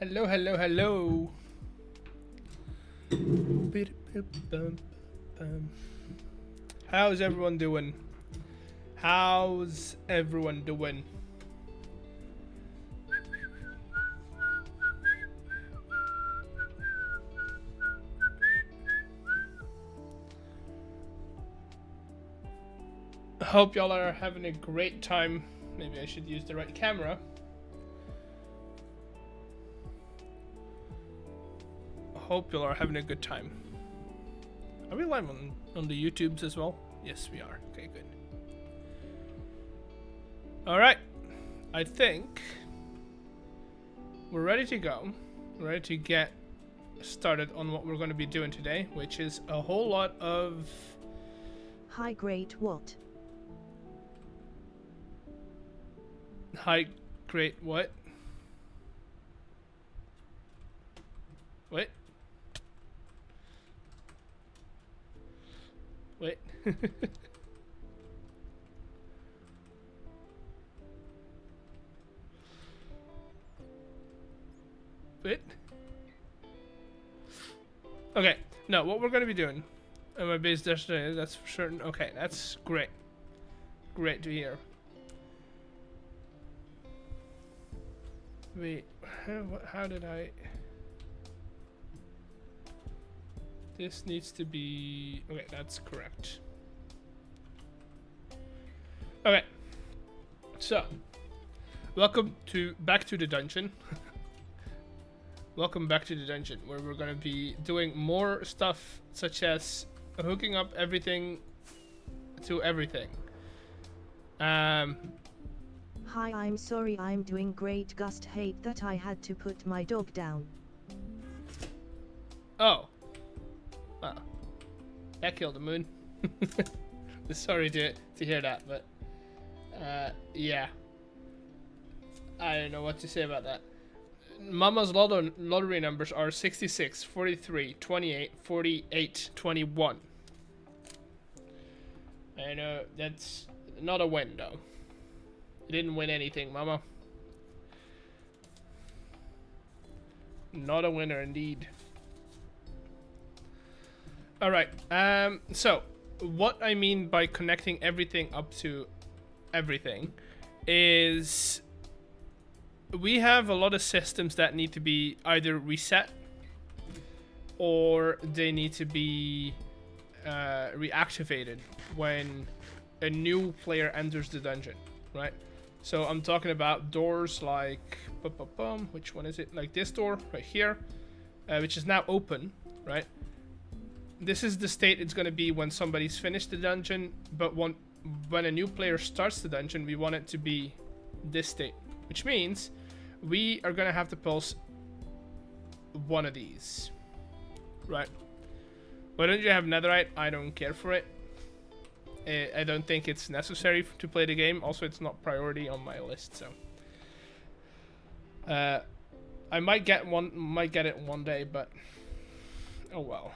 Hello, hello, hello. How's everyone doing? How's everyone doing? Hope y'all are having a great time. Maybe I should use the right camera. Hope y'all are having a good time. Are we live on the YouTubes as well? Yes, we are. Okay, good. Alright. I think we're ready to go. We're ready to get started on what we're going to be doing today, which is a whole lot of... High grade what? High grade what? What? Wait. Wait. Okay. No, what we're going to be doing. My base destination, that's for certain. Okay, that's great. Great to hear. Wait. How did I... This needs to be... Okay, that's correct. Okay. So, welcome back to the dungeon. Welcome back to the dungeon, where we're going to be doing more stuff, such as hooking up everything to everything. Hi, I'm sorry, I'm doing great. Gust hate that I had to put my dog down. Oh. Wow. That killed the moon. Sorry to hear that, but yeah. I don't know what to say about that. Mama's lottery numbers are 66, 43, 28, 48, 21. I know that's not a win though. You didn't win anything, Mama. Not a winner indeed. Alright, so what I mean by connecting everything up to everything is we have a lot of systems that need to be either reset or they need to be reactivated when a new player enters the dungeon, right? So I'm talking about doors like, which one is it? Like this door right here, which is now open, right? This is the state it's going to be when somebody's finished the dungeon, but when a new player starts the dungeon, we want it to be this state, which means we are going to have to pulse one of these, right? Why don't you have netherite? I don't care for it. I don't think it's necessary to play the game. Also, it's not priority on my list, so I might get it one day, but oh well.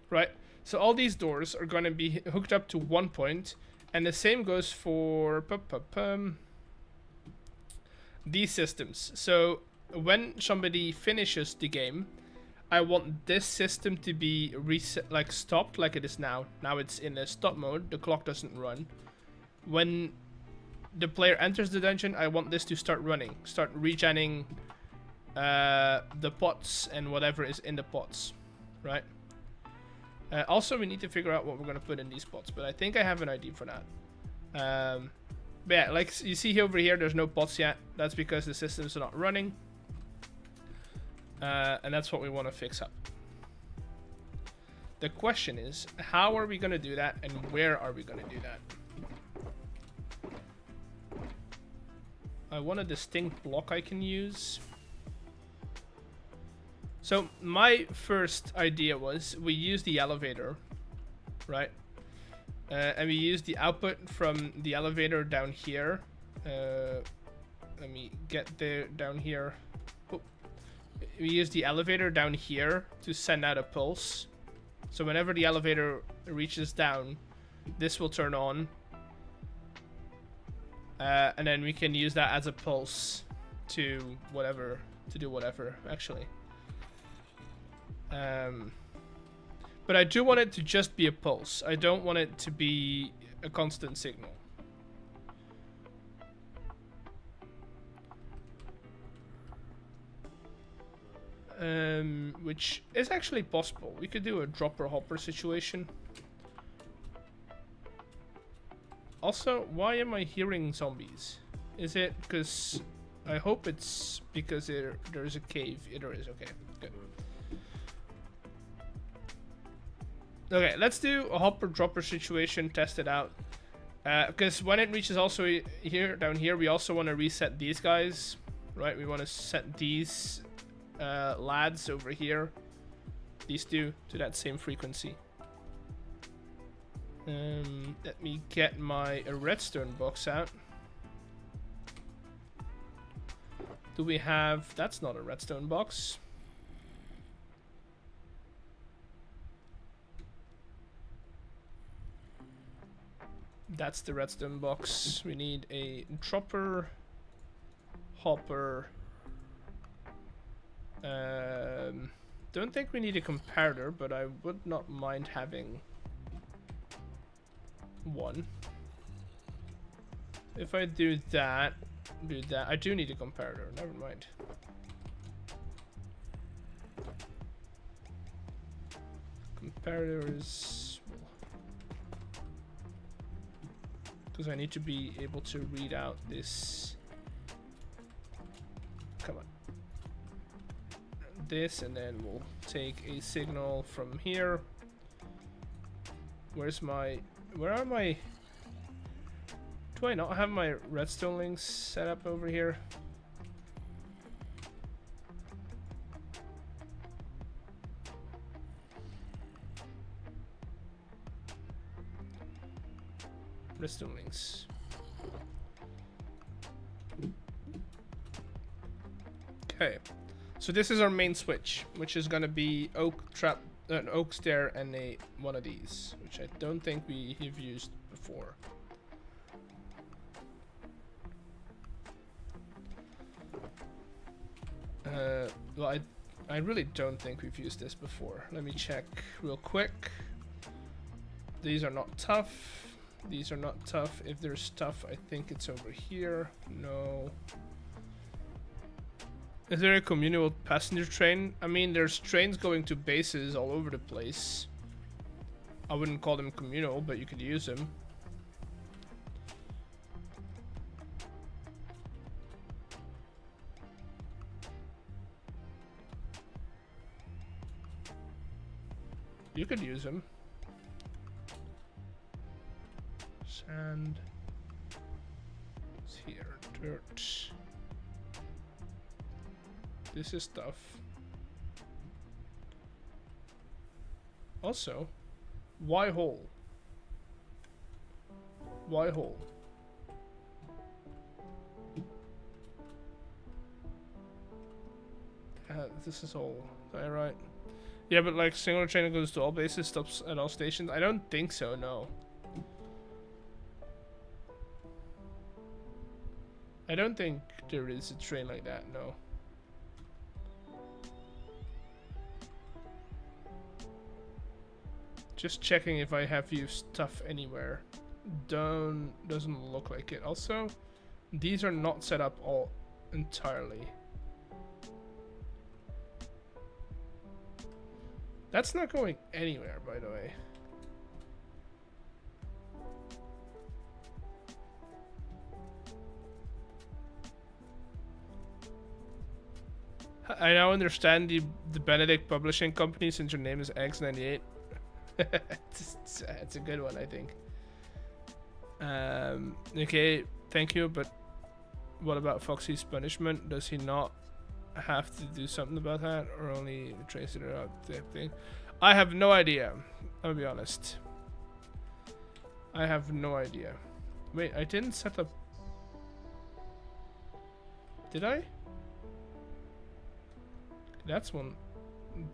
Right, so all these doors are going to be hooked up to one point, and the same goes for these systems. So when somebody finishes the game, I want this system to be reset, like stopped, like it is now. Now it's in a stop mode, the clock doesn't run. When the player enters the dungeon, I want this to start running, start regenning the pots and whatever is in the pots, right? Also, we need to figure out what we're going to put in these pots, but I think I have an idea for that. But yeah, like you see over here, there's no pots yet. That's because the systems are not running. And that's what we want to fix up. The question is, how are we going to do that, and where are we going to do that? I want a distinct block I can use. So my first idea was we use the elevator, right? And we use the output from the elevator down here. Let me get there down here. Oh. We use the elevator down here to send out a pulse. So whenever the elevator reaches down, this will turn on. And then we can use that as a pulse to whatever to do whatever, actually. But I do want it to just be a pulse. I don't want it to be a constant signal. Which is actually possible. We could do a dropper hopper situation. Also, why am I hearing zombies? Is it because... I hope it's because there's a cave. There is, okay, good. Okay, let's do a hopper dropper situation, test it out. Because when it reaches also here, down here, we also want to reset these guys, right? We want to set these lads over here, these two, to that same frequency. Let me get my redstone box out. Do we have... That's not a redstone box. That's the redstone box. We need a dropper, hopper. Don't think we need a comparator, but I would not mind having one. If I do that, I do need a comparator. Never mind. Comparator is... because I need to be able to read out this. Come on. This, and then we'll take a signal from here. Where's my... Where are my... Do I not have my redstone links set up over here? Redstone links. Okay, so this is our main switch, which is gonna be oak trap, an oak stair, and one of these, which I don't think we have used before. Well, I really don't think we've used this before. Let me check real quick. These are not tough. These are not tough. If there's stuff, I think it's over here. No. Is there a communal passenger train? I mean, there's trains going to bases all over the place. I wouldn't call them communal, but you could use them. You could use them. Sand. It's here. Dirt. This is stuff. Also, why hole? Why hole? This is all. Is that right? Yeah, but like singular train goes to all bases, stops at all stations. I don't think so, no. I don't think there is a train like that, no. Just checking if I have used stuff anywhere. Doesn't look like it. Also, these are not set up all entirely. That's not going anywhere, by the way. I now understand the Benedict Publishing Company since your name is X98. It's a good one, I think. Okay, thank you, but what about Foxy's punishment? Does he not have to do something about that, or only trace it out that thing? I have no idea. I'll be honest. I have no idea. Wait, I didn't set up. Did I? That's one.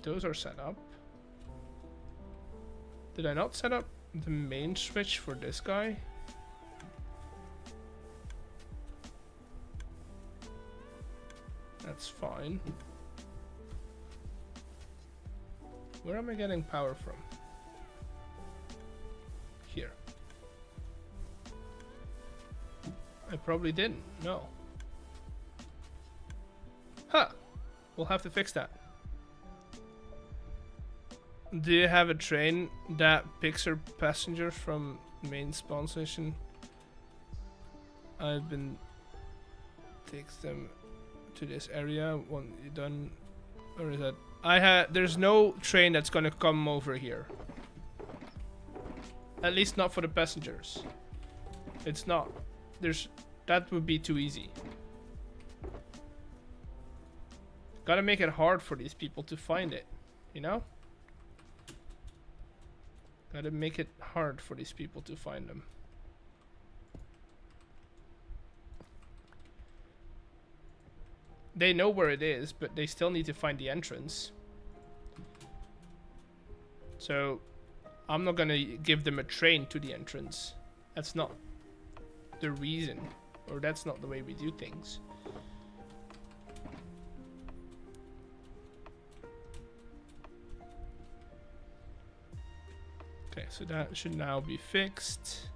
Those are set up. Did I not set up the main switch for this guy? That's fine. Where am I getting power from? Here. I probably didn't. No. Huh. We'll have to fix that. Do you have a train that picks your passengers from main spawn station? I've been takes them to this area when you're done, or is that there's no train that's gonna come over here. At least not for the passengers. It's not. That would be too easy. Gotta make it hard for these people to find it, you know? Gotta make it hard for these people to find them. They know where it is, but they still need to find the entrance. So, I'm not gonna give them a train to the entrance. That's not the reason, or that's not the way we do things. Okay, so that should now be fixed.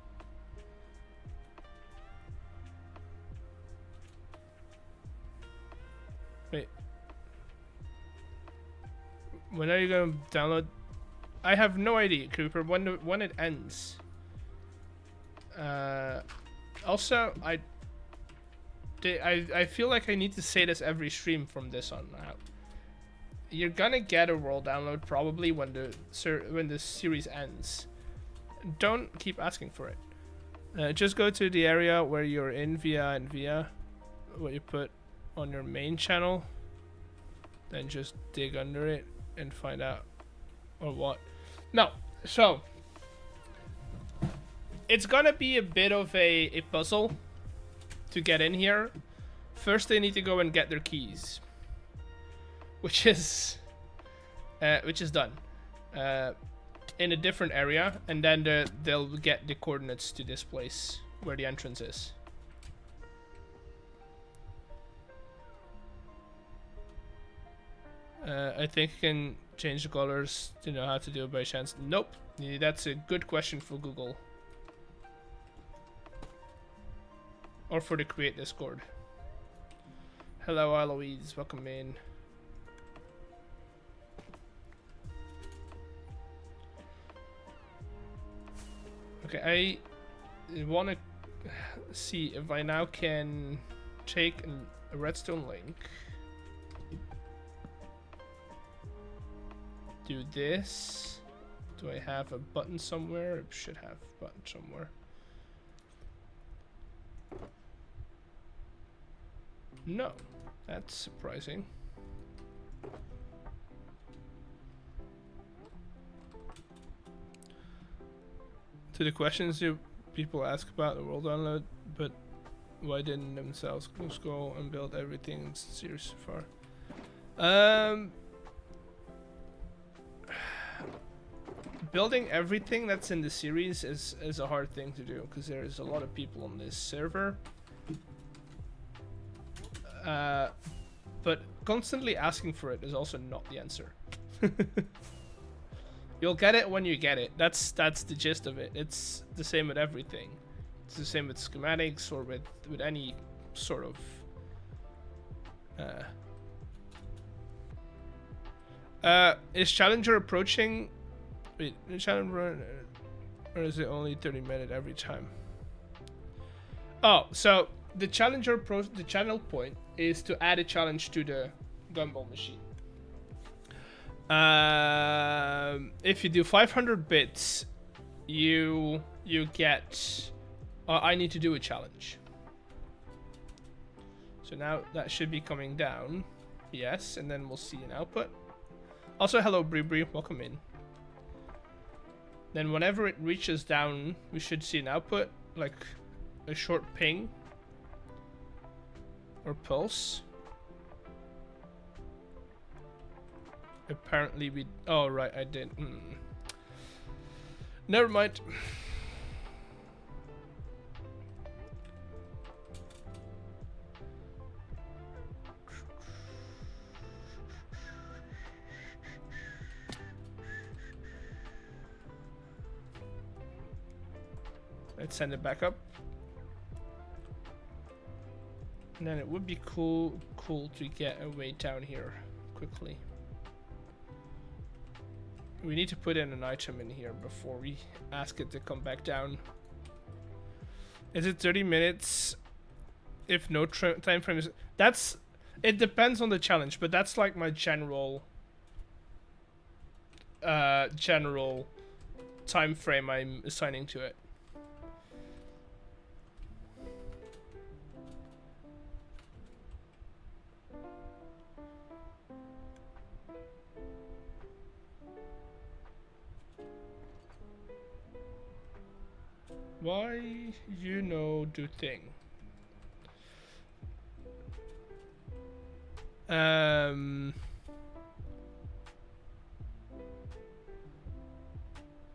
Wait. When are you gonna download? I have no idea, Cooper. When it ends. Also, I feel like I need to say this every stream from this on out. You're gonna get a world download probably when the series ends. Don't keep asking for it. Just go to the area where you're in via what you put on your main channel. Then just dig under it and find out or what. No, so it's gonna be a bit of a puzzle to get in here. First, they need to go and get their keys. Which is done in a different area, and then they'll get the coordinates to this place where the entrance is. I think you can change the colors to know how to do it by chance. Nope, that's a good question for Google or for the Create Discord. Hello, Eloise, welcome in. Okay, I want to see if I now can take a redstone link, do this. Do I have a button somewhere? I should have a button somewhere. No, that's surprising. To the questions people ask about the world download, but why didn't themselves go and build everything in series so far? Building everything that's in the series is a hard thing to do because there's a lot of people on this server. But constantly asking for it is also not the answer. You'll get it when you get it. That's the gist of it. It's the same with everything. It's the same with schematics or with any sort of. Is Challenger approaching? Wait, Challenger, or is it only 30 minutes every time? Oh, so the Challenger the channel point is to add a challenge to the gumball machine. If you do 500 bits, you get. I need to do a challenge. So now that should be coming down. Yes, and then we'll see an output. Also, hello Bree, welcome in. Then whenever it reaches down, we should see an output, like a short ping or pulse. Apparently we... Oh, right, I did. Never mind. Let's send it back up. And then it would be cool to get a way down here quickly. We need to put in an item in here before we ask it to come back down. Is it 30 minutes if no time frame is... It depends on the challenge, but that's like my general time frame I'm assigning to it. Why you know do thing?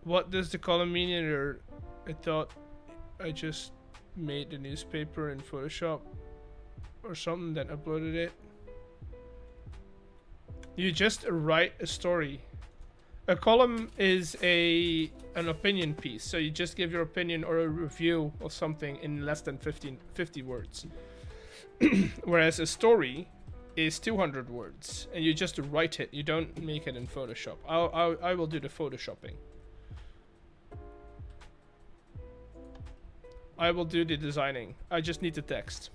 What does the column mean? Or I thought I just made the newspaper in Photoshop or something, then uploaded it. You just write a story. A column is an opinion piece, so you just give your opinion or a review of something in less than 50 words. Whereas a story is 200 words, and you just write it. You don't make it in Photoshop. I will do the Photoshopping. I will do the designing. I just need the text.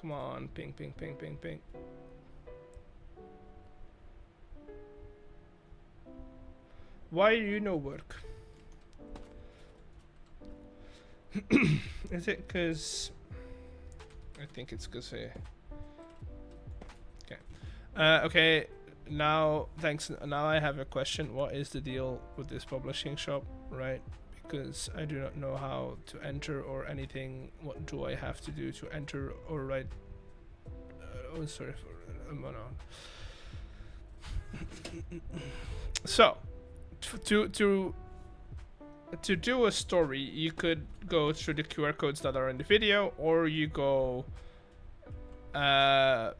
Come on, ping, ping, ping, ping, ping. Why you no work? Is it because... I think it's because... okay. Okay, now, thanks. Now I have a question. What is the deal with this publishing shop, right? Because I do not know how to enter or anything. What do I have to do to enter or write? Oh, sorry for a moment. So, to do a story, you could go through the QR codes that are in the video, or you go or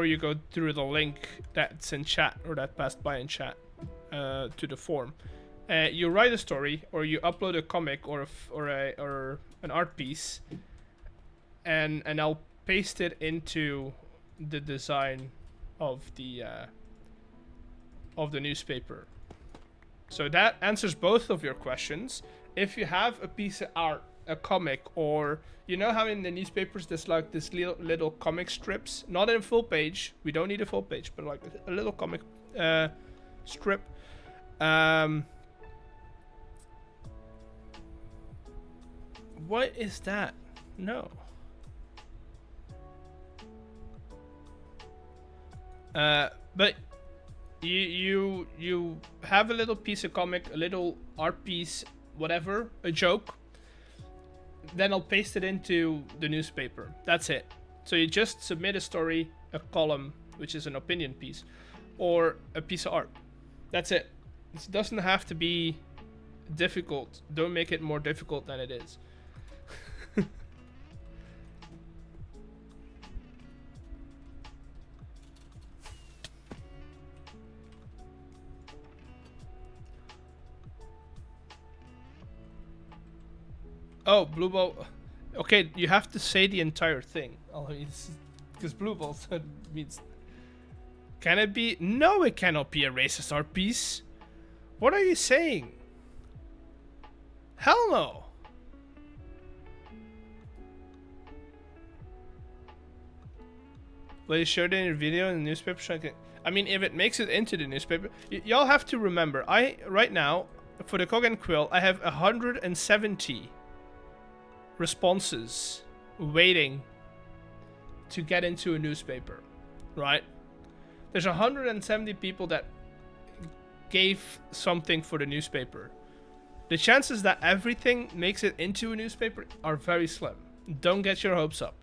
you go through the link that's in chat or that passed by in chat to the form. You write a story, or you upload a comic or an art piece, and I'll paste it into the design of the newspaper. So that answers both of your questions. If you have a piece of art, a comic, or you know how in the newspapers there's like this little comic strips, not in a full page, we don't need a full page, but like a little comic strip. What is that? No. But you have a little piece of comic, a little art piece, whatever, a joke. Then I'll paste it into the newspaper. That's it. So you just submit a story, a column, which is an opinion piece, or a piece of art. That's it. It doesn't have to be difficult. Don't make it more difficult than it is. Oh, blue ball. Okay, you have to say the entire thing. Because blue ball means... Can it be? No, it cannot be a racist art piece. What are you saying? Hell no. Will you show it in your video in the newspaper? I mean, if it makes it into the newspaper... Y'all have to remember, right now, for the Cog and Quill, I have 170... responses waiting to get into a newspaper, right? There's 170 people that gave something for the newspaper. The chances that everything makes it into a newspaper are very slim. Don't get your hopes up.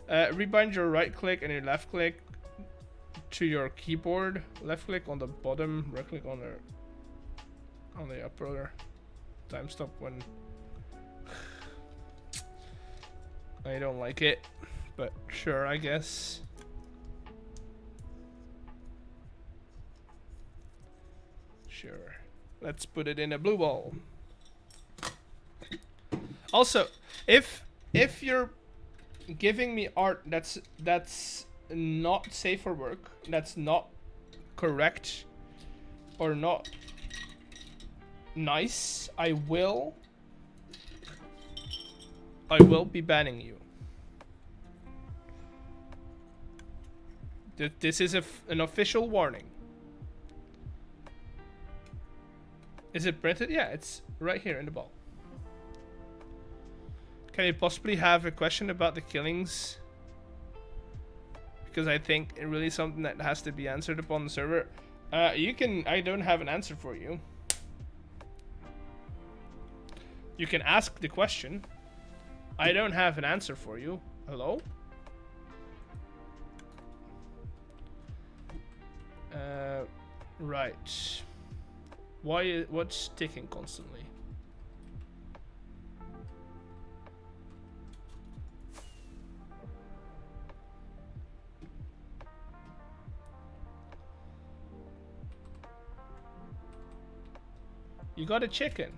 Rebind your right click and your left click to your keyboard. Left click on the bottom, right click on the... on the uploader. Time stop when I don't like it, but sure, I guess. Sure. Let's put it in a blue ball. Also, if you're giving me art that's not safe for work, that's not correct or not nice, I will be banning you. This is an official warning. Is it printed? Yeah, it's right here in the ball. Can you possibly have a question about the killings? Because I think it really something that has to be answered upon the server. You can. I don't have an answer for you. You can ask the question. I don't have an answer for you. Hello? Right. What's ticking constantly? You got a chicken.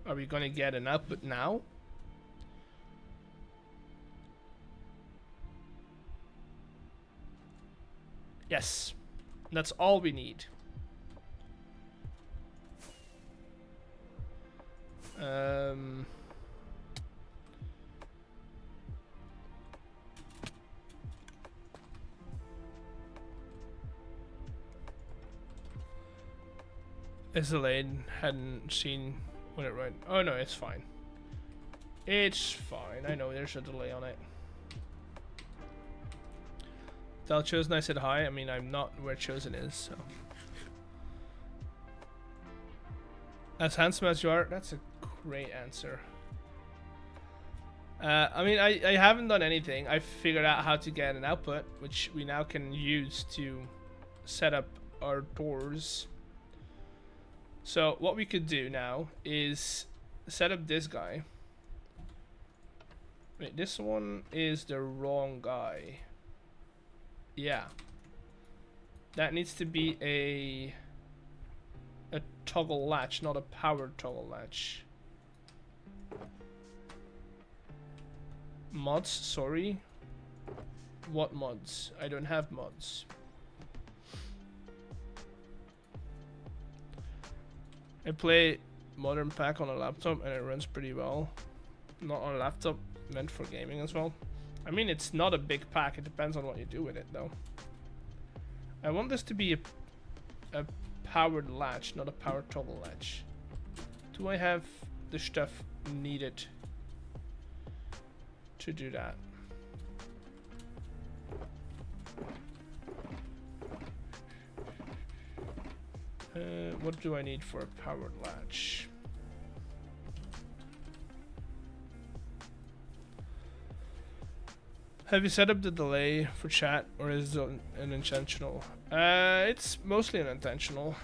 Are we gonna get an output now? Yes. That's all we need. Isolade hadn't seen when it right. Oh no, it's fine. It's fine. I know there's a delay on it. Tell Chosen I said hi. I mean, I'm not where Chosen is, so. As handsome as you are, that's a great answer. I mean, I haven't done anything. I figured out how to get an output, which we now can use to set up our doors. So what we could do now is set up this guy. Wait, this one is the wrong guy. Yeah. That needs to be a toggle latch, not a powered toggle latch. Mods, sorry. What mods? I don't have mods. I play Modern Pack on a laptop and it runs pretty well. Not on a laptop, meant for gaming as well. I mean, it's not a big pack, it depends on what you do with it though. I want this to be a powered latch, not a powered toggle latch. Do I have the stuff needed to do that? What do I need for a powered latch? Have you set up the delay for chat, or is it unintentional? It's mostly unintentional.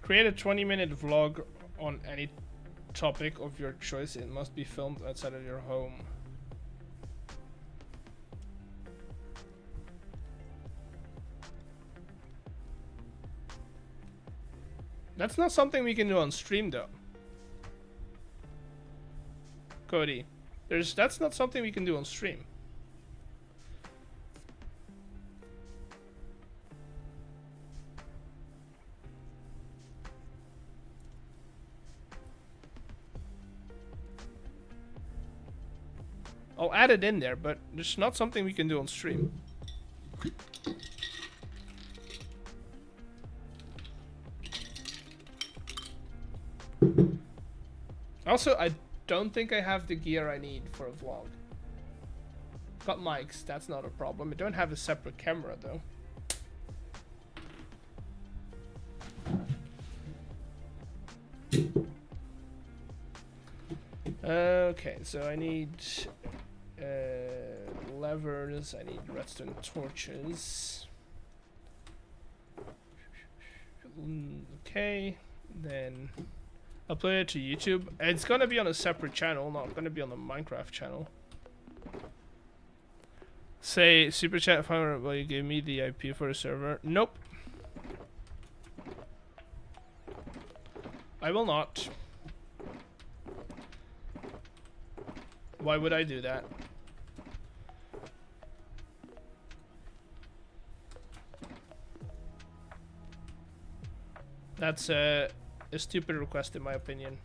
Create a 20-minute vlog on any topic of your choice. It must be filmed outside of your home. That's not something we can do on stream though. Cody, that's not something we can do on stream. I'll add it in there, but it's not something we can do on stream. Also, I don't think I have the gear I need for a vlog. Got mics, that's not a problem. I don't have a separate camera though. Okay, so I need levers, I need redstone torches. Okay, then upload it to YouTube. It's gonna be on a separate channel, not gonna be on the Minecraft channel. Say super chat farmer, will you give me the IP for the server? Nope. I will not. Why would I do that? That's a stupid request in my opinion.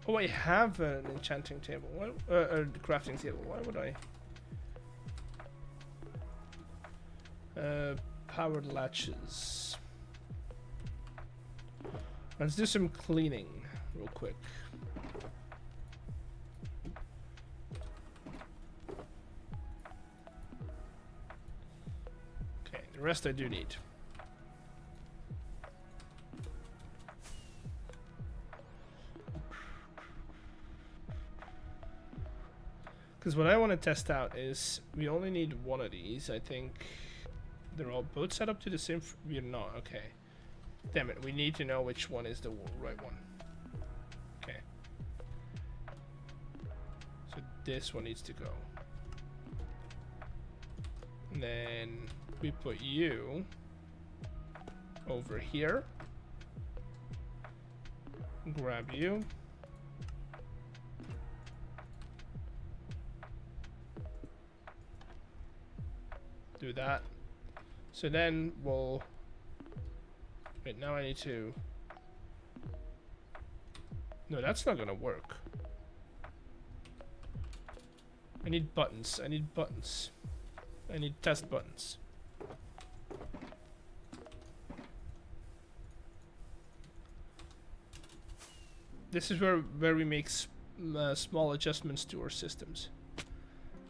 Oh, I have an enchanting table. Why, a crafting table. Why would I? Powered latches. Let's do some cleaning real quick. Okay, the rest I do need. Because what I want to test out is we only need one of these. I think they're all both set up to the same. We're not. Okay. Damn it. We need to know which one is the right one. Okay. So this one needs to go. And then we put you over here. Grab you. Do that. So then we'll wait, now I need to no, that's not gonna work. I need buttons. I need buttons. I need test buttons. This is where we make small adjustments to our systems.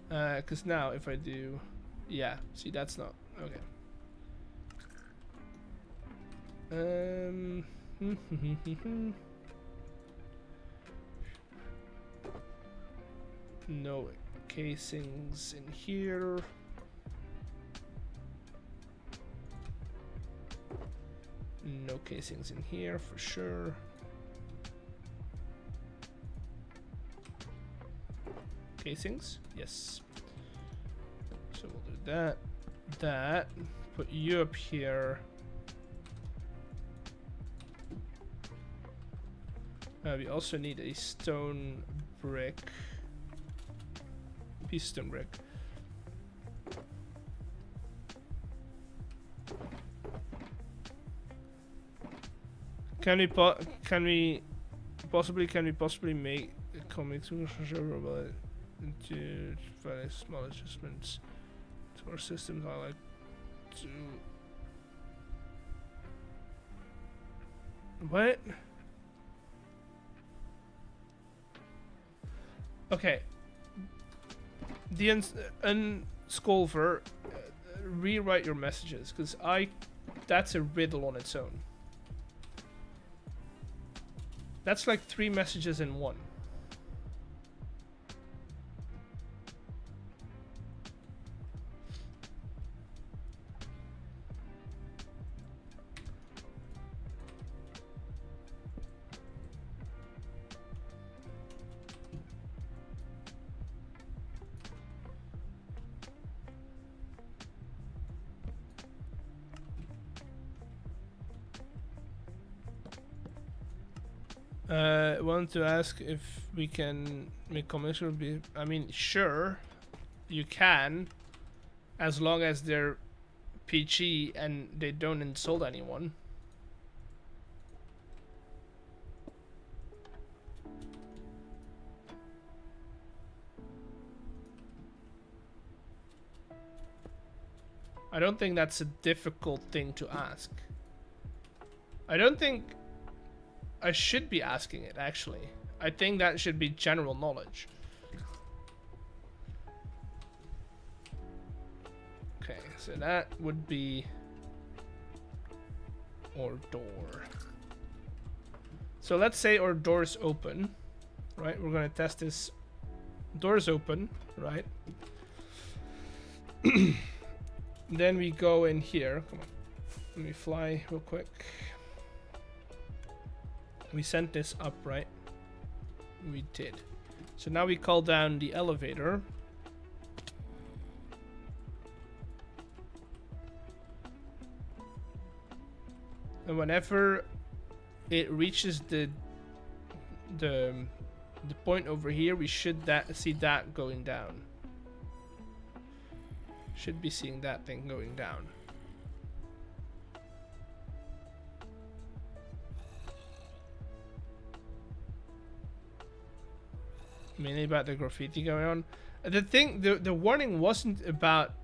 Because now if I do, yeah, see, that's not okay. No casings in here. No casings in here for sure. Casings, yes. So we'll do that, that, put you up here. We also need a stone brick, piece of stone brick. Can we possibly make a comic into very small adjustments to our systems? I like to. What? Okay. The Unscolver, rewrite your messages, because that's a riddle on its own. That's like 3 messages in one. Want to ask if we can make comments or be. I mean, sure, you can, as long as they're PG and they don't insult anyone. I don't think that's a difficult thing to ask. I don't think I should be asking it, actually. I think that should be general knowledge. Okay, so that would be our door. So let's say our door is open, right? We're gonna test this. Door is open, right? Then we go in here. Come on, let me fly real quick. We sent this up, right? We did. So now we call down the elevator. And whenever it reaches the point over here, we should see that going down. Should be seeing that thing going down. Mainly about the graffiti going on. The thing, the warning wasn't about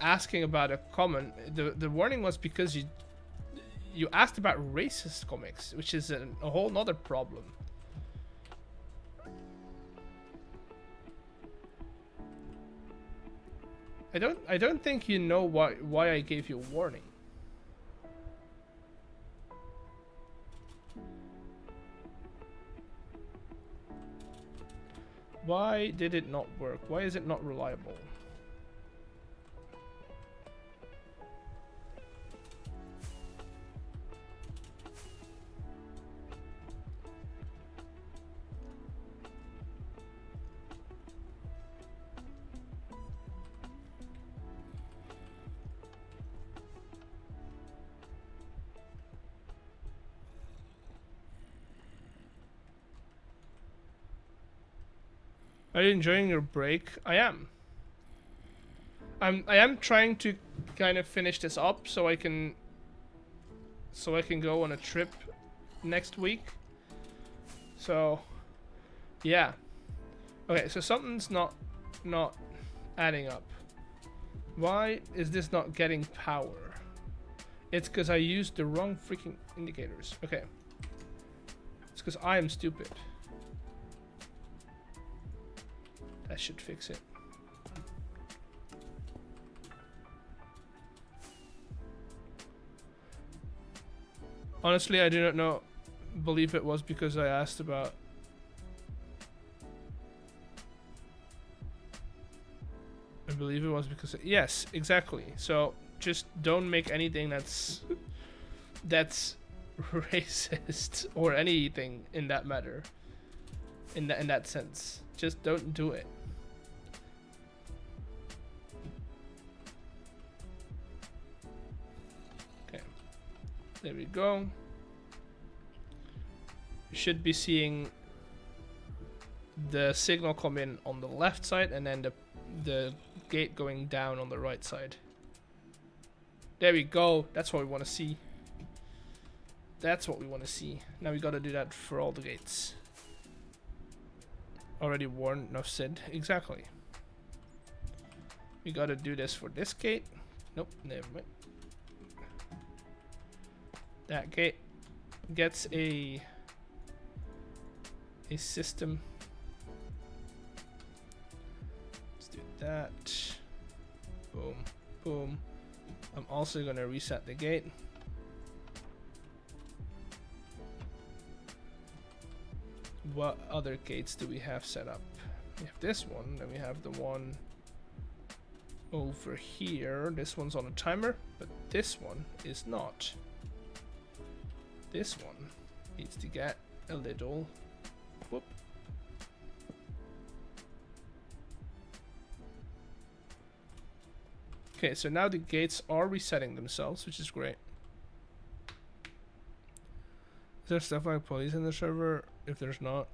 asking about a comment. The warning was because you asked about racist comics, which is a whole nother problem. I don't think you know why I gave you a warning. Why did it not work? Why is it not reliable? Are you enjoying your break? I am. I am trying to kind of finish this up so I can go on a trip next week. So yeah. Okay, so something's not adding up. Why is this not getting power? It's because I used the wrong freaking indicators. Okay. It's because I am stupid. That should fix it. Honestly, I do not know. Believe it was because I asked about. I believe it was because. Yes, exactly. So just don't make anything that's racist or anything in that matter. In that sense, just don't do it. Okay, there we go. You should be seeing the signal come in on the left side and then the gate going down on the right side. There we go. That's what we want to see. That's what we want to see. Now we got to do that for all the gates. Already warned, no said. Exactly. We gotta do this for this gate. Nope, never mind. That gate gets a system. Let's do that. Boom, boom. I'm also gonna reset the gate. What other gates do we have set up? We have this one, then we have the one over here. This one's on a timer, but this one is not. This one needs to get a little whoop. Okay, so now the gates are resetting themselves, which is great. Is there stuff like police in the server? If there's not,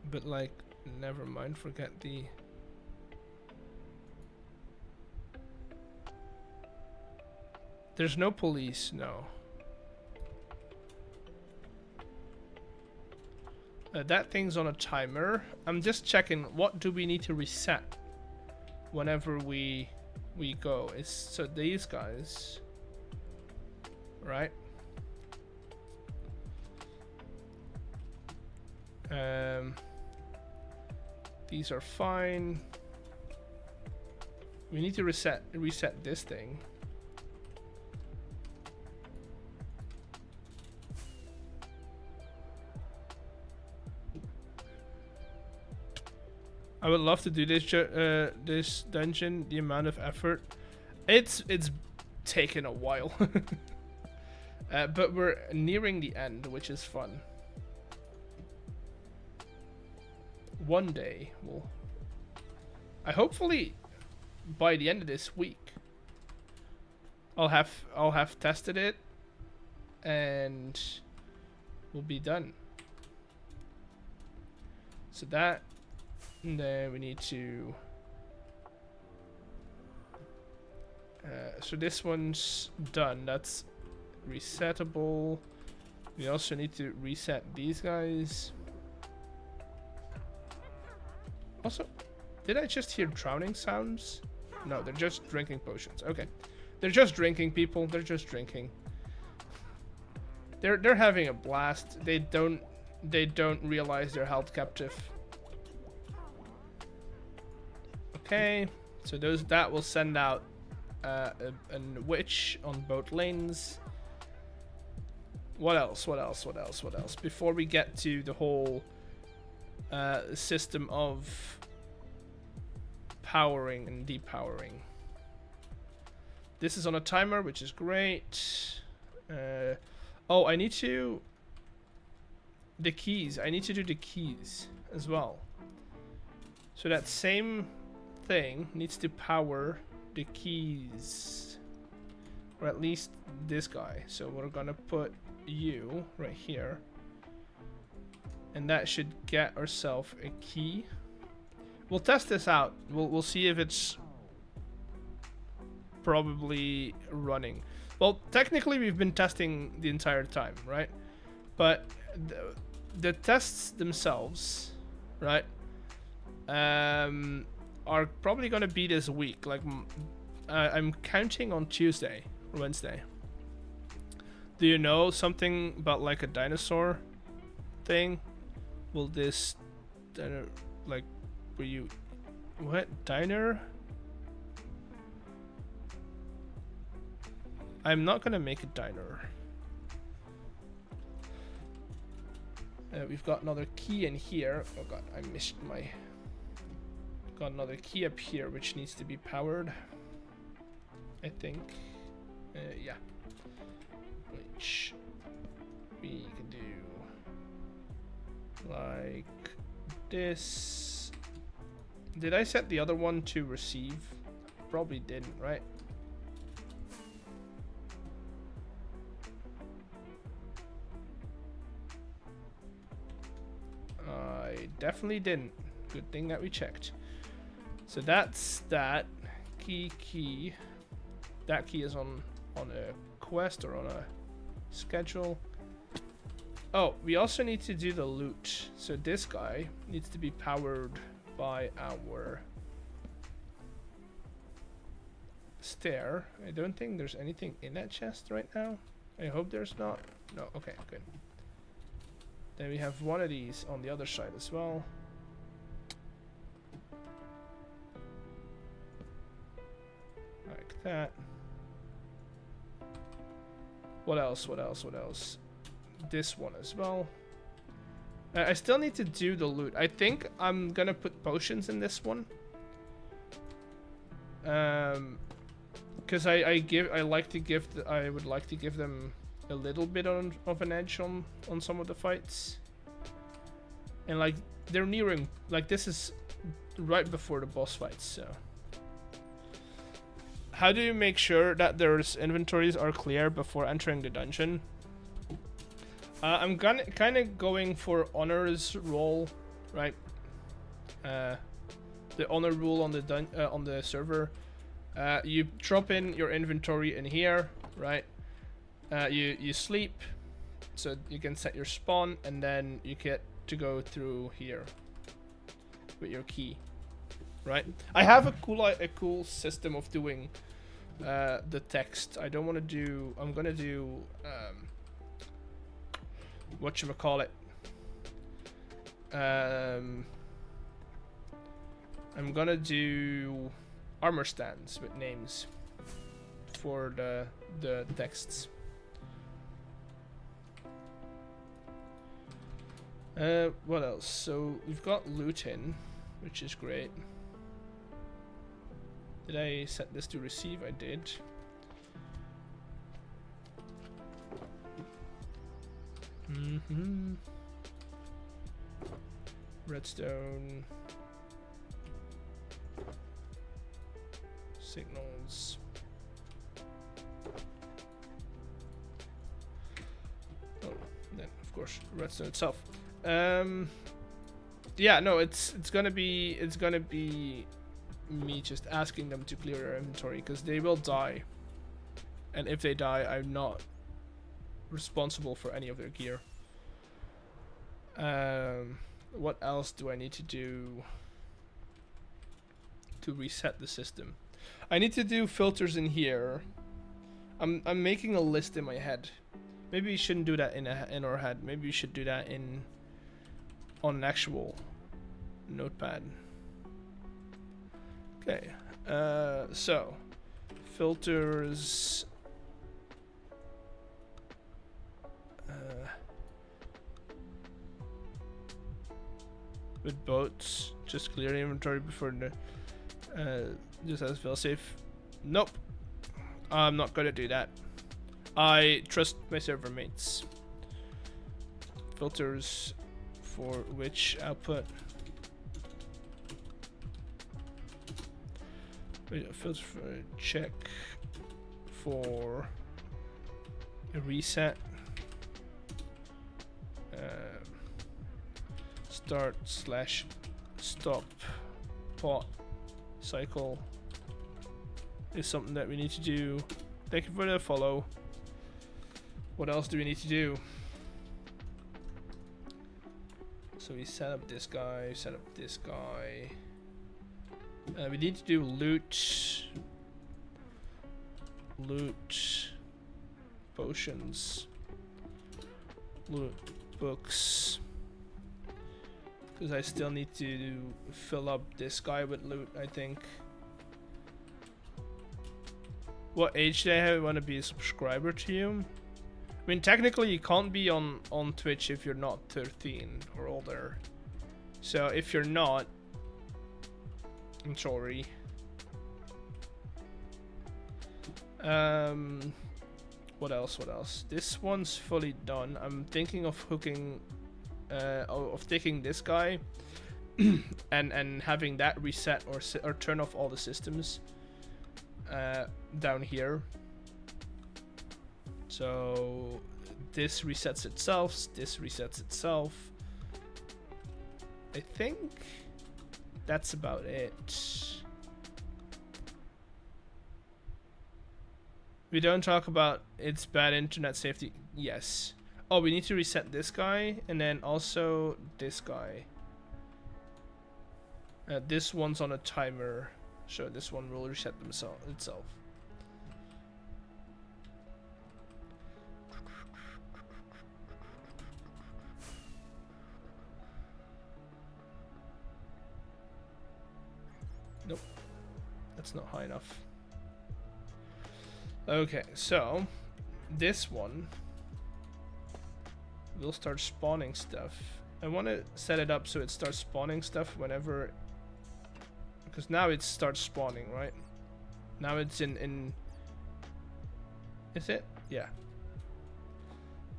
but like, never mind, forget the. There's no police, no. That thing's on a timer. I'm just checking, what do we need to reset whenever we go? It's so these guys, right? These are fine. We need to reset this thing. I would love to do this this dungeon. The amount of effort, it's taken a while, but we're nearing the end, which is fun. One day I hopefully by the end of this week I'll have tested it and we'll be done. So that, and then we need to so this one's done. That's resettable. We also need to reset these guys. Also, did I just hear drowning sounds? No, they're just drinking potions. Okay. They're just drinking, people. They're just drinking. They're having a blast. They don't realize they're held captive. Okay. So that will send out a witch on both lanes. What else? Before we get to the whole system of powering and depowering. This is on a timer, which is great. Oh, I need to... The keys. I need to do the keys as well. So that same thing needs to power the keys. Or at least this guy. So we're gonna put you right here. And that should get ourselves a key. We'll test this out. We'll see if it's probably running. Well, technically we've been testing the entire time, right? But the tests themselves, right, are probably gonna be this week. Like, I'm counting on Tuesday or Wednesday. Do you know something about like a dinosaur thing? Will this diner, like, were you, what, diner? I'm not gonna make a diner. We've got another key in here. Oh god, I missed my... Got another key up here which needs to be powered, I think. Yeah. Which we can do like this. Did I set the other one to receive? Probably didn't, right? I definitely didn't. Good thing that we checked. So that's that key. That key is on a quest or on a schedule. Oh, we also need to do the loot. So this guy needs to be powered by our stair. I don't think there's anything in that chest right now. I hope there's not. No, okay, good. Then we have one of these on the other side as well. Like that. What else? This one as well. I still need to do the loot. I think I'm gonna put potions in this one. Because I would like to give them a little bit of an edge on some of the fights. And like they're nearing, like this is right before the boss fights, so. How do you make sure that their inventories are clear before entering the dungeon? I'm kind of going for honor's role, right? The honor rule on the server. You drop in your inventory in here, right? You sleep, so you can set your spawn, and then you get to go through here with your key, right? I have a cool system of doing the text. I don't want to do. I'm gonna do whatchamacallit. I'm gonna do armor stands with names for the texts. What else? So we've got loot in, which is great. Did I set this to receive? I did. Redstone. Signals. Oh, then of course redstone itself. Yeah, no, it's gonna be me just asking them to clear their inventory because they will die, and if they die, I'm not responsible for any of their gear. What else do I need to do to reset the system? I need to do filters in here. I'm making a list in my head. Maybe we shouldn't do that in our head. Maybe we should do that on an actual notepad. Okay. So filters. With boats, just clear the inventory before the just as failsafe. Nope, I'm not gonna do that. I trust my server mates. Filters for which output? Wait, filter for check for a reset. Start/stop pot cycle is something that we need to do. Thank you for the follow. What else do we need to do? So we set up this guy, set up this guy. We need to do loot potions, loot books, because I still need to fill up this guy with loot, I think. What age do I want to be a subscriber to you? I mean, technically you can't be on Twitch if you're not 13 or older. So if you're not, I'm sorry. What else? This one's fully done. I'm thinking of hooking, of taking this guy and having that reset or turn off all the systems down here. So this resets itself. This resets itself. I think that's about it. We don't talk about it's bad internet safety. Yes. Oh, we need to reset this guy and then also this guy. This one's on a timer, so this one will reset itself. Nope, that's not high enough. Okay, so this one will start spawning stuff. I want to set it up so it starts spawning stuff whenever, because now it starts spawning, right? Now it's in is it? Yeah.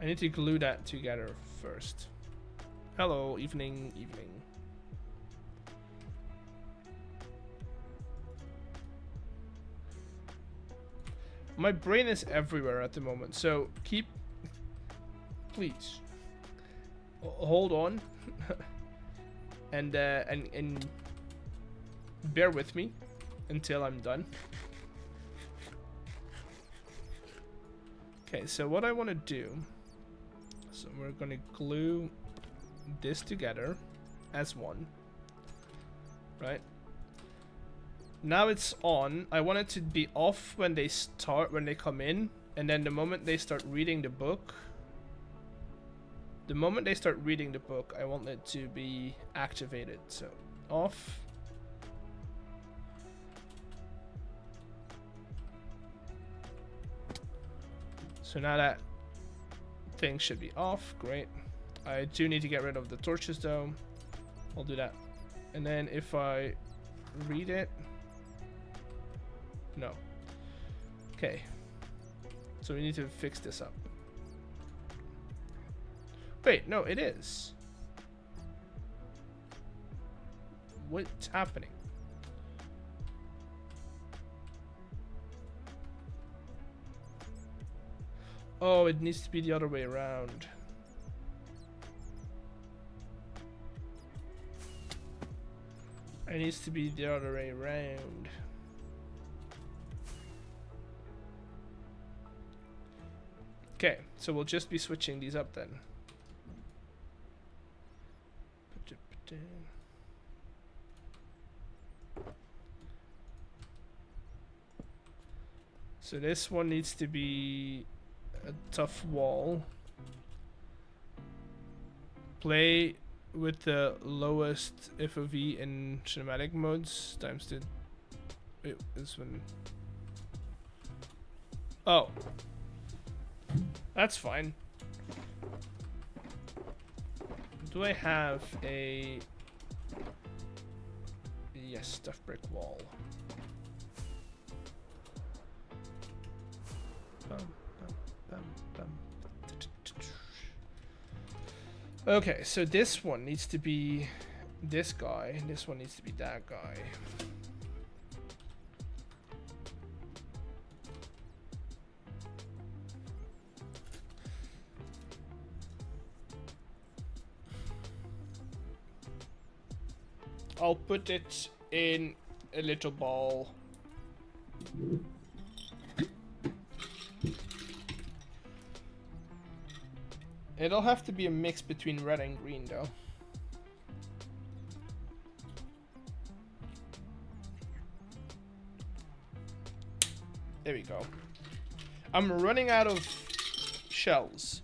I need to glue that together first. Hello, evening. My brain is everywhere at the moment, so please hold on and bear with me until I'm done. Okay, so what I want to do, so we're gonna glue this together as one, right? Now it's on. I want it to be off when they come in, and then the moment they start reading the book, I want it to be activated. So off. So now that thing should be off. Great. I do need to get rid of the torches though. I'll do that. And then if I read it, no. Okay. So we need to fix this up. Wait, no, it is. What's happening? Oh, it needs to be the other way around. It needs to be the other way around. Okay, so we'll just be switching these up then. So this one needs to be a tough wall. Play with the lowest FOV in cinematic modes times the... Wait, this one... Oh. That's fine. Do I have a... Yes, stuffed brick wall. Okay, so this one needs to be this guy, and this one needs to be that guy. I'll put it in a little ball. It'll have to be a mix between red and green though. There we go. I'm running out of shells.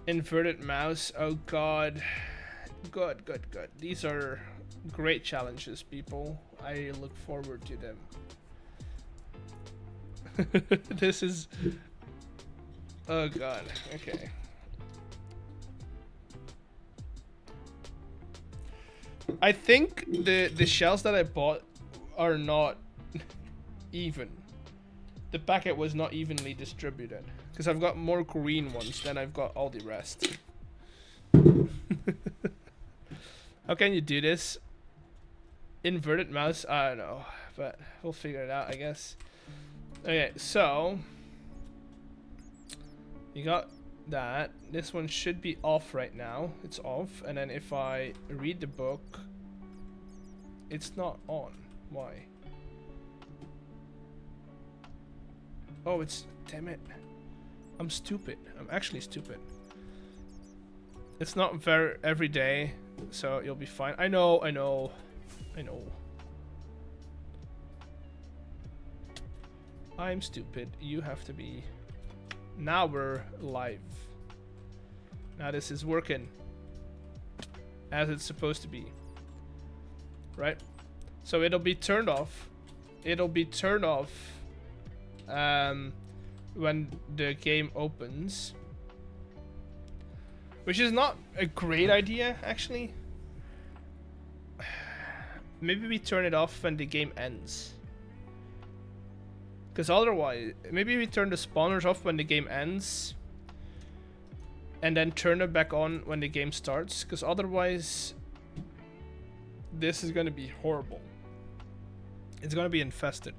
Inverted mouse. Oh god. Good. These are great challenges, people. I look forward to them. This is... Oh god. Okay. I think the shells that I bought are not even. The packet was not evenly distributed. Because I've got more green ones than I've got all the rest. How can you do this? Inverted mouse? I don't know. But we'll figure it out, I guess. Okay, so... You got that. This one should be off right now. It's off. And then if I read the book... It's not on. Why? Oh, it's... Damn it. I'm stupid. I'm actually stupid. It's not very every day, so you'll be fine. I know. I'm stupid. You have to be... Now we're live. Now this is working. As it's supposed to be. Right? So it'll be turned off. It'll be turned off when the game opens. Which is not a great idea, actually. Maybe we turn it off when the game ends. Because otherwise, maybe we turn the spawners off when the game ends. And then turn it back on when the game starts. Because otherwise, this is going to be horrible. It's going to be infested.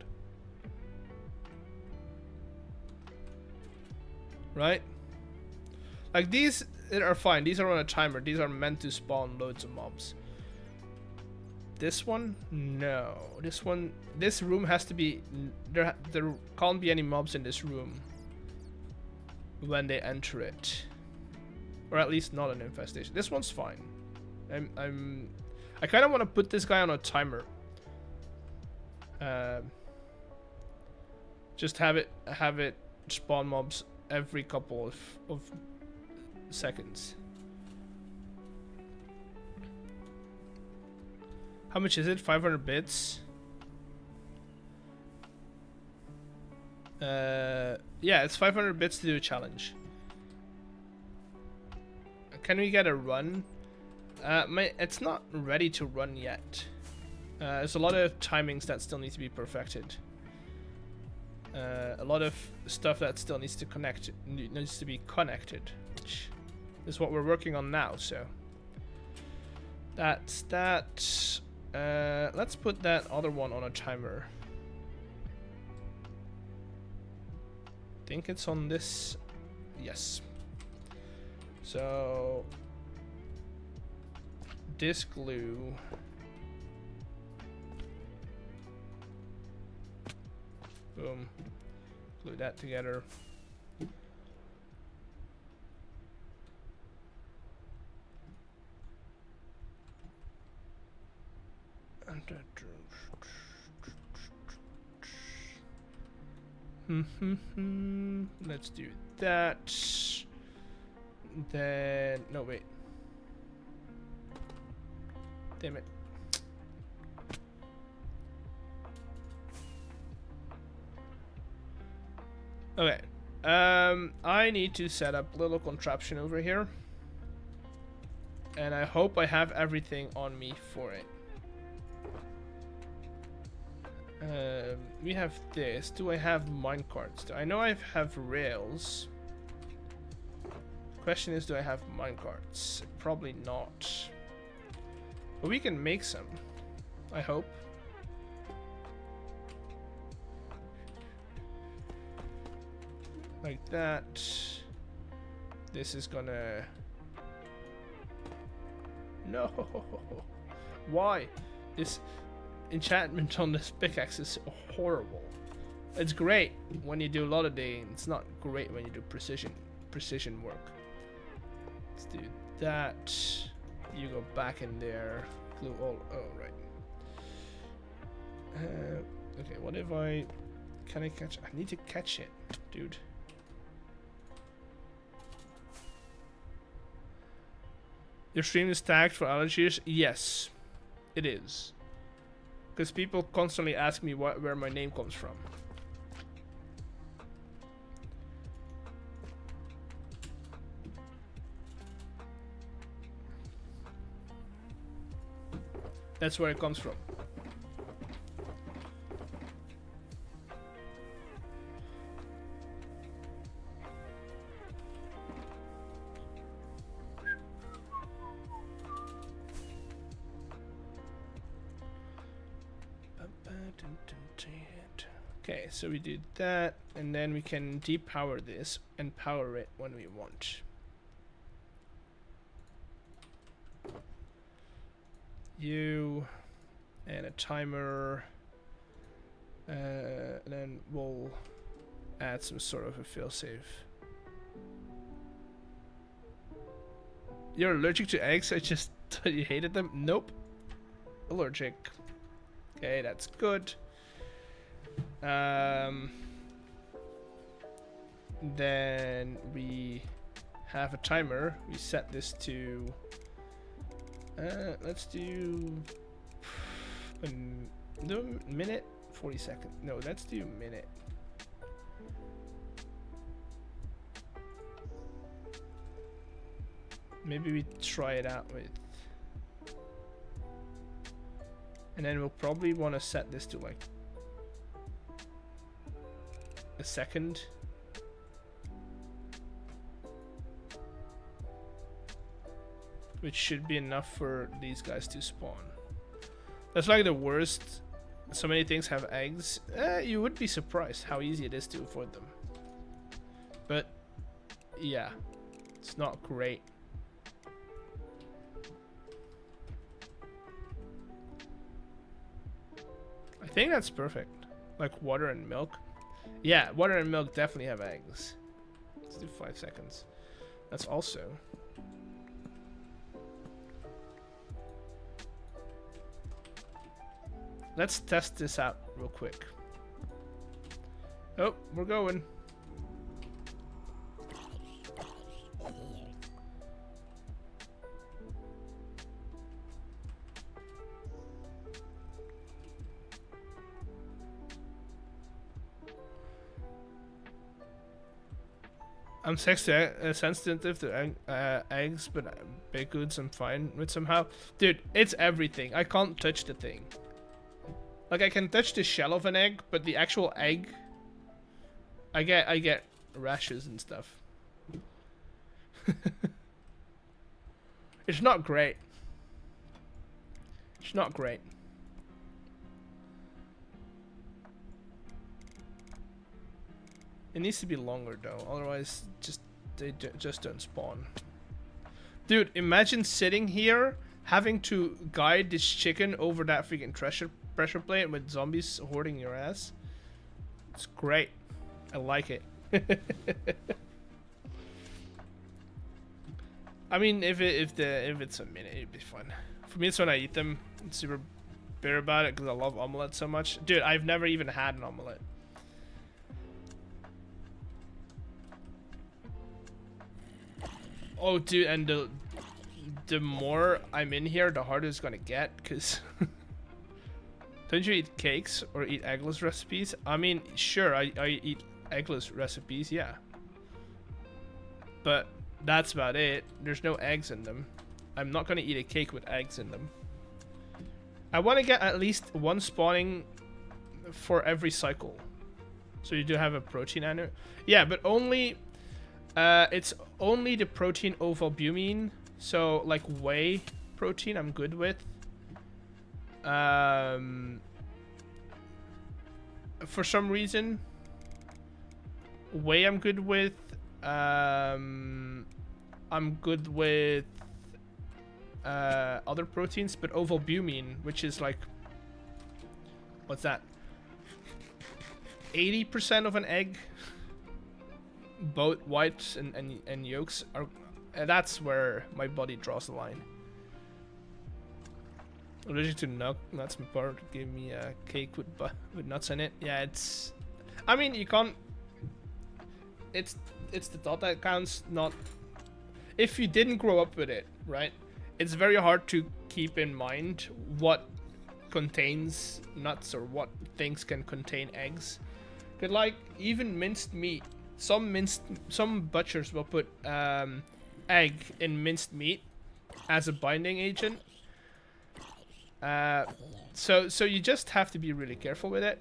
Right? Like these are fine. These are on a timer. These are meant to spawn loads of mobs. this one? No. This room has to be... There can't be any mobs in this room when they enter it. Or at least not an infestation. This one's fine. I kind of want to put this guy on a timer. Just have it spawn mobs every couple of seconds. How much is it? 500 bits? Yeah, it's 500 bits to do a challenge. Can we get a run? It's not ready to run yet. There's a lot of timings that still need to be perfected. A lot of stuff that still needs to be connected, which is what we're working on now. So that's that. Let's put that other one on a timer. Think it's on this. Yes. So this glue. Boom. Glue that together. Let's do that. Then no, wait. Damn it. Okay. I need to set up a little contraption over here. And I hope I have everything on me for it. We have this. Do I have minecarts? I know I have rails. Question is, do I have minecarts? Probably not. But we can make some. I hope. Like that. This is gonna... No! Why? This enchantment on this pickaxe is horrible. It's great when you do a lot of digging. It's not great when you do precision work. Let's do that. You go back in there. Glue all... Oh, right. Okay, what if I... Can I catch... I need to catch it, dude. Your stream is tagged for allergies? Yes, it is. Because people constantly ask me where my name comes from. That's where it comes from. Okay, so we did that, and then we can depower this and power it when we want. You and a timer, and then we'll add some sort of a failsafe. You're allergic to eggs? I just thought you hated them. Nope. Allergic. Okay, that's good. Then we have a timer. We set this to let's do a minute 40 seconds. No, let's do a minute. Maybe we try it out with, and then we'll probably want to set this to like a second. Which should be enough for these guys to spawn. That's like the worst. So many things have eggs. You would be surprised how easy it is to avoid them. But yeah, it's not great. think that's perfect. Like water and milk. Yeah, water and milk definitely have eggs. Let's do 5 seconds. That's also. Let's test this out real quick. Oh, we're going. I'm sensitive to eggs, but baked goods I'm fine with somehow. Dude, it's everything. I can't touch the thing. Like, I can touch the shell of an egg, but the actual egg, I get rashes and stuff. It's not great. It's not great. It needs to be longer though, otherwise they just don't spawn. Dude, imagine sitting here having to guide this chicken over that freaking pressure plate with zombies hoarding your ass. It's great. I like it. I mean, if it's a minute, it'd be fun. For me, it's when I eat them. I'm super bitter about it because I love omelette so much. Dude, I've never even had an omelette. Oh, dude, and the more I'm in here, the harder it's gonna get, because don't you eat cakes or eat eggless recipes? I mean, sure, I eat eggless recipes, yeah. But that's about it. There's no eggs in them. I'm not gonna eat a cake with eggs in them. I want to get at least one spawning for every cycle. So you do have a protein annual. Yeah, but only... it's only the protein ovalbumin, so like whey protein I'm good with. For some reason, whey I'm good with. I'm good with other proteins, but ovalbumin, which is like, what's that? 80% of an egg. Both whites and yolks are. That's where my body draws the line. Allergic to nuts. My partner gave me a cake with nuts in it. Yeah, it's. I mean, you can't. It's the thought that counts, not. If you didn't grow up with it, right? It's very hard to keep in mind what contains nuts or what things can contain eggs. Cause like even minced meat. Some butchers will put egg in minced meat as a binding agent. So you just have to be really careful with it.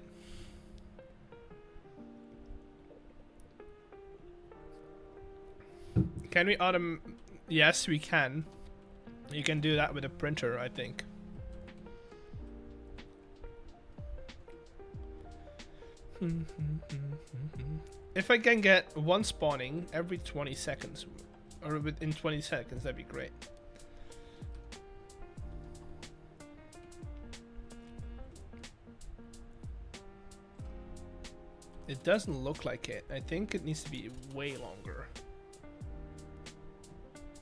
Can we automate? Yes, we can. You can do that with a printer, I think. If I can get one spawning every 20 seconds, or within 20 seconds, that'd be great. It doesn't look like it. I think it needs to be way longer.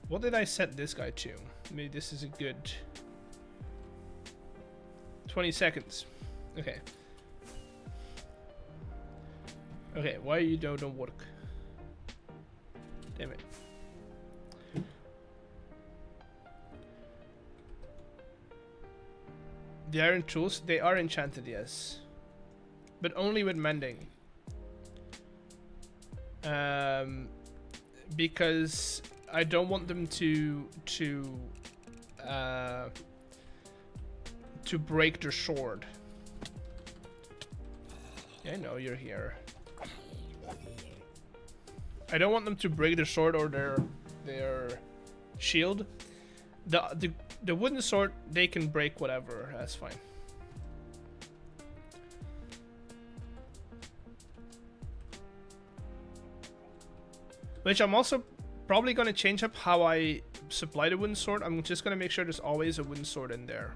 What did I set this guy to? Maybe this is a good 20 seconds. Okay. Okay, why you don't work? Damn it. The iron tools, they are enchanted, yes. But only with mending. Because I don't want them to break their sword. Yeah, I know you're here. I don't want them to break their sword or their shield. The wooden sword, they can break whatever. That's fine. Which I'm also probably gonna change up how I supply the wooden sword. I'm just gonna make sure there's always a wooden sword in there.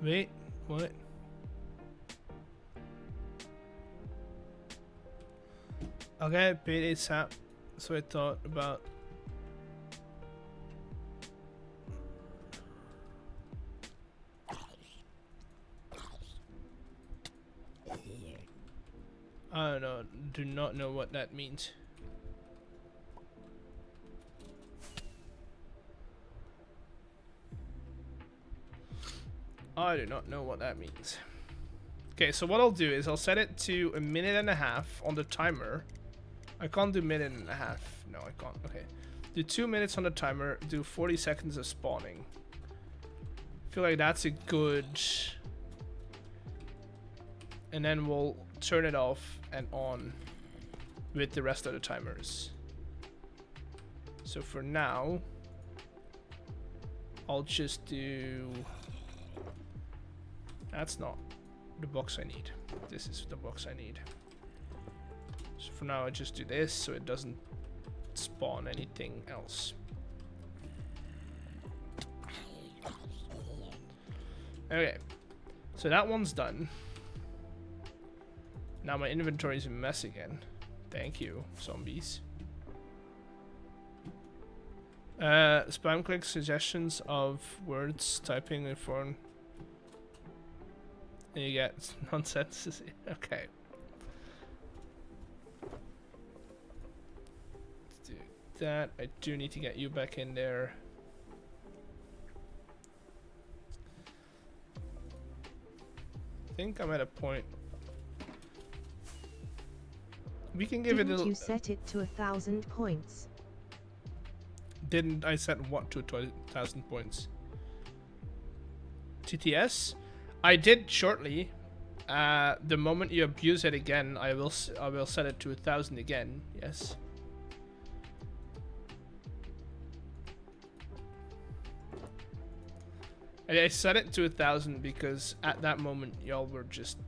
Wait, what? Okay, paid ASAP. So I thought about. I don't know. Do not know what that means. I do not know what that means. Okay, so what I'll do is I'll set it to 1.5 minutes on the timer. I can't do 1.5 minutes. No, I can't. Okay. Do 2 minutes on the timer. Do 40 seconds of spawning. I feel like that's a good... And then we'll turn it off and on with the rest of the timers. So for now, I'll just do... That's not the box I need. This is the box I need. So for now I just do this so it doesn't spawn anything else. Okay, so that one's done. Now my inventory is a mess again. Thank you, zombies. Spam click suggestions of words typing in foreign. And you get nonsense. Okay. Let's do that. I do need to get you back in there. I think I'm at a point. We can give it a little. You set it to 1,000 points. Didn't I set what to 1,000 points? TTS? I did shortly. The moment you abuse it again, I will set it to 1,000 again. Yes. And I set it to 1,000 because at that moment y'all were just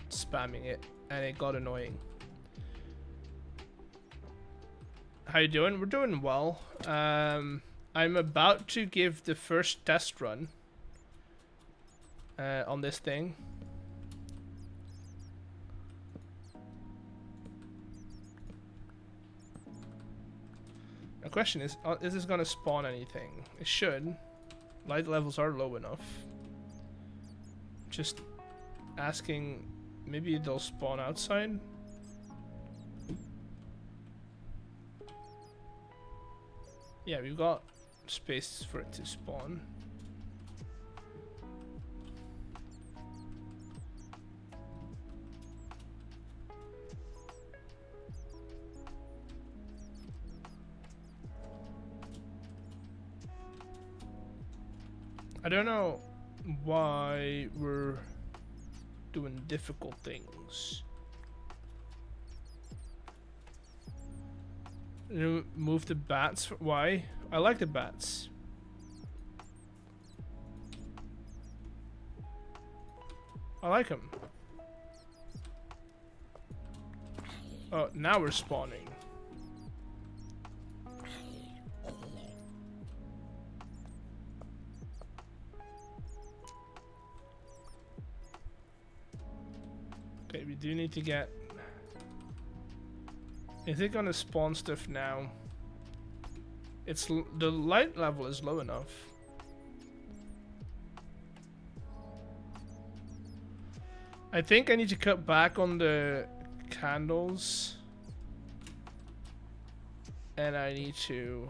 spamming it, and it got annoying. How you doing? We're doing well. I'm about to give the first test run. On this thing. The question is this gonna spawn anything? It should. Light levels are low enough. Just asking, maybe they'll spawn outside? Yeah, we've got space for it to spawn. I don't know why we're doing difficult things. Move the bats. Why? I like the bats. I like them. Oh, now we're spawning. Okay, we do need to get... Is it gonna spawn stuff now? It's the light level is low enough. I think I need to cut back on the candles. And I need to...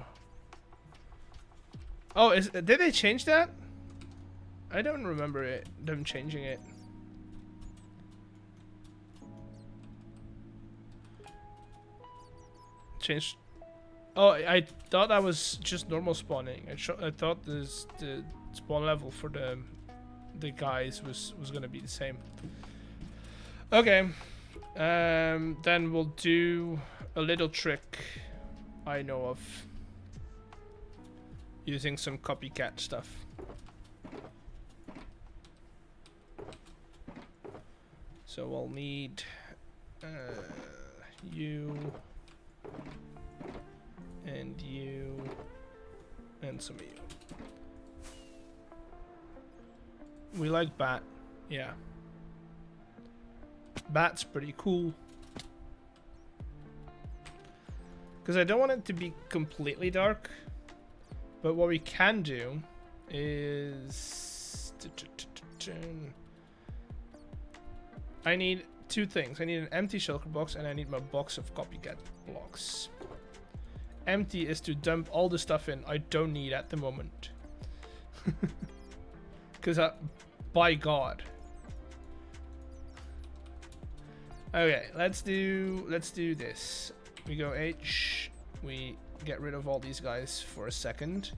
Oh, did they change that? I don't remember them changing it. Changed. Oh, I thought that was just normal spawning. I thought the spawn level for the guys was gonna be the same. Okay, then we'll do a little trick I know of using some copycat stuff. So we'll need you. And you, and some of you. We like bat. Yeah. Bat's pretty cool. Because I don't want it to be completely dark. But what we can do is... I need two things. I need an empty shulker box and I need my box of copycat blocks. Empty is to dump all the stuff in I don't need at the moment. Because by God. Okay, let's do this. We go H. We get rid of all these guys for a second.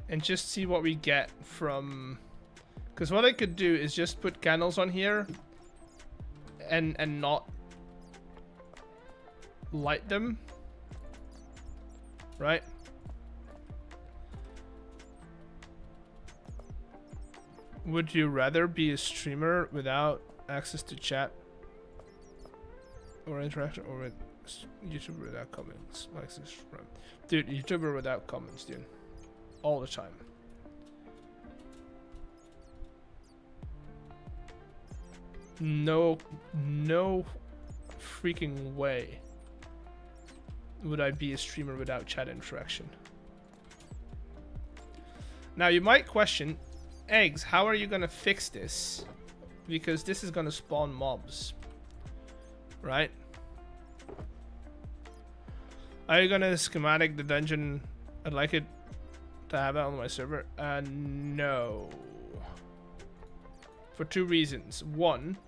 And just see what we get from... Because what I could do is just put candles on here and not light them. Right? Would you rather be a streamer without access to chat or interaction, or with YouTuber without comments? Dude, YouTuber without comments, dude. All the time. No freaking way would I be a streamer without chat interaction. Now you might question, Eggs, how are you gonna fix this? Because this is gonna spawn mobs, right? Are you gonna schematic the dungeon? I'd like it to have that on my server. No. For two reasons. One,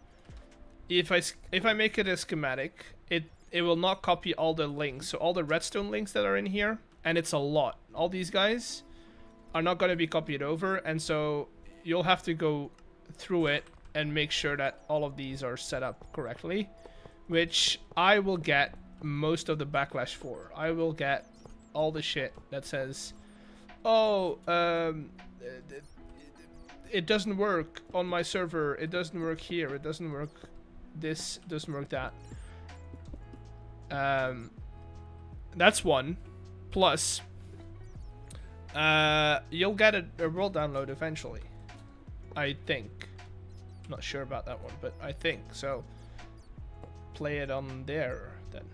if I make it a schematic, it will not copy all the links. So all the redstone links that are in here, and it's a lot. All these guys are not going to be copied over, and so you'll have to go through it and make sure that all of these are set up correctly, which I will get most of the backlash for. I will get all the shit that says, oh, it doesn't work on my server, it doesn't work here, it doesn't work this, doesn't work that. That's one. Plus, you'll get a world download eventually, I think. Not sure about that one, but I think so. Play it on there then.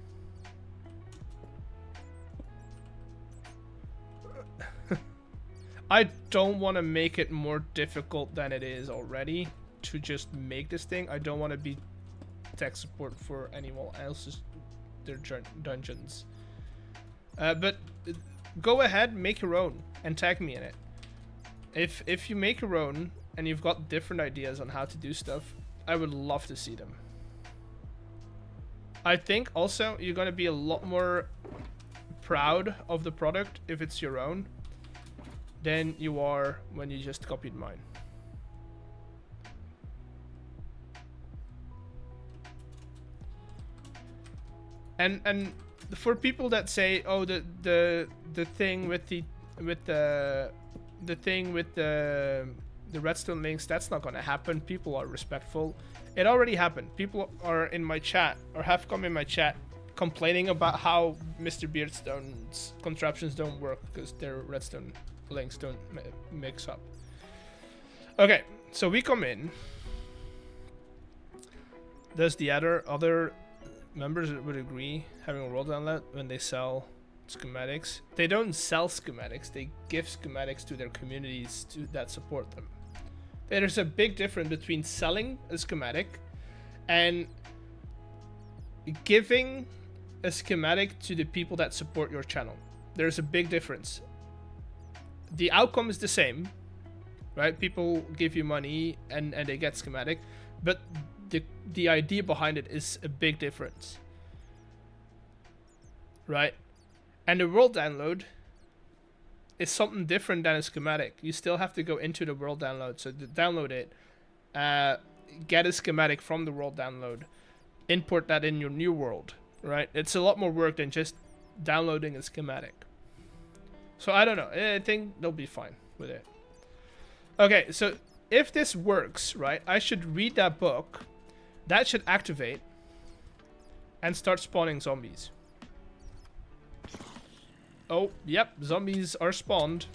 I don't want to make it more difficult than it is already to just make this thing. I don't want to be tech support for anyone else's their dungeons. But go ahead, make your own and tag me in it. If you make your own and you've got different ideas on how to do stuff, I would love to see them. I think also you're going to be a lot more proud of the product if it's your own than you are when you just copied mine. And for people that say, oh, the thing with the thing with the redstone links, that's not going to happen. People are respectful. It already happened. People are in my chat, or have come in my chat, complaining about how Mr. Beardstone's contraptions don't work because their redstone links don't mix up. Okay, so we come in. Does the other members would agree having a world download when they sell schematics? They don't sell schematics, they give schematics to their communities that support them. There's a big difference between selling a schematic and giving a schematic to the people that support your channel. There's a big difference. The outcome is the same, right? People give you money and they get schematic, but the idea behind it is a big difference, right? And the world download is something different than a schematic. You still have to go into the world download, so to download it, get a schematic from the world download, import that in your new world, right? It's a lot more work than just downloading a schematic. So I don't know. I think they'll be fine with it. Okay, so if this works, right, I should read that book. That should activate and start spawning zombies. Oh, yep, zombies are spawned.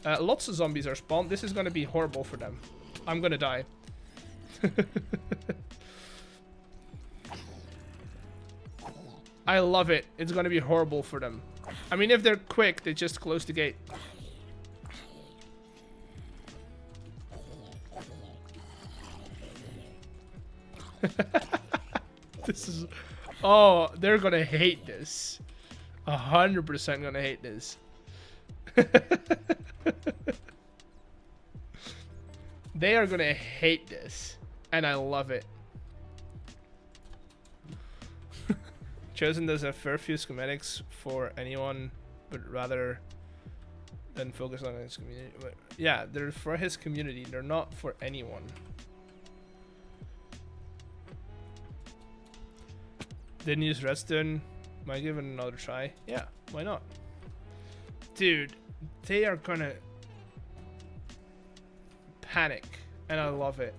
Lots of zombies are spawned. This is going to be horrible for them. I'm going to die. I love it. It's going to be horrible for them. I mean, if they're quick, they just close the gate. This is... Oh, they're going to hate this. 100% going to hate this. They are going to hate this. And I love it. Chosen does a fair few schematics for anyone, but rather than focus on his community. But yeah, they're for his community. They're not for anyone. Didn't use redstone. Might give it another try. Yeah, why not? Dude, they are gonna panic, and I love it.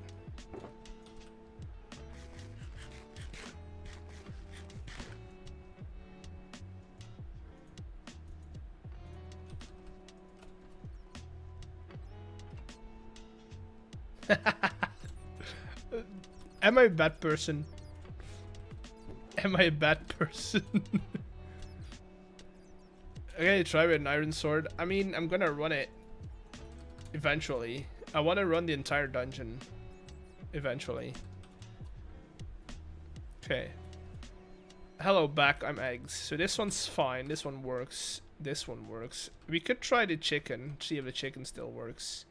Am I a bad person? Am I a bad person? Okay, try with an iron sword. I mean, I'm gonna run it eventually. I want to run the entire dungeon eventually. Okay. Hello, back. I'm eggs. So this one's fine. This one works. This one works. We could try the chicken. See if the chicken still works.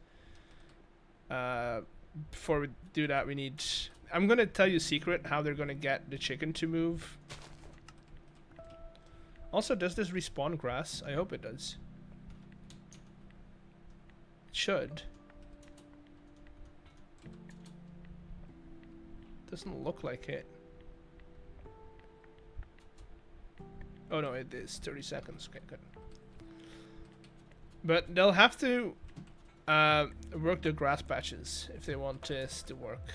Before we do that, we need... I'm gonna tell you a secret how they're gonna get the chicken to move. Also, does this respawn grass? I hope it does. It should. Doesn't look like it. Oh no, it is 30 seconds. Okay, good. But they'll have to work the grass patches if they want this to work.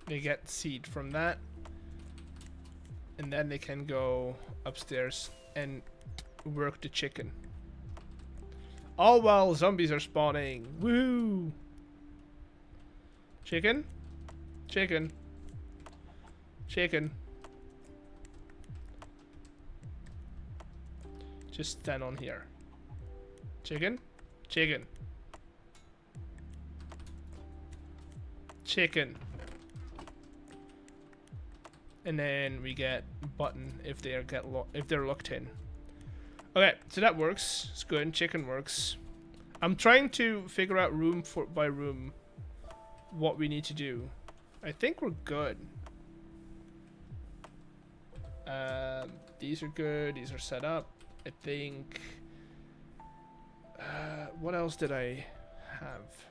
They get seed from that, and then they can go upstairs and work the chicken. All while zombies are spawning. Woo! Chicken? Chicken. Chicken. Just stand on here. Chicken? Chicken. Chicken. And then we get button if they if they're locked in. Okay, so that works. It's good. Chicken works. I'm trying to figure out room by room what we need to do. I think we're good. These are good. These are set up. I think. What else did I have?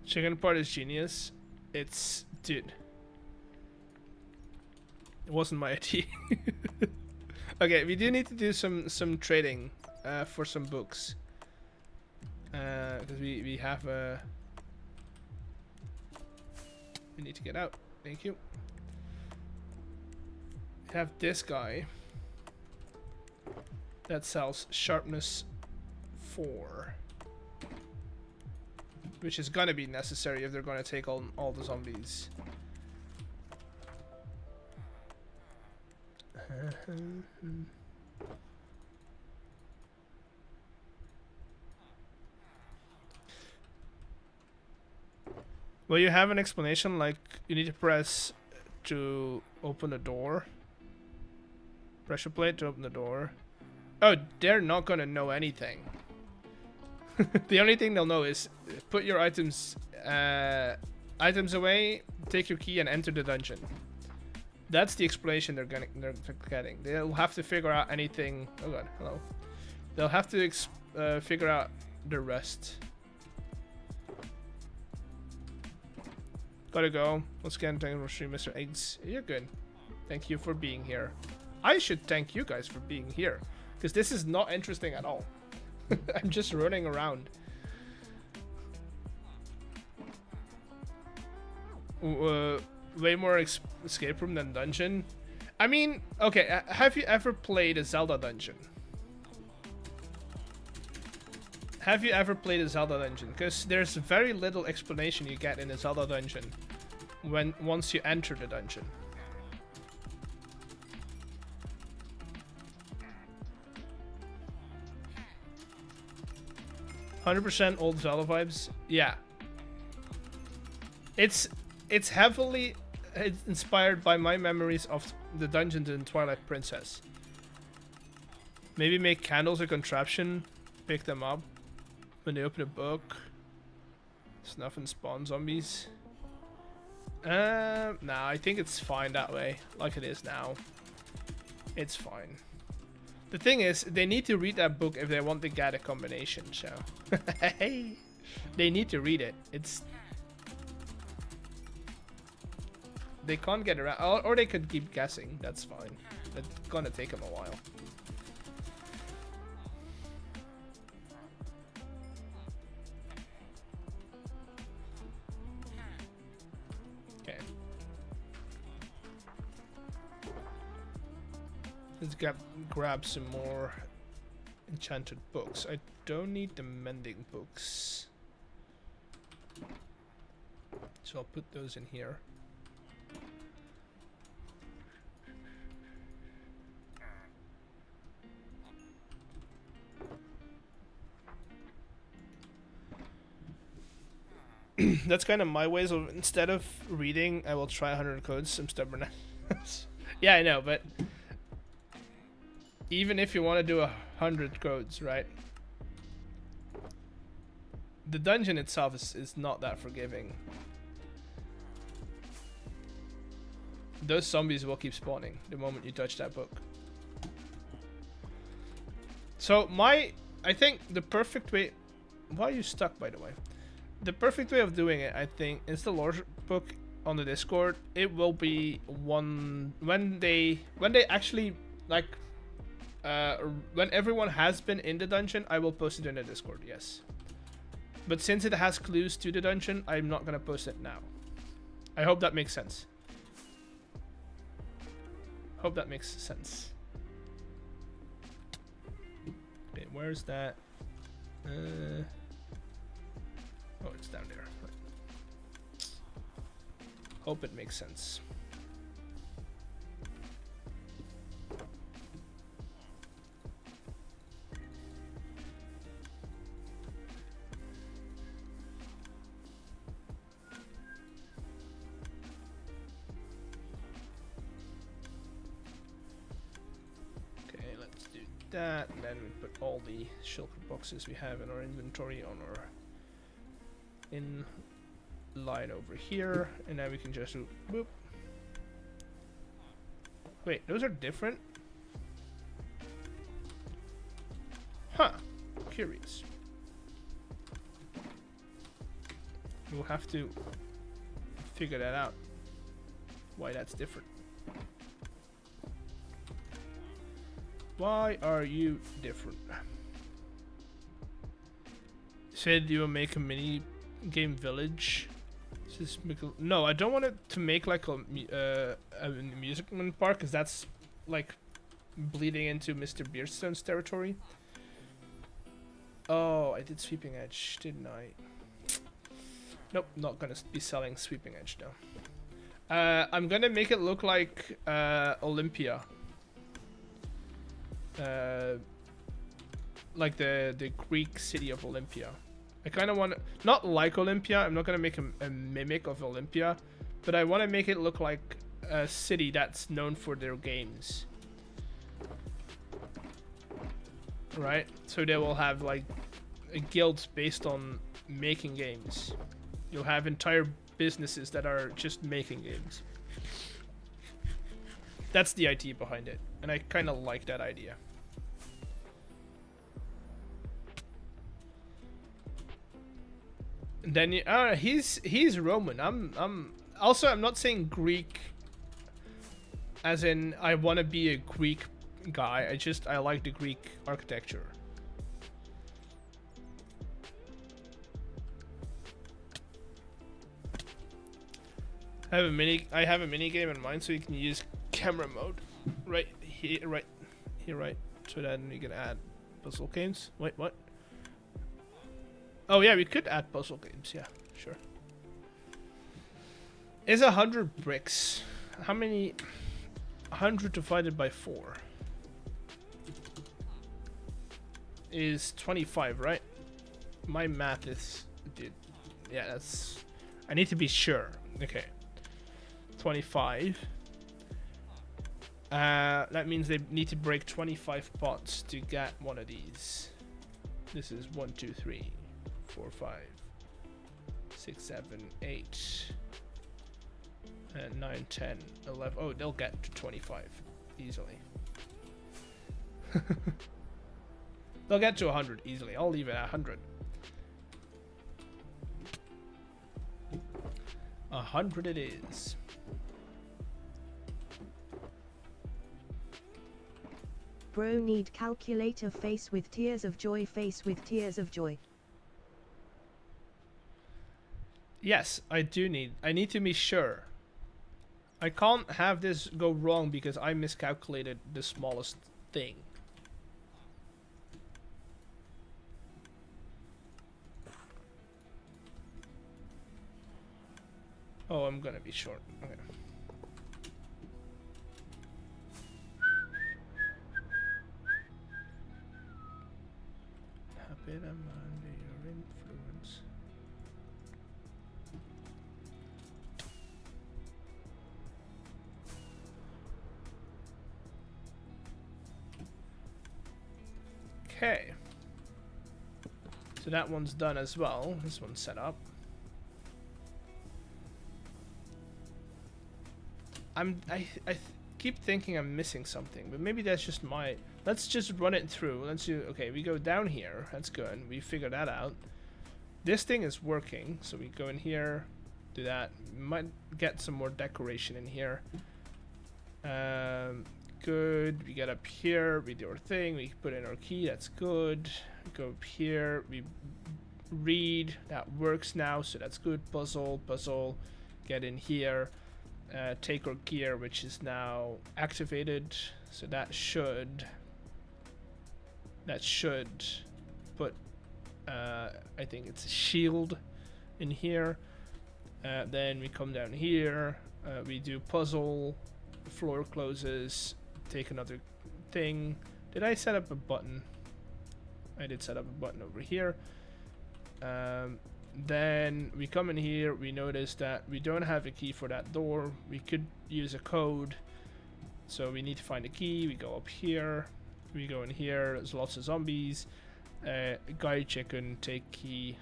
Chicken part is genius. It's dude. It wasn't my idea. Okay, we do need to do some trading for some books. Because we have a... We need to get out. Thank you. We have this guy that sells sharpness 4. Which is gonna be necessary if they're gonna take on all the zombies. Well, you have an explanation like you need to press to open the door. Pressure plate to open the door. Oh, they're not gonna know anything. The only thing they'll know is put your items away, take your key, and enter the dungeon. That's the explanation they're getting. They'll have to figure out anything. Oh god, hello. They'll have to figure out the rest. Gotta go. Once again, thank you for stream, Mr. Eggs. You're good. Thank you for being here. I should thank you guys for being here, because this is not interesting at all. I'm just running around. Way more escape room than dungeon. I mean, okay, have you ever played a Zelda dungeon? Have you ever played a Zelda dungeon? Because there's very little explanation you get in a Zelda dungeon once you enter the dungeon. "100% old Zelda vibes." Yeah. It's heavily inspired by my memories of the dungeons in Twilight Princess. Maybe make candles a contraption, pick them up when they open a book, snuff and spawn zombies. Nah, I think it's fine that way, like it is now. It's fine. The thing is, they need to read that book if they want to get a combination, so... They need to read it. They can't get around, or they could keep guessing. That's fine. It's gonna take them a while. Okay. Let's grab some more enchanted books. I don't need the mending books, so I'll put those in here. That's kind of my ways of, instead of reading, I will try 100 codes. I'm stubborn. Yeah, I know, but even if you want to do 100 codes, right? The dungeon itself is not that forgiving. Those zombies will keep spawning the moment you touch that book. So I think the perfect way... Why are you stuck, by the way? The perfect way of doing it, I think, is the lore book on the Discord. It will be when they actually, like, when everyone has been in the dungeon, I will post it in the Discord, yes. But since it has clues to the dungeon, I'm not gonna post it now. I hope that makes sense. Hope that makes sense. Okay, where's that? Oh, it's down there. Hope it makes sense. Okay, let's do that, and then we put all the shulker boxes we have in our inventory on our in line over here, and now we can just do boop. Wait, those are different? Huh, curious. We'll have to figure that out, why that's different. Why are you different? Said you will make a mini game village. No, I don't want it to make like a amusement park, because that's like bleeding into Mr. Beardstone's territory. Oh, I did Sweeping Edge, didn't I? Nope, not gonna be selling Sweeping Edge now. I'm gonna make it look like Olympia. Like the Greek city of Olympia. I kind of want to, not like Olympia, I'm not going to make a mimic of Olympia, but I want to make it look like a city that's known for their games. Right? So they will have like a guild based on making games. You'll have entire businesses that are just making games. That's the idea behind it, and I kind of like that idea. Then he's Roman. I'm not saying Greek. As in, I want to be a Greek guy. I like the Greek architecture. I have a mini game in mind, so you can use camera mode right here, right. So then you can add puzzle games. Wait, what? Oh yeah, we could add puzzle games. Yeah, sure. Is 100 bricks? How many? 100 divided by 4 is 25, right? My math is, dude. Yeah, that's. I need to be sure. Okay. 25. That means they need to break 25 pots to get one of these. This is 1, 2, 3, 4, 5, 6, 7, 8, and 9, 10, 11. Oh, they'll get to 25 easily. They'll get to 100 easily. I'll leave it at 100. 100 it is. Bro need calculator face with tears of joy, face with tears of joy. Yes, I need to be sure. I can't have this go wrong because I miscalculated the smallest thing. Oh, I'm gonna be short. Okay. Happy to under your influence. Okay. So that one's done as well. This one's set up. I keep thinking I'm missing something, but maybe that's just my. Let's just run it through. Let's do. Okay, we go down here. That's good. We figured that out. This thing is working, so we go in here, do that. We might get some more decoration in here. Good. We get up here. We do our thing. We put in our key. That's good. We go up here. We read. That works now, so that's good. Puzzle. Get in here. Take our gear, which is now activated, so that should put I think it's a shield in here. Then we come down here, we do puzzle, floor closes, take another thing. Did I set up a button? I did set up a button over here. Then we come in here, we notice that we don't have a key for that door. We could use a code, so we need to find a key. We go up here, we go in here, there's lots of zombies. Guy chicken, take key,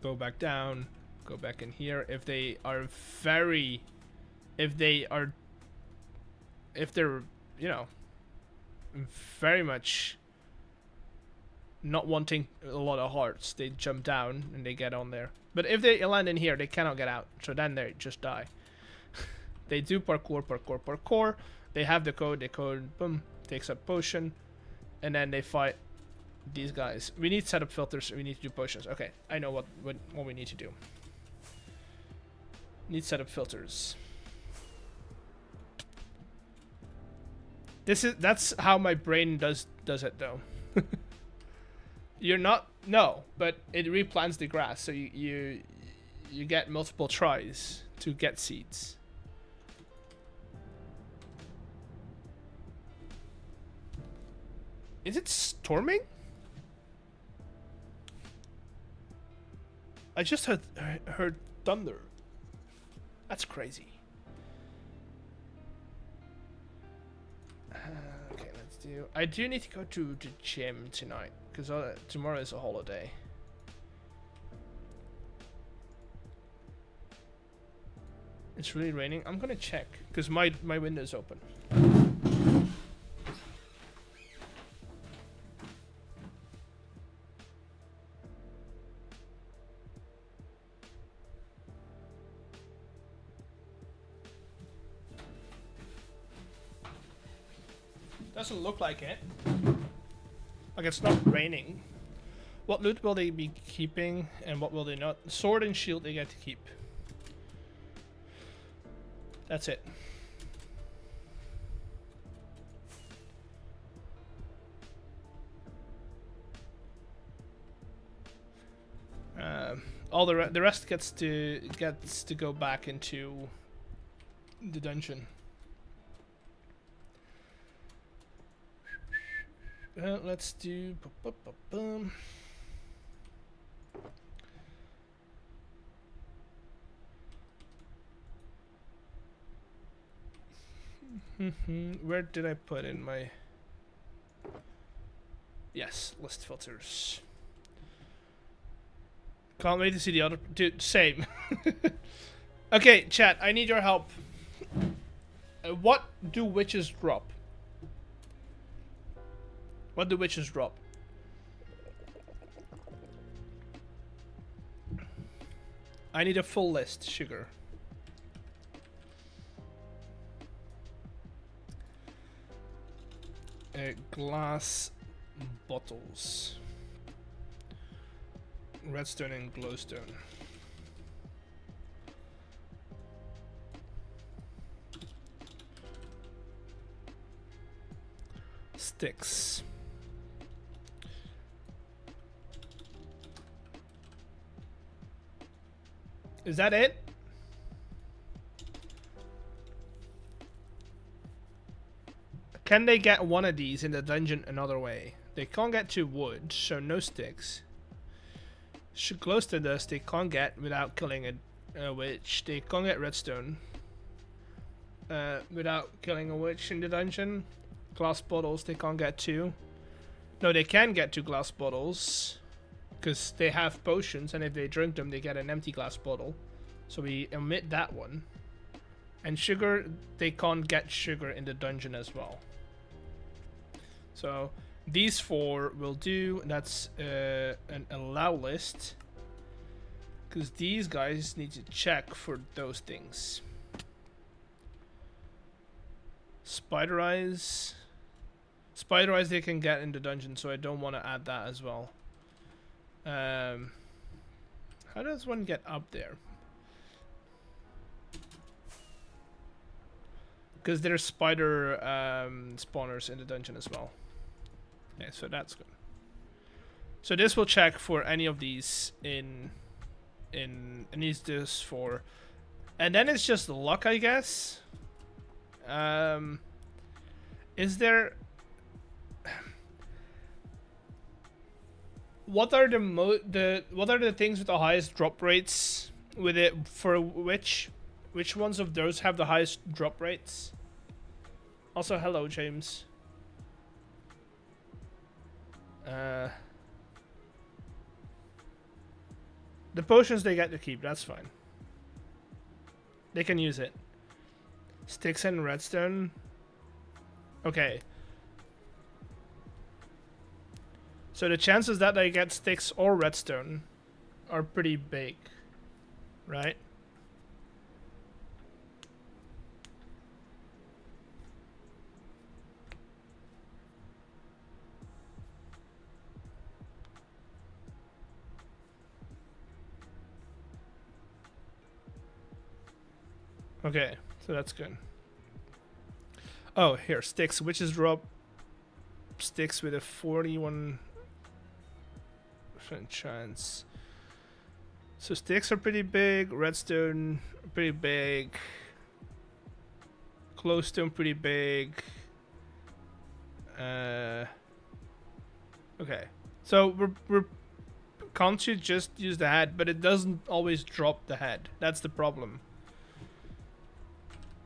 go back down, go back in here. If they're you know, very much not wanting a lot of hearts, they jump down and they get on there. But if they land in here, they cannot get out, so then they just die. They do parkour. They have the code, boom, takes up potion, and then they fight these guys. We need setup filters, we need to do potions. Okay, I know what we need to do. Need setup filters. That's how my brain does it though. You're not, no, but it replants the grass, so you get multiple tries to get seeds. Is it storming? I just heard thunder. That's crazy. Okay, let's do. I do need to go to the gym tonight because tomorrow is a holiday. It's really raining. I'm gonna check because my window's open. Doesn't look like it. Like it's not raining. What loot will they be keeping and what will they not? Sword and shield they get to keep. That's it. All the rest gets to go back into the dungeon. Let's do. Where did I put in my? Yes, list filters. Can't wait to see the other. Dude, same. Okay, chat, I need your help. What do witches drop? What do witches drop? I need a full list, sugar. Glass bottles. Redstone and glowstone. Sticks. Is that it? Can they get one of these in the dungeon another way? They can't get to wood, so no sticks. Glowstone dust they can't get without killing a witch. They can't get redstone without killing a witch in the dungeon. Glass bottles they can't get to. No, they can get to glass bottles because they have potions, and if they drink them they get an empty glass bottle. So we omit that one. And sugar, they can't get sugar in the dungeon as well. So these four will do. That's an allow list, because these guys need to check for those things. Spider eyes they can get in the dungeon, so I don't want to add that as well. How does one get up there? Because there's spider spawners in the dungeon as well. Yeah, so that's good. So this will check for any of these in needs this for, and then it's just luck, I guess. Is there? What are the things with the highest drop rates with it for which ones of those have the highest drop rates? Also, hello, James. The potions they get to keep, that's fine. They can use it. Sticks and redstone. Okay. So the chances that they get sticks or redstone are pretty big, right? Okay, so that's good. Oh, here, sticks. Witches drop sticks with a 41% chance. So sticks are pretty big. Redstone, pretty big. Glowstone, pretty big. Okay. So we're can't you just use the head? But it doesn't always drop the head. That's the problem.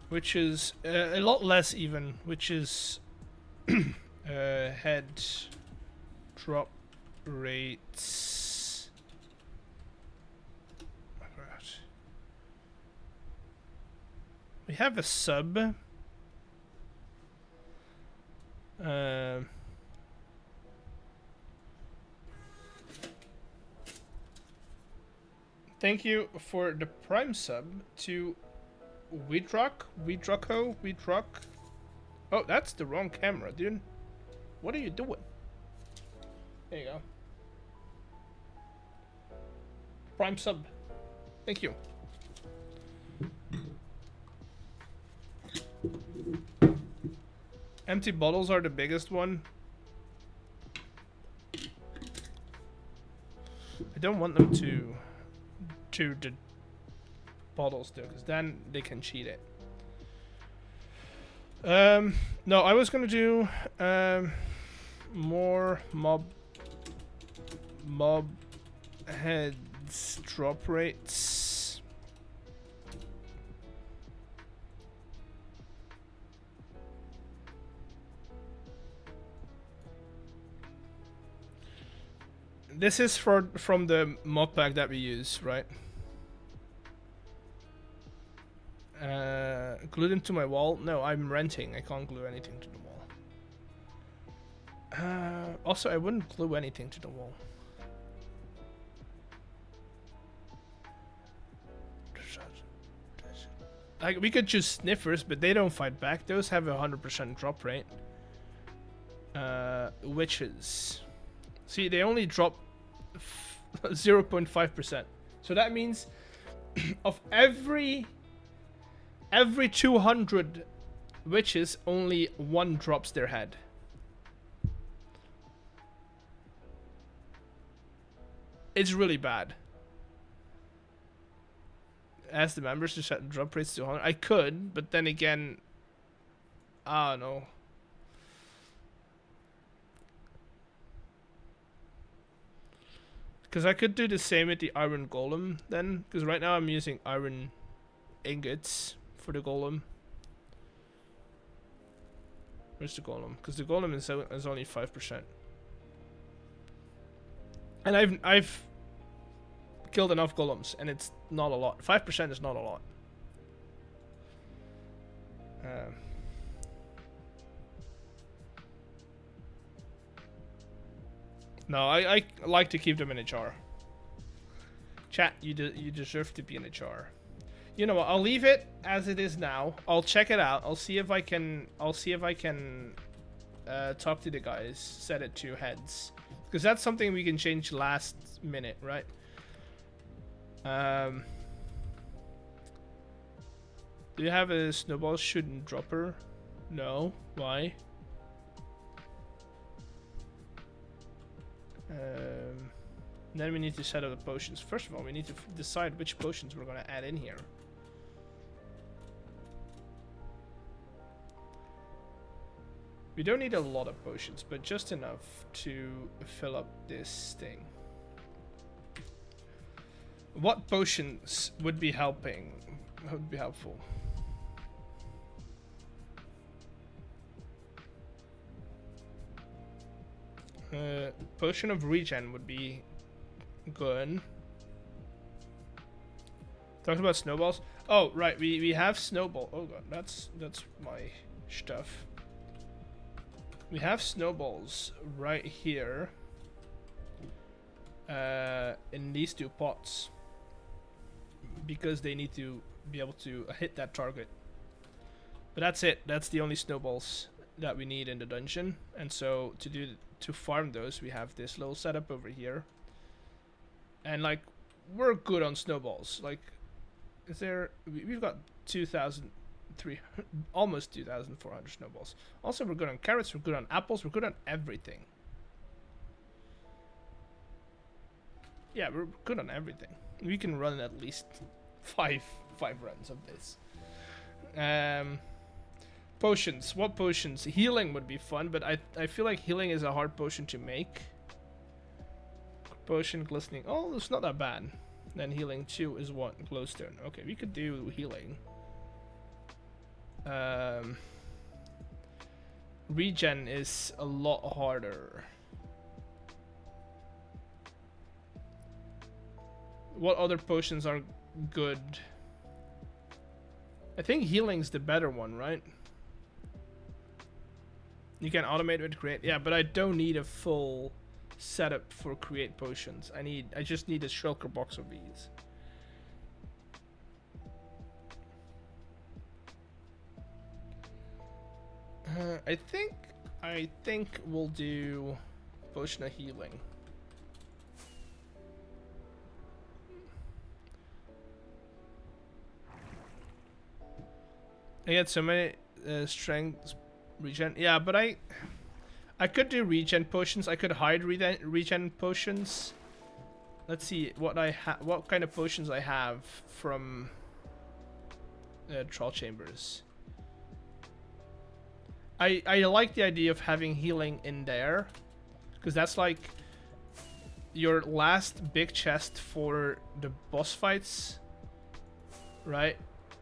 Which is a lot less even, which is head drop rates. We have a sub. Thank you for the Prime sub to Weedrock. Oh, that's the wrong camera, dude. What are you doing? There you go. Prime sub. Thank you. Empty bottles are the biggest one. I don't want them to the bottles though, because then they can cheat it. No, I was gonna do more mob heads drop rates. This is from the mod pack that we use, right? Glue them to my wall? No, I'm renting. I can't glue anything to the wall. Also, I wouldn't glue anything to the wall. Like, we could choose sniffers, but they don't fight back. Those have a 100% drop rate. Witches. See, they only drop 0.5%. So that means of every 200 witches, only one drops their head. It's really bad. Ask the members to set drop rates to 100. I could, but then again, I don't know. Because I could do the same with the iron golem then. Because right now I'm using iron ingots for the golem. Where's the golem? Because the golem is only 5%. And I've killed enough golems, and it's not a lot. 5% is not a lot. No, I like to keep them in a jar. Chat, you deserve to be in a jar. You know what? I'll leave it as it is now. I'll check it out. I'll see if I can talk to the guys. Set it to heads, because that's something we can change last minute, right? Do you have a snowball shooting dropper? No. Why? Then we need to set up the potions. First of all, we need to decide which potions we're going to add in here. We don't need a lot of potions, but just enough to fill up this thing. What potions would be helping? Would be helpful? Potion of regen would be good. Talked about snowballs. Oh right, we have snowball. Oh god, that's my stuff. We have snowballs right here. In these two pots, because they need to be able to hit that target. But that's it. That's the only snowballs that we need in the dungeon. And so to farm those, we have this little setup over here. And like, we're good on snowballs. Like, we've got 2,300, almost 2,400 snowballs. Also, we're good on carrots, we're good on apples, we're good on everything. Yeah, we're good on everything. We can run at least five runs of this. Potions. What potions? Healing would be fun, but I feel like healing is a hard potion to make. Potion, glistening. Oh, it's not that bad. Then healing 2 is what? Glowstone. Okay, we could do healing. Regen is a lot harder. What other potions are good? I think healing's the better one, right? You can automate with create. Yeah, but I don't need a full setup for create potions. I just need a shulker box of these. I think we'll do potion of healing. I had so many strength regen. Yeah, but I could do regen potions. I could hide regen potions. Let's see what kind of potions I have from troll chambers. I like the idea of having healing in there, because that's like your last big chest for the boss fights, right?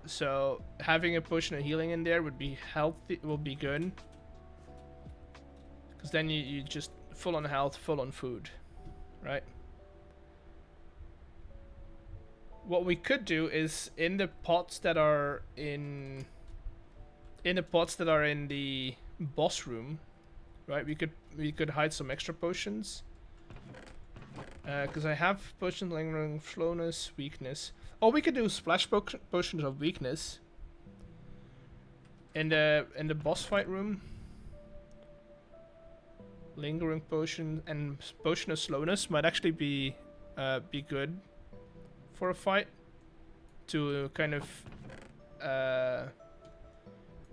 So having a potion of healing in there would be healthy, will be good, because then you just full on health, full on food, right? What we could do is in the pots that are in the boss room, right? We could hide some extra potions. Because I have potions lingering, slowness, weakness. Oh, we could do splash potions of weakness in the boss fight room. Lingering potion and potion of slowness might actually be good for a fight to kind of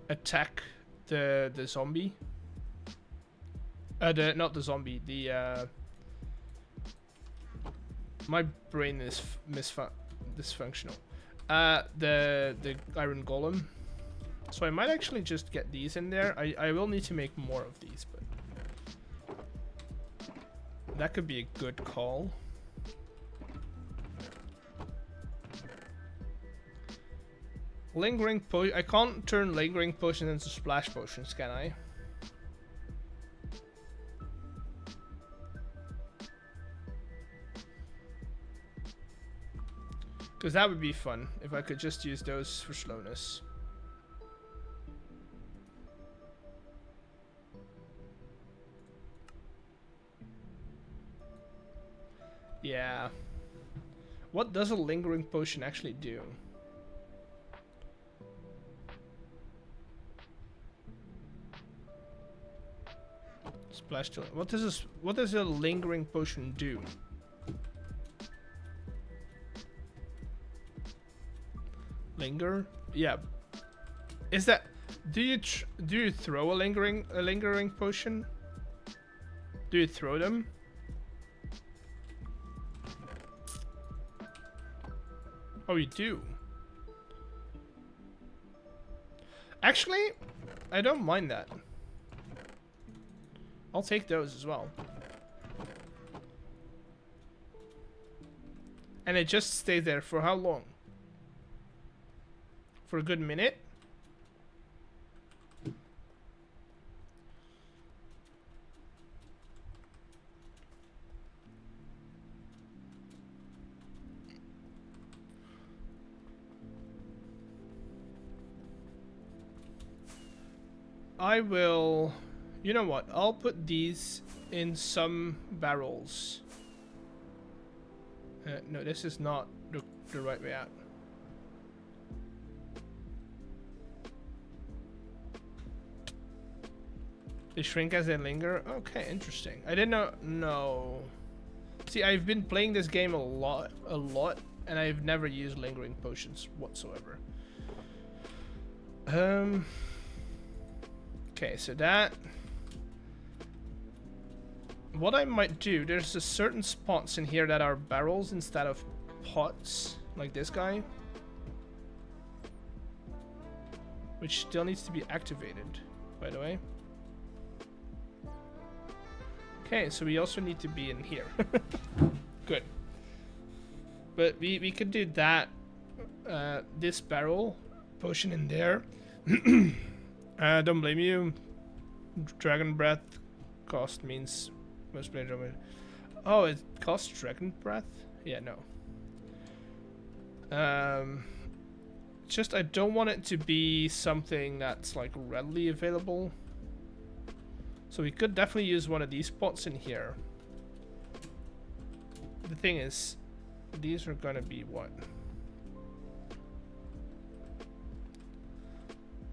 attack the zombie. Not the zombie. The my brain is dysfunctional. The iron golem. So I might actually just get these in there. I will need to make more of these, but that could be a good call. Lingering potion. I can't turn lingering potions into splash potions, can I? Because that would be fun if I could just use those for slowness. Yeah. What does a lingering potion actually do? Splash to what does a lingering potion do? Linger? Yeah. Is that do you throw a lingering potion? Do you throw them? Oh, you do. Actually, I don't mind that. I'll take those as well. And it just stays there for how long? For a good minute? I will... You know what? I'll put these in some barrels. No, this is not the right way out. They shrink as they linger? Okay, interesting. I didn't know... No. See, I've been playing this game a lot, and I've never used lingering potions whatsoever. Okay, so that... What I might do, there's a certain spots in here that are barrels instead of pots, like this guy. Which still needs to be activated, by the way. Okay, so we also need to be in here. Good. But we could do that, this barrel potion in there. Don't blame you. Dragon breath cost means most players don't. Oh, it costs dragon breath? Yeah, no. Just I don't want it to be something that's like readily available. So we could definitely use one of these pots in here. The thing is, these are gonna be what?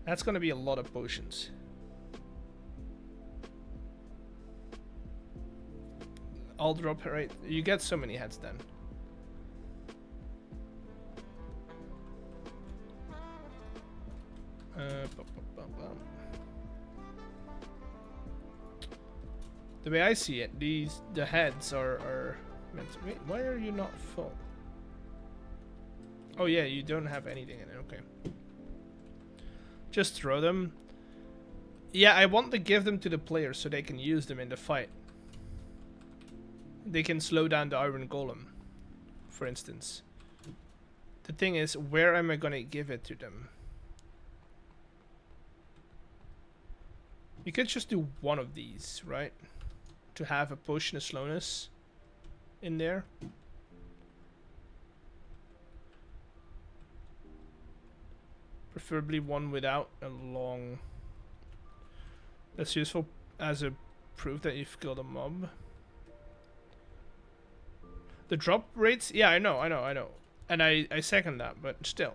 That's gonna be a lot of potions. I'll drop it right. You get so many heads then. The way I see it, the heads are meant to, wait, why are you not full? Oh yeah, you don't have anything in it, okay. Just throw them. Yeah, I want to give them to the players so they can use them in the fight. They can slow down the Iron Golem, for instance. The thing is, where am I gonna give it to them? You could just do one of these, right? To have a potion of slowness in there. Preferably one without a long... That's useful as a proof that you've killed a mob. The drop rates? Yeah, I know. And I second that, but still.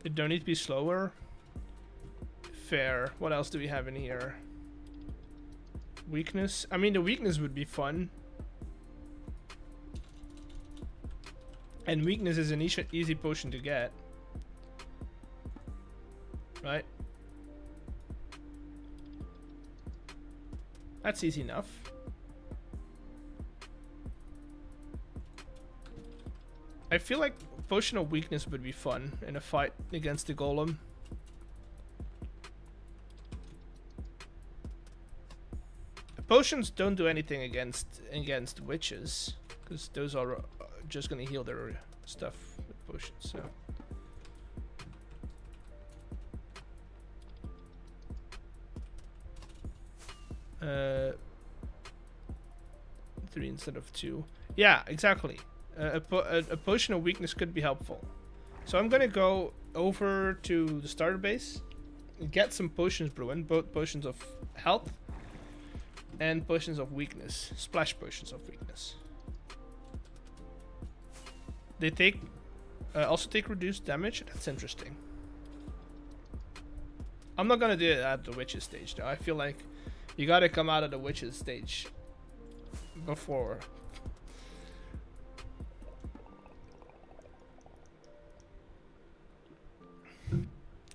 They don't need to be slower. Fair. What else do we have in here? Weakness. I mean, the weakness would be fun. And weakness is an easy potion to get. Right? That's easy enough. I feel like potion of weakness would be fun in a fight against the golem. Potions don't do anything against witches, because those are just gonna heal their stuff with potions. So. Three instead of two. Yeah, exactly. A potion of weakness could be helpful. So I'm gonna go over to the starter base, get some potions brewing, both potions of health and potions of weakness, splash potions of weakness. They take also take reduced damage. That's interesting. I'm not gonna do it at the witches stage though. I feel like you gotta come out of the witches stage before.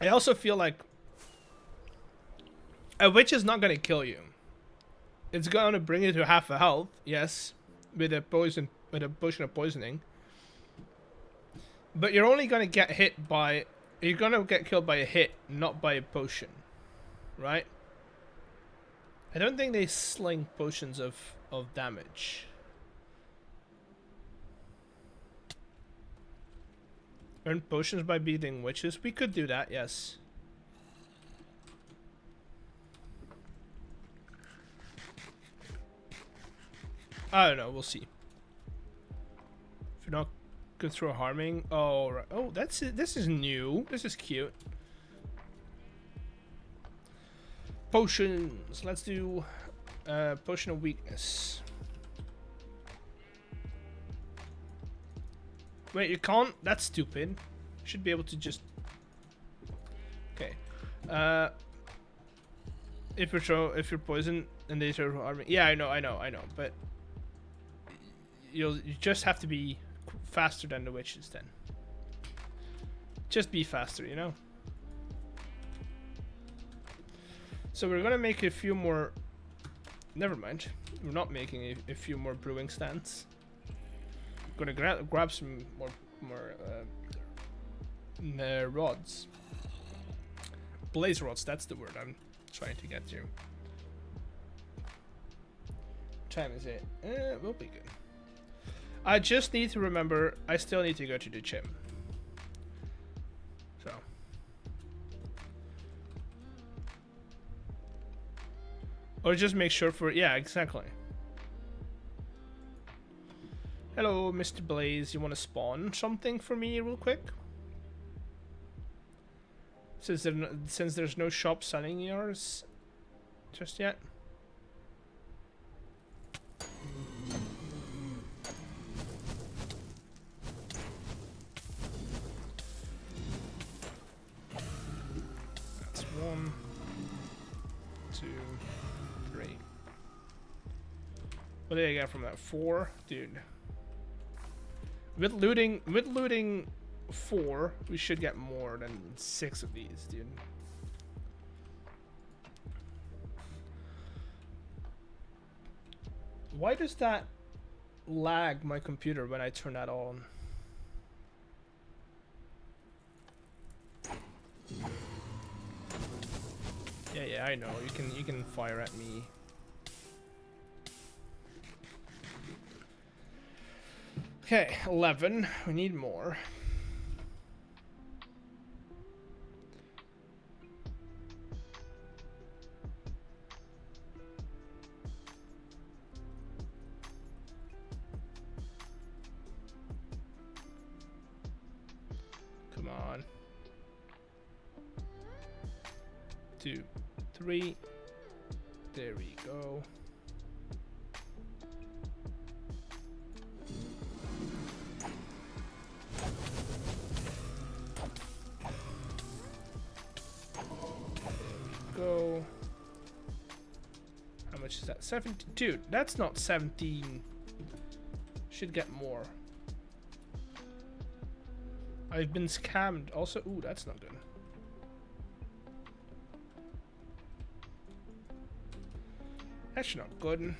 I also feel like a witch is not gonna kill you. It's gonna bring you to half a health, yes, with a potion of poisoning. But you're only gonna get hit by, you're gonna get killed by a hit, not by a potion, right? I don't think they sling potions of damage. Earn potions by beating witches. We could do that, yes. I don't know, we'll see. If you're not good through harming. Oh, right. Oh, that's it. This is new. This is cute. Potions. Let's do potion of weakness. Wait, you can't? That's stupid. Should be able to just... Okay. If you're poisoned and they throw harming. Yeah, I know. But you just have to be faster than the witches then. Just be faster, you know? So we're gonna make a few more... Never mind. We're not making a few more brewing stands. Gonna grab some more rods. Blaze rods, that's the word I'm trying to get to. What time is it? We'll be good. I just need to remember, I still need to go to the gym. So. Or just make sure for, yeah, exactly. Hello, Mr. Blaze, you want to spawn something for me real quick? Since there's no shop selling yours just yet. That's 1, 2, What did I get from that? 4? Dude. With looting 4, we should get more than 6 of these, dude. Why does that lag my computer when I turn that on? Yeah, I know. You can fire at me. Okay, 11. We need more. Come on. 2, 3. There we go. Go. How much is that? 72. That's not 17. Should get more. I've been scammed. Also, ooh, that's not good. That's not good.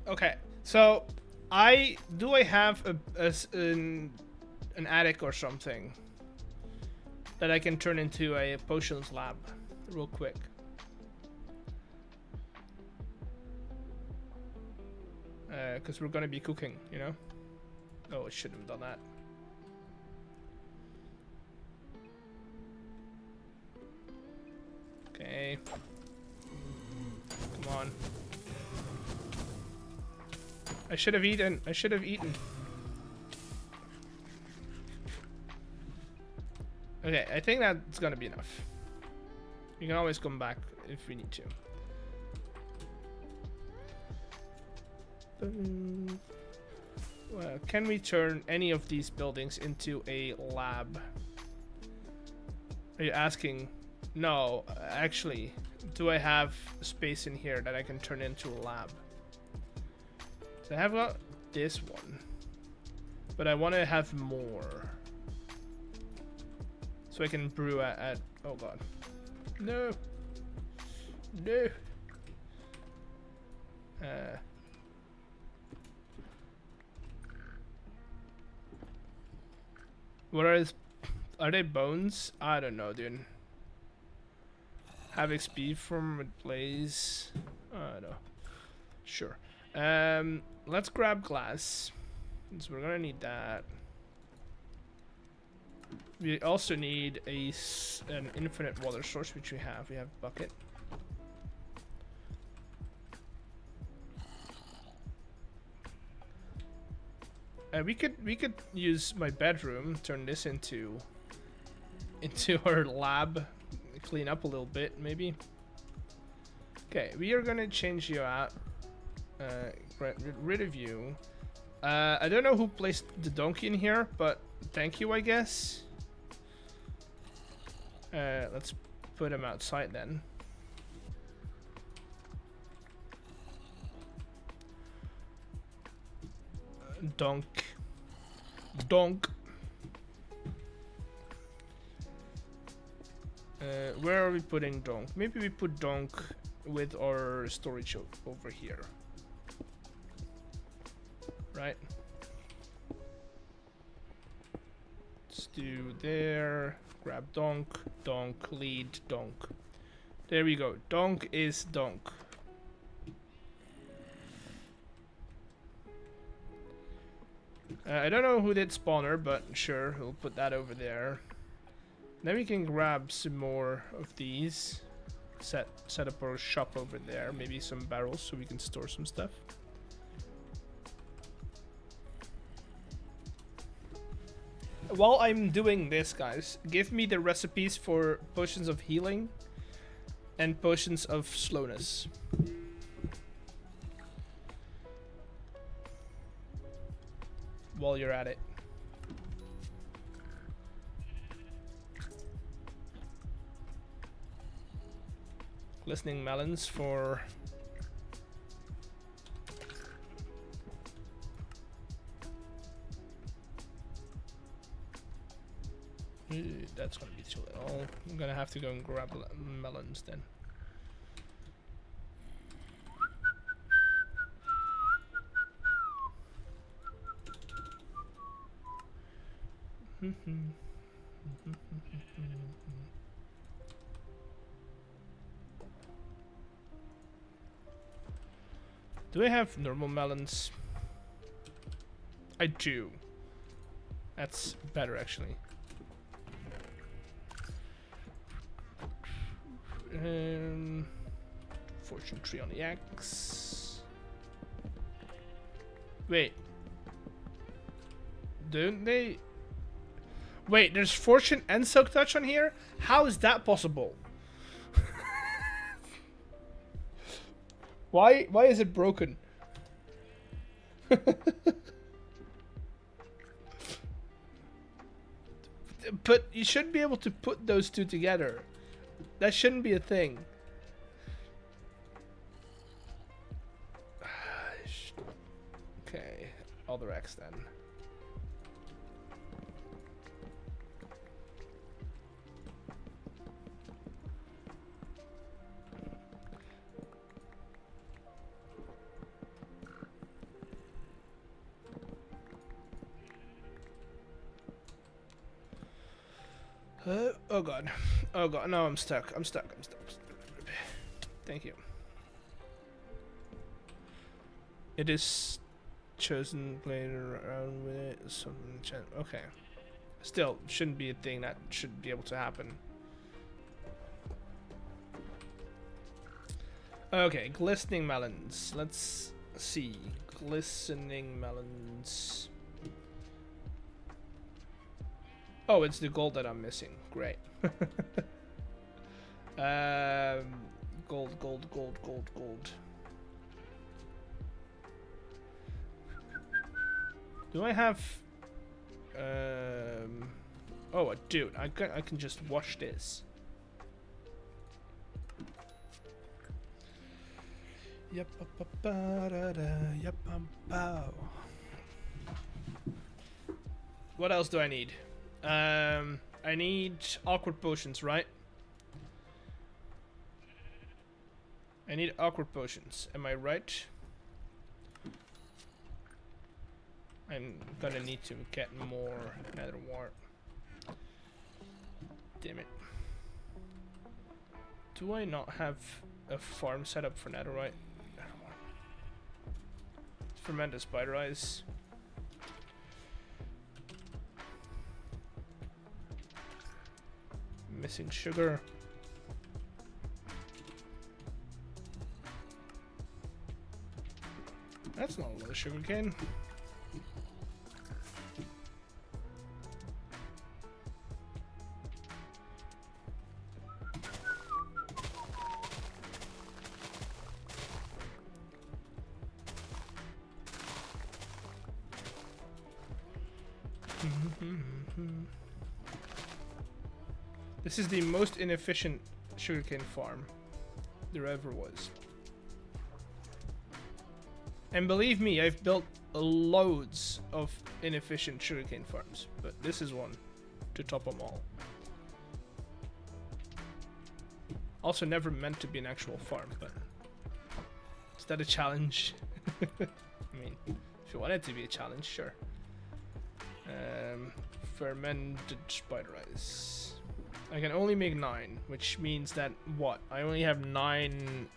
Okay, so I have an attic or something that I can turn into a potions lab real quick. Because we're gonna be cooking, you know? Oh, I shouldn't have done that. Okay. Come on. I should have eaten. I should have eaten. Okay, I think that's gonna be enough. You can always come back if we need to. Well, can we turn any of these buildings into a lab? Are you asking? No, actually, do I have space in here that I can turn into a lab? So I have got this one, but I want to have more. So I can brew at oh god. No. No. What are they bones? I don't know, dude. Have XP from Blaze. I don't know. Sure. Let's grab glass. So we're gonna need that. We also need an infinite water source, which we have. We have bucket. We could use my bedroom, turn this into our lab, clean up a little bit, maybe. Okay, we are gonna change you out. Get rid of you. I don't know who placed the donkey in here, but thank you, I guess. Let's put him outside then. Donk. Where are we putting Donk? Maybe we put Donk with our storage over here. Right? Let's do there. Grab Donk. Donk. Lead. Donk. There we go. Donk is Donk. I don't know who did spawner, but sure, we'll put that over there. Then we can grab some more of these. Set up our shop over there. Maybe some barrels so we can store some stuff. While I'm doing this, guys, give me the recipes for potions of healing and potions of slowness. While you're at it. Glistening melons for... That's gonna be too little. I'm gonna have to go and grab melons then. Do I have normal melons? I do. That's better actually. Fortune tree on the X. Wait. Don't they? Wait, there's fortune and silk touch on here? How is that possible? Why is it broken? But you should be able to put those two together. That shouldn't be a thing. Okay, other X then. Oh god. Oh god, no, I'm stuck. I'm stuck. Thank you. It is chosen, playing around with it. Okay. Still, shouldn't be a thing that should be able to happen. Okay, glistening melons. Let's see. Glistening melons. Oh, it's the gold that I'm missing. Great. Gold. Do I have... Oh, dude, I can just wash this. Yep. What else do I need? I need awkward potions, right? I need awkward potions. Am I right? I'm gonna need to get more nether wart. Damn it. Do I not have a farm set up for netherite? Fermented spider eyes. Missing sugar. That's not a lot of sugar cane. This is the most inefficient sugarcane farm there ever was. And believe me, I've built loads of inefficient sugarcane farms, but this is one to top them all. Also never meant to be an actual farm, but is that a challenge? I mean, if you want it to be a challenge, sure. Fermented spider eyes. I can only make 9, which means that what? I only have 9.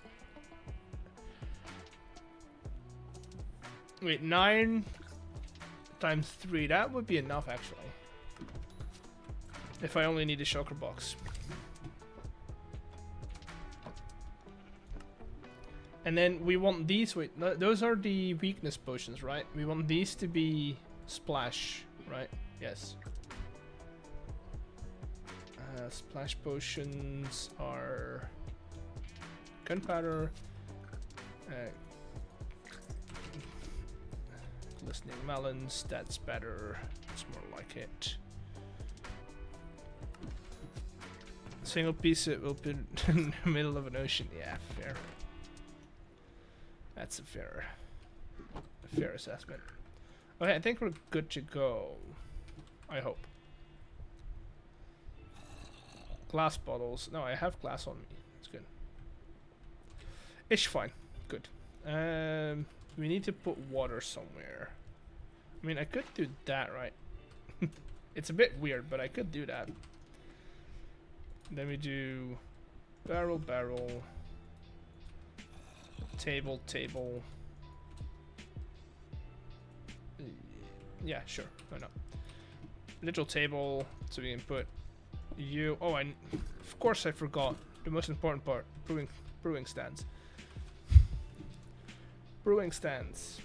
Wait, 9 times 3. That would be enough, actually. If I only need a shulker box. And then we want these. Wait, no, those are the weakness potions, right? We want these to be splash, right? Yes. Splash potions are gunpowder, glistening melons. That's better. It's more like it. Single piece it will be in the middle of an ocean. Yeah, fair. That's a fair assessment. Okay, I think we're good to go. I hope. Glass bottles. No, I have glass on me. It's good. Ish fine. Good. We need to put water somewhere. I mean, I could do that, right? It's a bit weird, but I could do that. Then we do barrel, barrel, table, table. Yeah, sure. Why not? Little table, so we can put you. Oh, and of course I forgot the most important part: brewing stands. Brewing stands.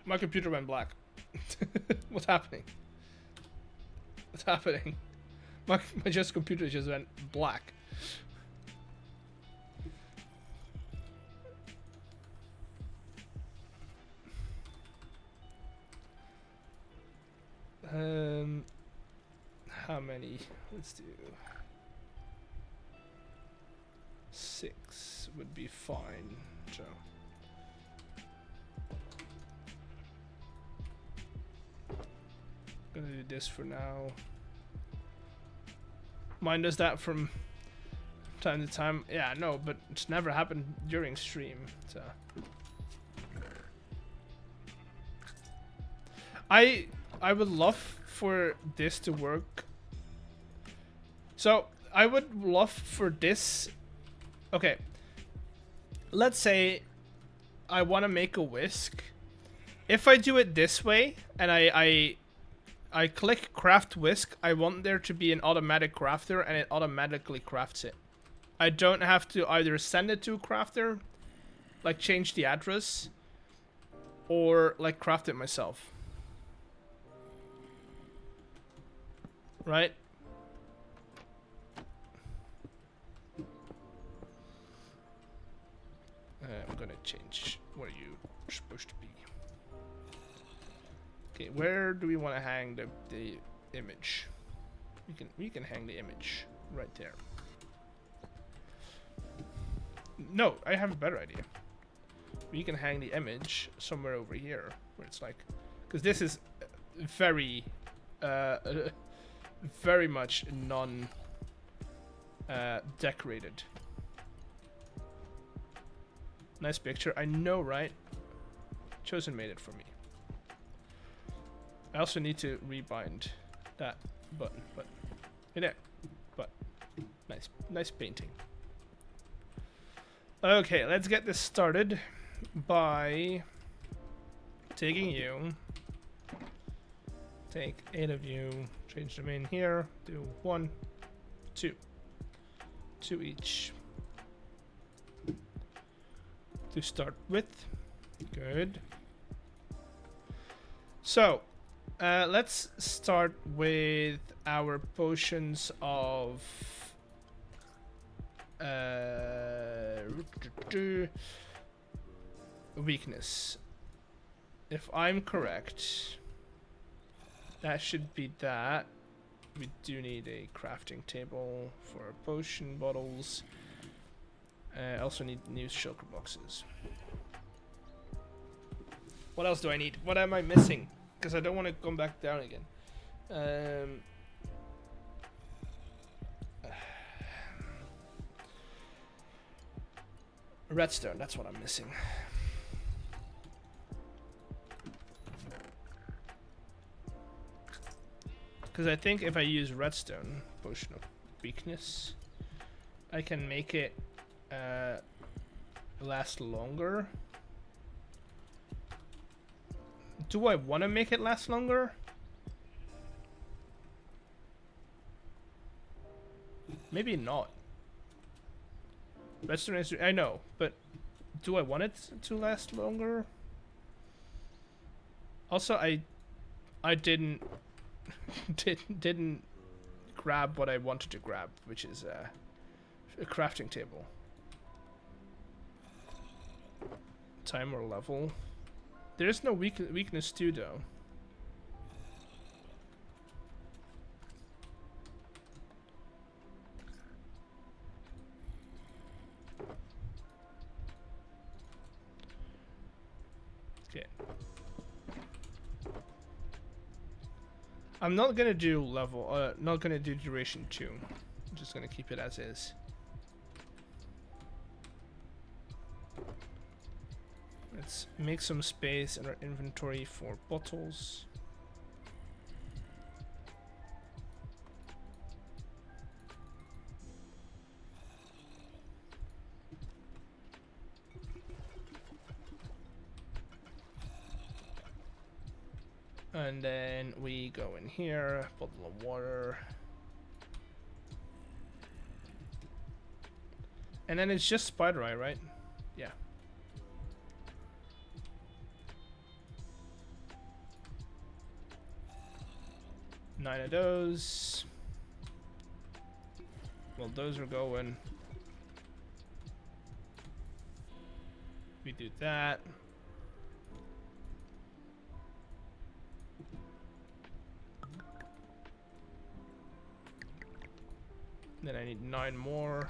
My computer went black. What's happening? What's happening? My computer just went black. How many? Let's do 6 would be fine. So. Gonna do this for now. Mine does that from time to time. Yeah, no, but it's never happened during stream. So I would love for this to work. So I would love for this. Okay, let's say I want to make a whisk. If I do it this way and I click craft whisk, I want there to be an automatic crafter and it automatically crafts it. I don't have to either send it to a crafter, like change the address, or like craft it myself. Right? I'm gonna change where you are supposed to be. Okay, where do we want to hang the image? We can hang the image right there. No, I have a better idea. We can hang the image somewhere over here, where it's like, because this is very, very much decorated. Nice picture. I know, right? Chosen made it for me. I also need to rebind that button, but hey there. But nice painting. Okay, let's get this started by taking you. Take 8 of you, change them in here, do 1, 2. 2 each. To start with. Good. So, let's start with our potions of weakness. If I'm correct, that should be that. We do need a crafting table for our potion bottles. I also need new shulker boxes. What else do I need? What am I missing? Because I don't want to come back down again. Redstone, that's what I'm missing. Because I think if I use redstone, potion of weakness, I can make it last longer. Do I want to make it last longer? Maybe not. Redstone is, I know, but do I want it to last longer? Also, I didn't didn't grab what I wanted to grab, which is a crafting table. timer level. There is no weakness too, though. Okay. I'm not gonna do level, not gonna do duration 2. I'm just gonna keep it as is. Let's make some space in our inventory for bottles. And then we go in here, bottle of water. And then it's just spider eye, right? Yeah. Nine of those. Well, those are going. We do that. Then I need 9 more.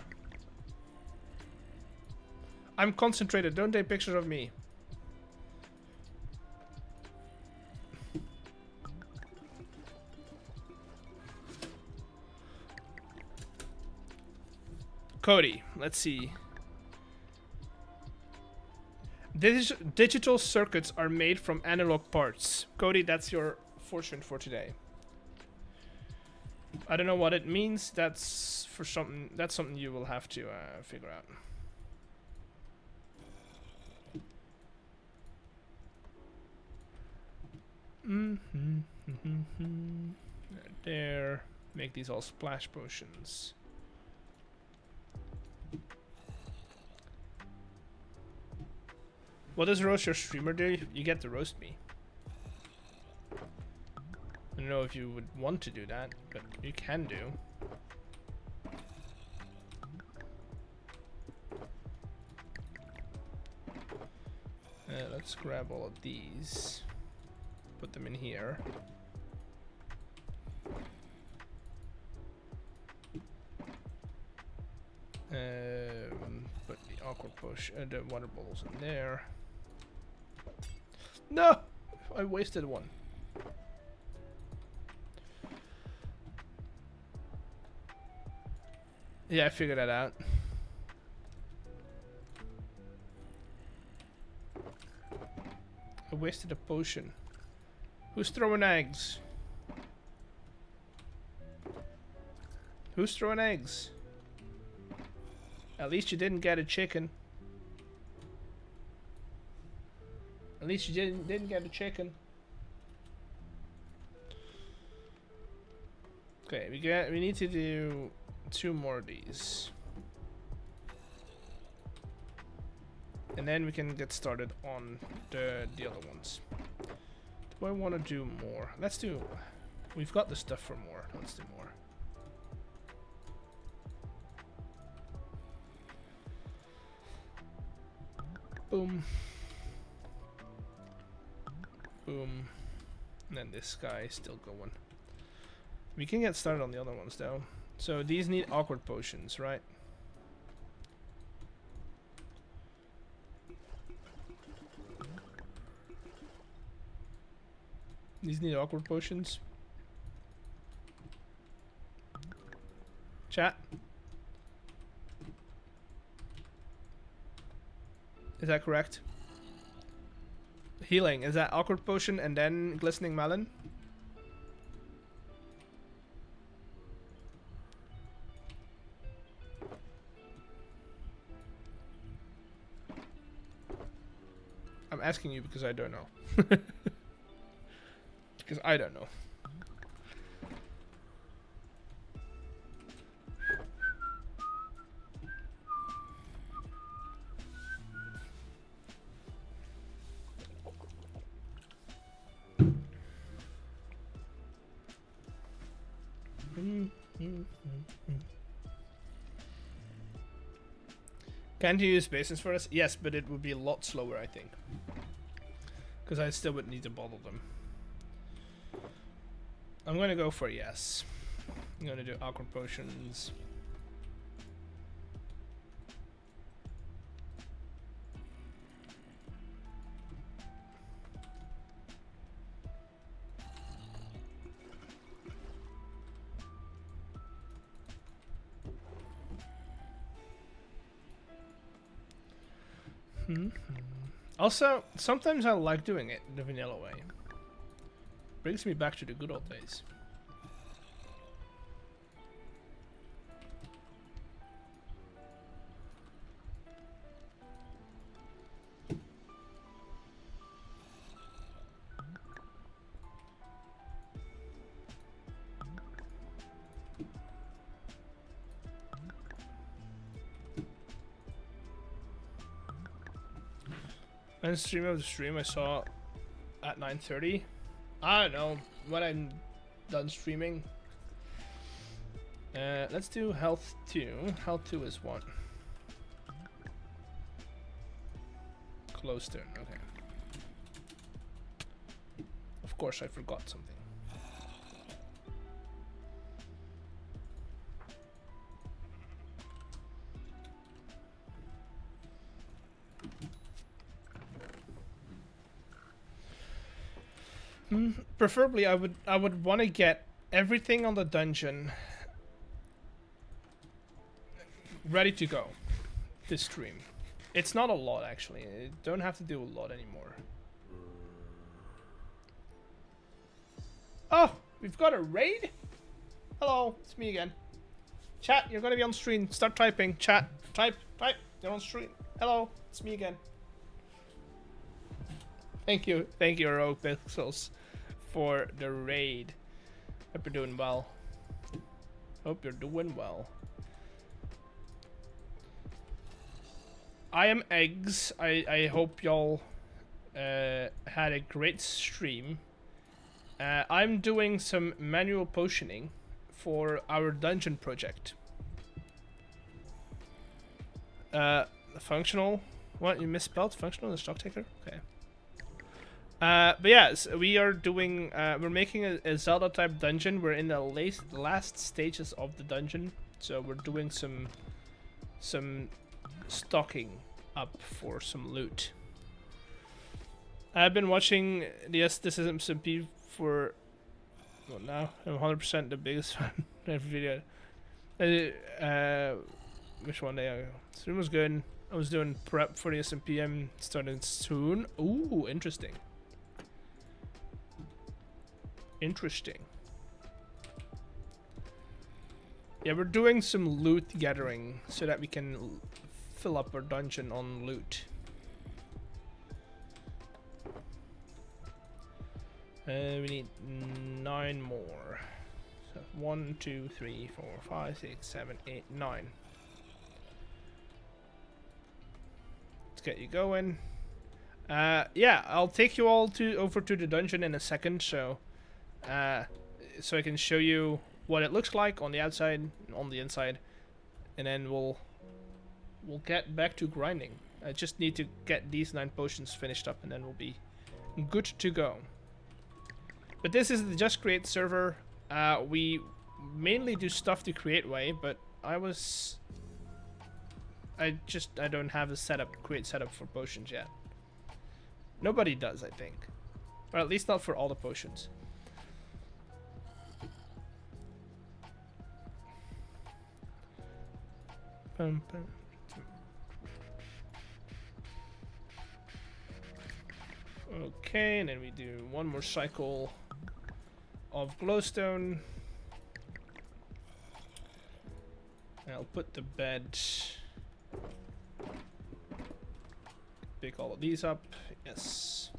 I'm concentrated. Don't take pictures of me. Cody, let's see. Digital circuits are made from analog parts. Cody, that's your fortune for today. I don't know what it means. That's for something. That's something you will have to figure out. There. Make these all splash potions. What does roast your streamer do? You get to roast me. I don't know if you would want to do that, but you can do. Let's grab all of these. Put them in here. Put the awkward potion, the water bottles in there. No! I wasted one. Yeah, I figured that out. I wasted a potion. Who's throwing eggs? Who's throwing eggs? At least you didn't get a chicken. At least you didn't get a chicken. Okay, we need to do 2 more of these. And then we can get started on the other ones. Do I want to do more? Let's do... We've got the stuff for more. Let's do more. Boom. Boom. And then this guy is still going. We can get started on the other ones though. So these need awkward potions, right? These need awkward potions. Chat. Is that correct? Healing, is that awkward potion and then glistening melon? I'm asking you because I don't know. Because I don't know. Can't you use basins for this? Yes, but it would be a lot slower, I think. Because I still would need to bottle them. I'm gonna go for yes. I'm gonna do aqua potions. Also, sometimes I like doing it the vanilla way. Brings me back to the good old days. And stream of the stream I saw at 9:30. I don't know when I'm done streaming. Let's do health 2. Health 2 is what? Glowstone, okay. Of course I forgot something. Preferably, I would want to get everything on the dungeon ready to go this stream. It's not a lot, actually. You don't have to do a lot anymore. Oh, we've got a raid? Hello, it's me again. Chat, you're gonna be on stream. Start typing. Chat, type. You're on stream. Hello, it's me again. Thank you, Rogue Pixels, for the raid. Hope you're doing well. Hope you're doing well. I am Eggs. I hope y'all had a great stream. I'm doing some manual potioning for our dungeon project. Functional. What, you misspelled functional? The stock taker? Okay. But yes, we are doing, we're making a Zelda type dungeon. We're in the last stages of the dungeon. So we're doing some stocking up for some loot. I've been watching This Is SMP for, well, now I'm 100% the biggest fan of every video. Which one day ago? Stream was good. I was doing prep for the SMP. I'm starting soon. Ooh, interesting. Interesting. Yeah, we're doing some loot gathering so that we can fill up our dungeon on loot. We need 9 more. So 1, 2, 3, 4, 5, 6, 7, 8, 9. Let's get you going. Yeah, I'll take you all over to the dungeon in a second, so I can show you what it looks like on the outside, on the inside, and then we'll get back to grinding. I just need to get these 9 potions finished up, and then we'll be good to go. But this is the Just Create server. We mainly do stuff the Create way, but I don't have a Create setup for potions yet. Nobody does, I think. Or at least not for all the potions. Okay, and then we do one more cycle of glowstone. And I'll put the bed. Pick all of these up. Yes.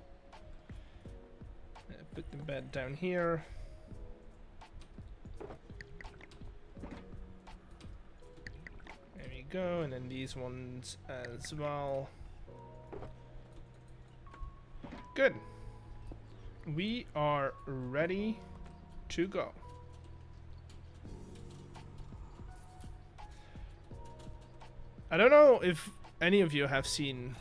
And put the bed down here. There we go, and then these ones as well. Good. We are ready to go. I don't know if any of you have seen.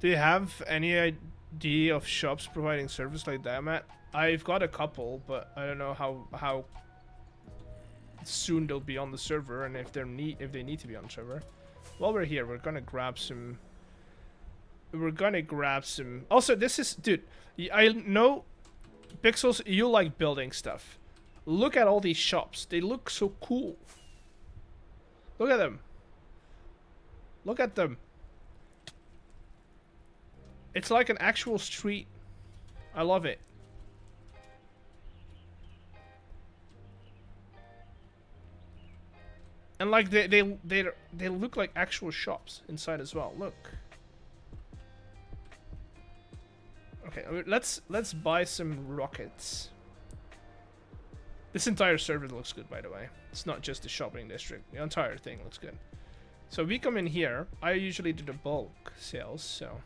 Do you have any idea of shops providing service like that, Matt? I've got a couple, but I don't know how soon they'll be on the server, and if they need to be on the server. While we're here, we're gonna grab some. Also, this is, dude. I know, Pixels, you like building stuff. Look at all these shops. They look so cool. Look at them. Look at them. It's like an actual street. I love it. And like they look like actual shops inside as well. Look. Okay, let's buy some rockets. This entire server looks good, by the way. It's not just the shopping district. The entire thing looks good. So we come in here. I usually do the bulk sales, so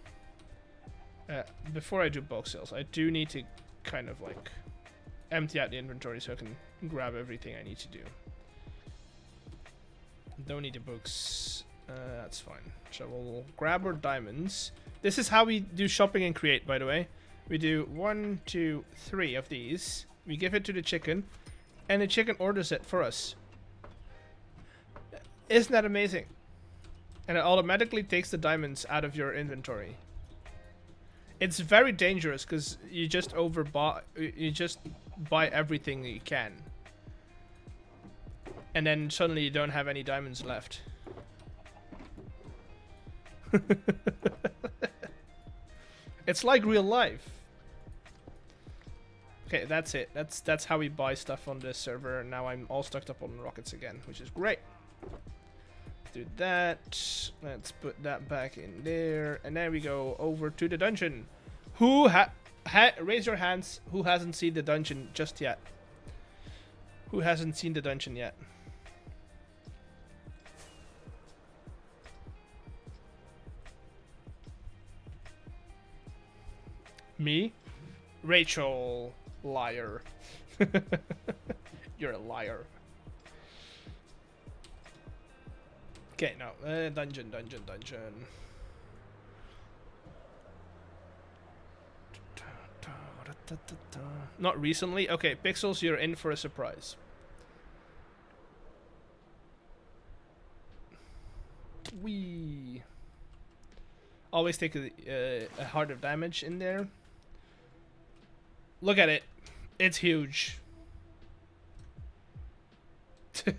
before I do bulk sales, I do need to kind of like empty out the inventory so I can grab everything I need to do. Don't need the books. That's fine. So we'll grab our diamonds. This is how we do shopping and create, by the way. We do 1, 2, 3 of these. We give it to the chicken, and the chicken orders it for us. Isn't that amazing? And it automatically takes the diamonds out of your inventory. It's very dangerous because you just buy everything you can. And then suddenly you don't have any diamonds left. It's like real life. Okay, that's it. That's how we buy stuff on this server. And now I'm all stocked up on rockets again, which is great. Do that. Let's put that back in there, and then we go over to the dungeon. Who raise your hands? Who hasn't seen the dungeon just yet? Who hasn't seen the dungeon yet? Me? Rachel. Liar. You're a liar. Okay, no. Dungeon. Not recently? Okay, Pixels, you're in for a surprise. Wee. Always take a heart of damage in there. Look at it. It's huge.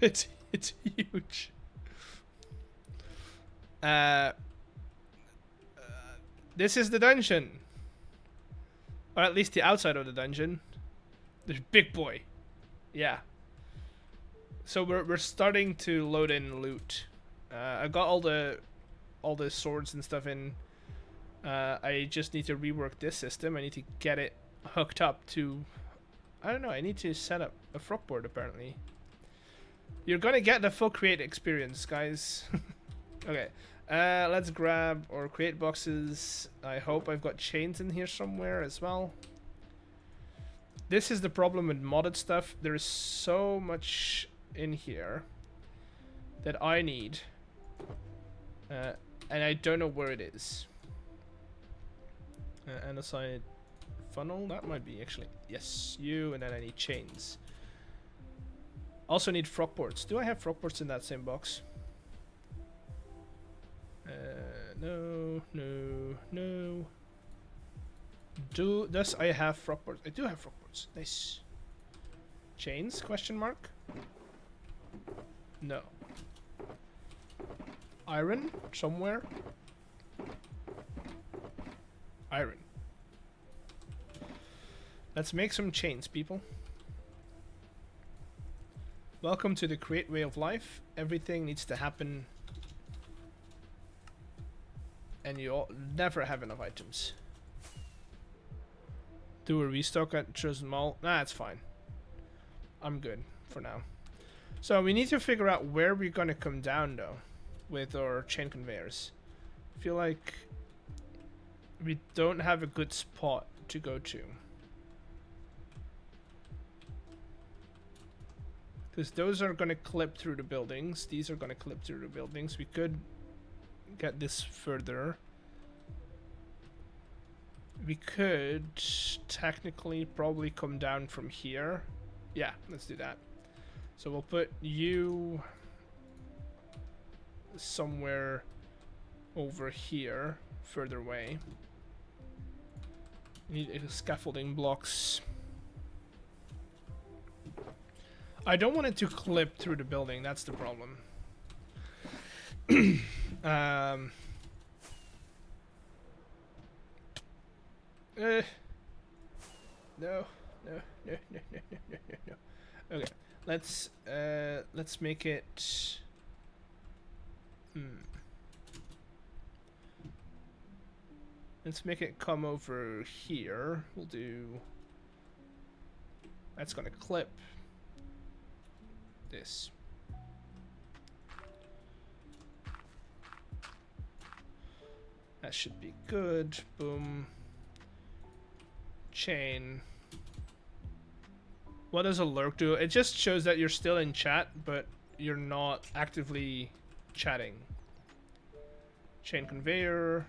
it's huge. This is the dungeon. Or at least the outside of the dungeon. There's big boy. Yeah. So we're starting to load in loot. I got all the swords and stuff in. I just need to rework this system. I need to get it hooked up to, I don't know, I need to set up a frog board apparently. You're gonna get the full create experience, guys. Okay, let's grab or create boxes. I hope I've got chains in here somewhere as well. This is the problem with modded stuff. There's so much in here that I need, and I don't know where it is. And aside funnel, that might be actually, yes, you, and then I need chains. Also need frog boards. Do I have frog boards in that same box? No. Does I have frog boards? I do have frog boards. Nice. Chains? Question mark. No. Iron somewhere. Iron. Let's make some chains, people. Welcome to the Create way of life. Everything needs to happen, and you never have enough items. Do a restock at chosen mall? Nah, it's fine. I'm good for now. So we need to figure out where we're gonna come down though, with our chain conveyors. I feel like we don't have a good spot to go to. Because those are going to clip through the buildings. These are going to clip through the buildings. We could get this further. We could technically probably come down from here. Yeah, let's do that. So we'll put you somewhere over here, further away. Need scaffolding blocks. I don't want it to clip through the building, that's the problem. No, no, no, no, no, no, no, no. Okay, let's make it. Let's make it come over here. We'll do. That's gonna clip this. That should be good. Boom. Chain. What does a lurk do? It just shows that you're still in chat, but you're not actively chatting. Chain conveyor.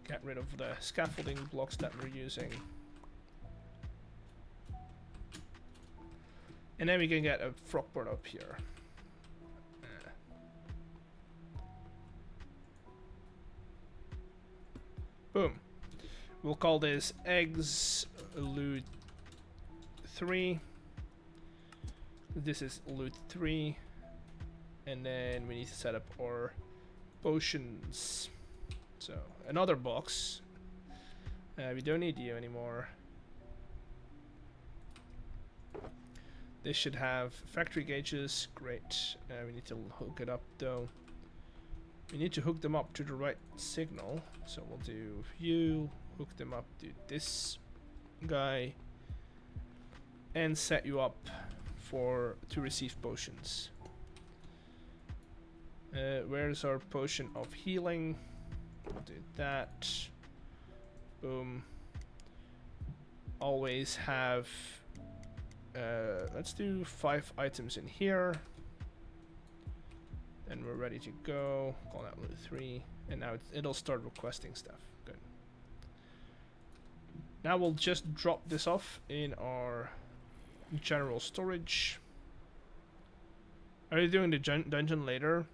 Get rid of the scaffolding blocks that we're using. And then we can get a frog board up here. Boom. We'll call this eggs loot 3. This is loot 3. And then we need to set up our potions. So another box. We don't need you anymore. This should have factory gauges. Great. We need to hook it up though. We need to hook them up to the right signal. So we'll do you, hook them up to this guy, and set you up to receive potions. Where's our potion of healing? We'll do that. Boom. Always have. Let's do 5 items in here. And we're ready to go. Call that loot 3. And now it'll start requesting stuff. Good. Now we'll just drop this off in our general storage. Are you doing the dungeon later?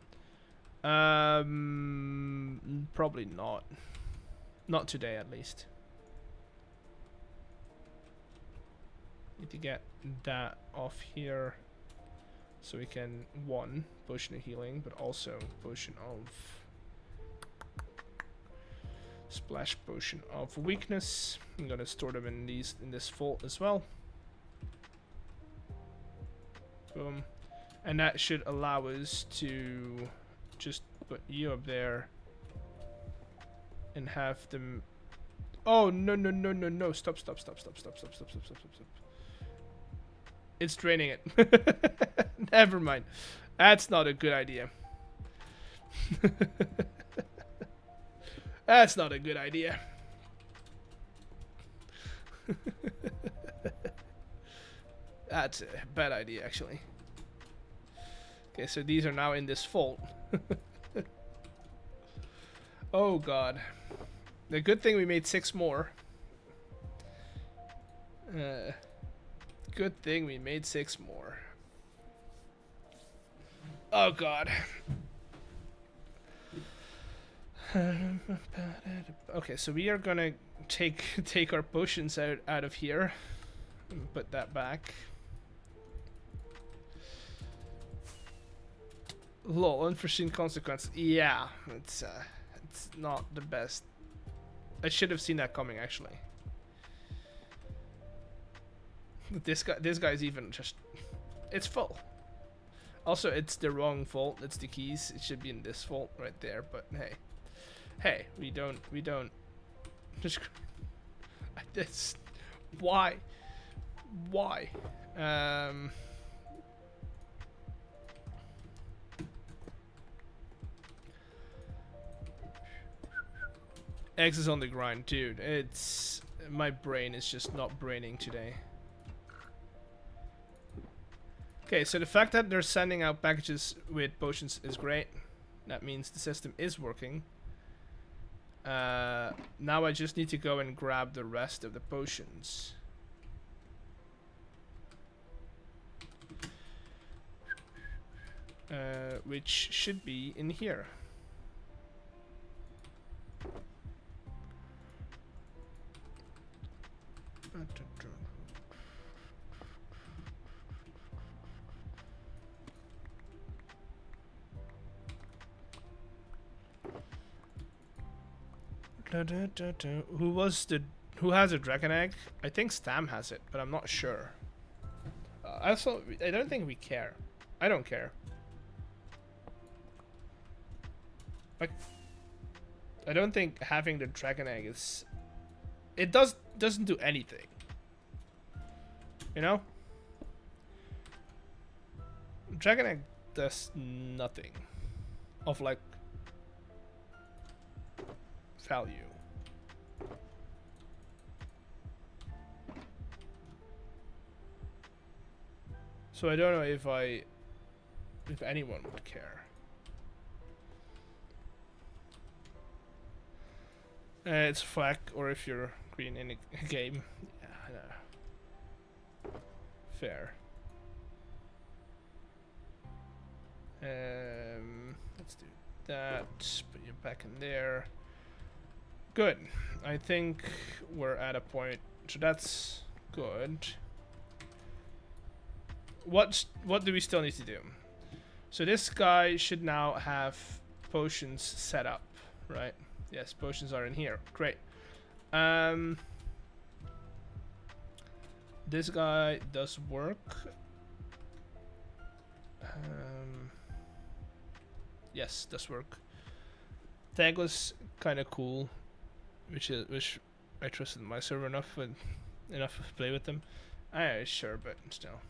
Probably not. Not today, at least. Need to get that off here. So we can, 1, potion of healing, but also potion of splash potion of weakness. I'm gonna store them in this vault as well. Boom. And that should allow us to just put you up there and have them. Oh no no no no no! Stop stop stop stop stop stop stop stop stop stop stop. It's draining it. Never mind. That's not a good idea. That's not a good idea. That's a bad idea, actually. Okay, so these are now in this vault. Oh god. The good thing we made 6 more. Good thing we made 6 more. Oh god. Okay, so we are gonna take our potions out of here and put that back. Lol, unforeseen consequence. Yeah, it's not the best. I should have seen that coming, actually. This guy's even just. It's full. Also, it's the wrong vault. It's the keys. It should be in this vault right there. But hey, we don't. Just. This. Why? X is on the grind, dude. It's my brain is just not braining today. Okay, so the fact that they're sending out packages with potions is great. That means the system is working. Now I just need to go and grab the rest of the potions. Which should be in here. Who has a dragon egg? I think Stam has it, but I'm not sure. Also, I don't think we care. I don't care. Like, I don't think having the dragon egg is. It doesn't do anything. You know? Dragon egg does nothing of like value. So I don't know if anyone would care. It's flack, or if you're green in a game. Yeah, I know. Fair. Let's do that. Put you back in there. Good. I think we're at a point. So that's good. What do we still need to do? So this guy should now have potions set up, right? Yes, potions are in here. Great. This guy does work. Yes, does work. Tag was kind of cool, which I trusted my server enough to play with them. Sure, but still.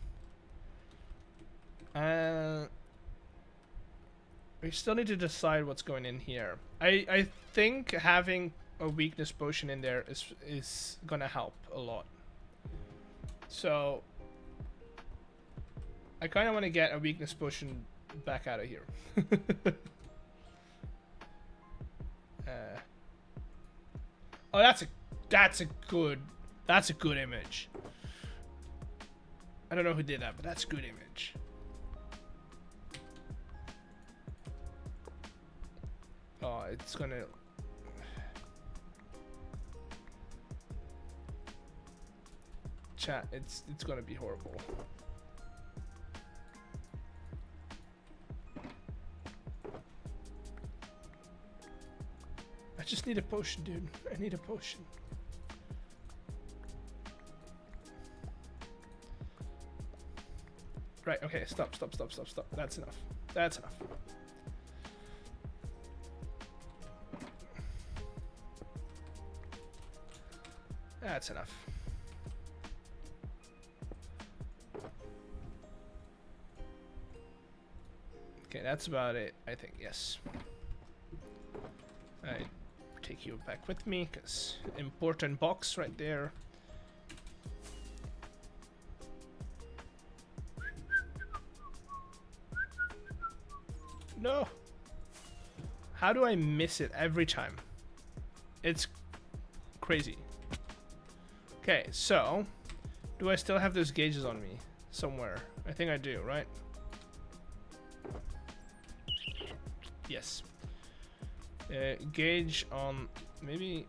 We still need to decide what's going in here. I think having a weakness potion in there is gonna help a lot. So I kind of want to get a weakness potion back out of here. Oh, that's a good image. I don't know who did that, but that's a good image. Oh, it's gonna. Chat, it's gonna be horrible. I just need a potion, dude. I need a potion. Right, okay, stop. That's enough. That's enough. That's enough. Okay, that's about it, I think, yes. I take you back with me, because important box right there. No! How do I miss it every time? It's crazy. Okay, so do I still have those gauges on me somewhere? I think I do, right? Yes. Gauge on maybe.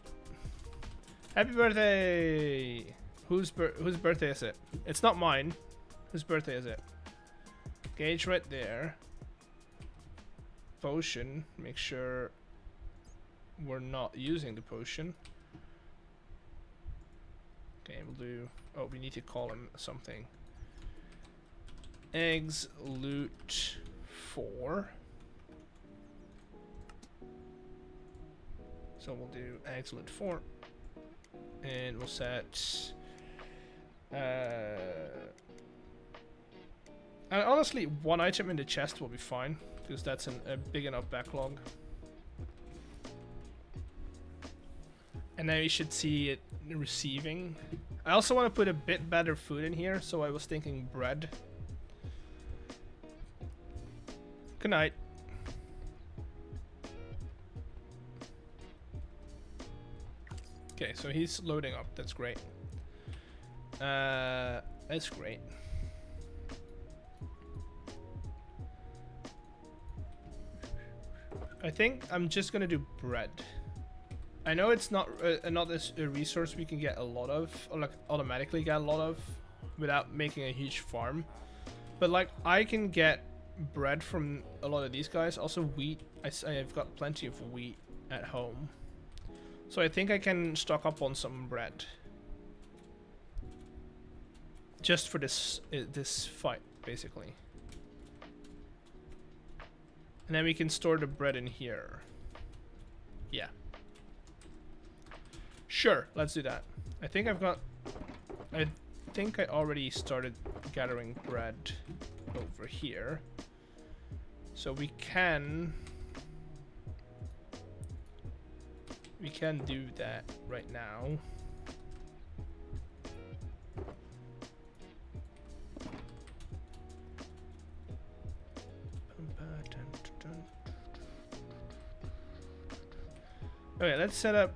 Happy birthday! Whose birthday is it? It's not mine. Whose birthday is it? Gauge right there. Potion. Make sure we're not using the potion. Okay, we'll do. Oh, we need to call him something. Eggs loot 4. So we'll do eggs loot 4, and we'll set. And honestly, one item in the chest will be fine because that's a big enough backlog. And then you should see it receiving. I also want to put a bit better food in here, so I was thinking bread. Good night. Okay, so he's loading up. That's great. That's great. I think I'm just gonna do bread. I know it's not a resource we can get a lot of, or like automatically get a lot of, without making a huge farm. But like I can get bread from a lot of these guys. Also wheat. I've got plenty of wheat at home, so I think I can stock up on some bread. Just for this fight, basically. And then we can store the bread in here. Yeah. Sure, let's do that. I think I already started gathering bread over here. So we can do that right now. Okay, let's set up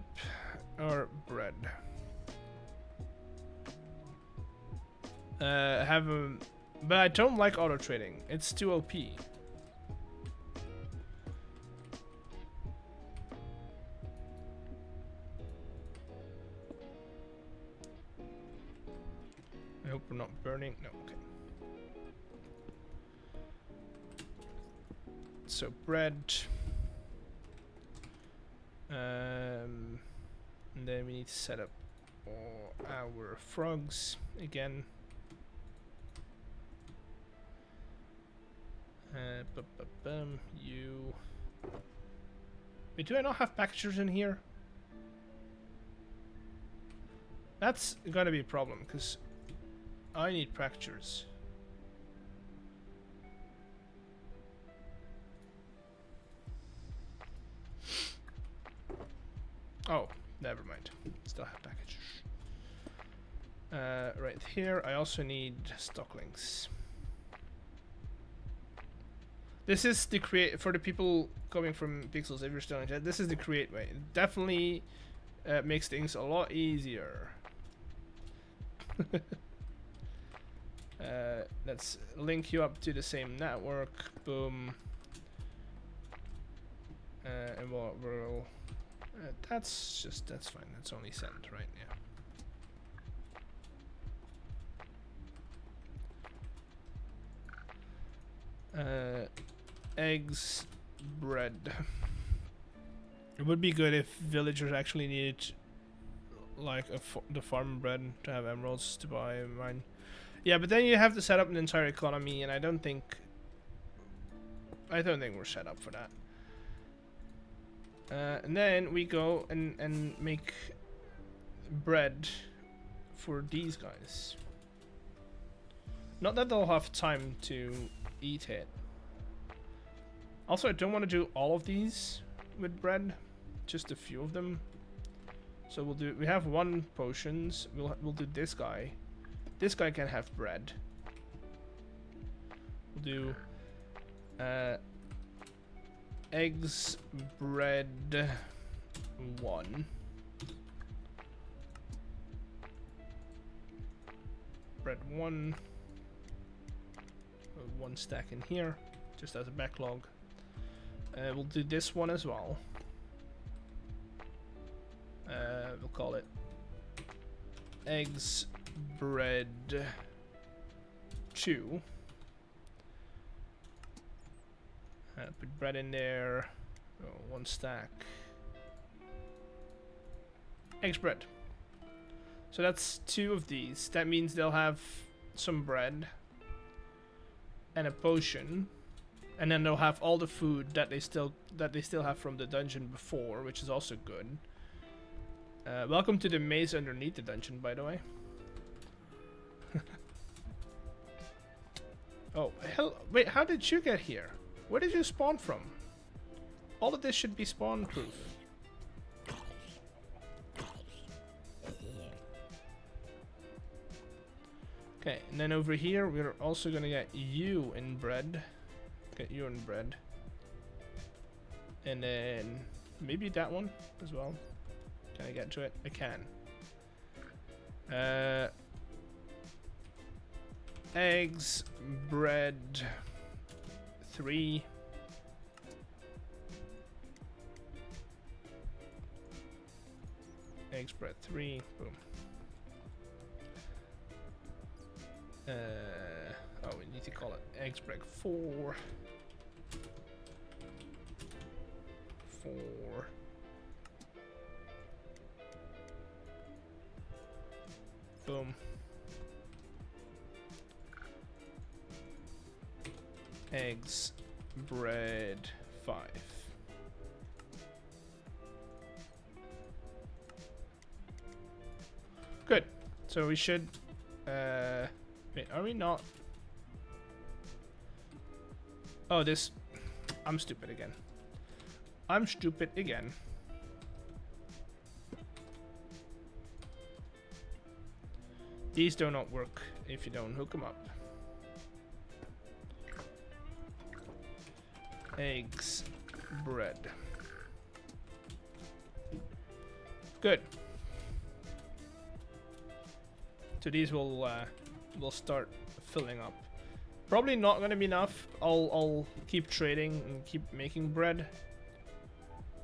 our bread. But I don't like auto trading. It's too OP. I hope we're not burning. No, okay. So bread. And then we need to set up all our frogs again. You. Wait, do I not have packagers in here? That's gonna be a problem because I need packagers. Oh, never mind. Still have packagers. Right here, I also need stocklings. This is the create for the people coming from Pixels. If you're still in chat, this is the create way. It definitely makes things a lot easier. Let's link you up to the same network. Boom. And we'll that's fine. That's only send, right? Yeah. Eggs, bread. It would be good if villagers actually needed like the farm bread to have emeralds to buy mine. Yeah, but then you have to set up an entire economy, and I don't think we're set up for that. And then we go and make bread for these guys. Not that they'll have time to eat it. Also, I don't want to do all of these with bread, just a few of them. So we have 1 potions. We'll do this guy. This guy can have bread. We'll do eggs, bread, 1. Bread 1. 1 stack in here, just as a backlog. We'll do this one as well. We'll call it eggs, bread 2. Put bread in there. 1 stack. Eggs, bread. So that's 2 of these. That means they'll have some bread and a potion, and then they'll have all the food that they still have from the dungeon before, which is also good. Welcome to the maze underneath the dungeon, by the way. Oh, hell, wait, how did you get here? Where did you spawn from? All of this should be spawn proof. Okay, and then over here we're also gonna get you in bread. Get you on bread. And then maybe that one as well. Can I get to it? I can. Eggs, bread, 3. Eggs, bread, 3. Boom. Oh, we need to call it eggs, bread, 4. 4. Boom. Eggs, bread, 5. Good. So we should. Wait, are we not? Oh, this. I'm stupid again. I'm stupid again. These do not work if you don't hook them up. Eggs, bread. Good. So these will start filling up. Probably not gonna be enough. I'll keep trading and keep making bread.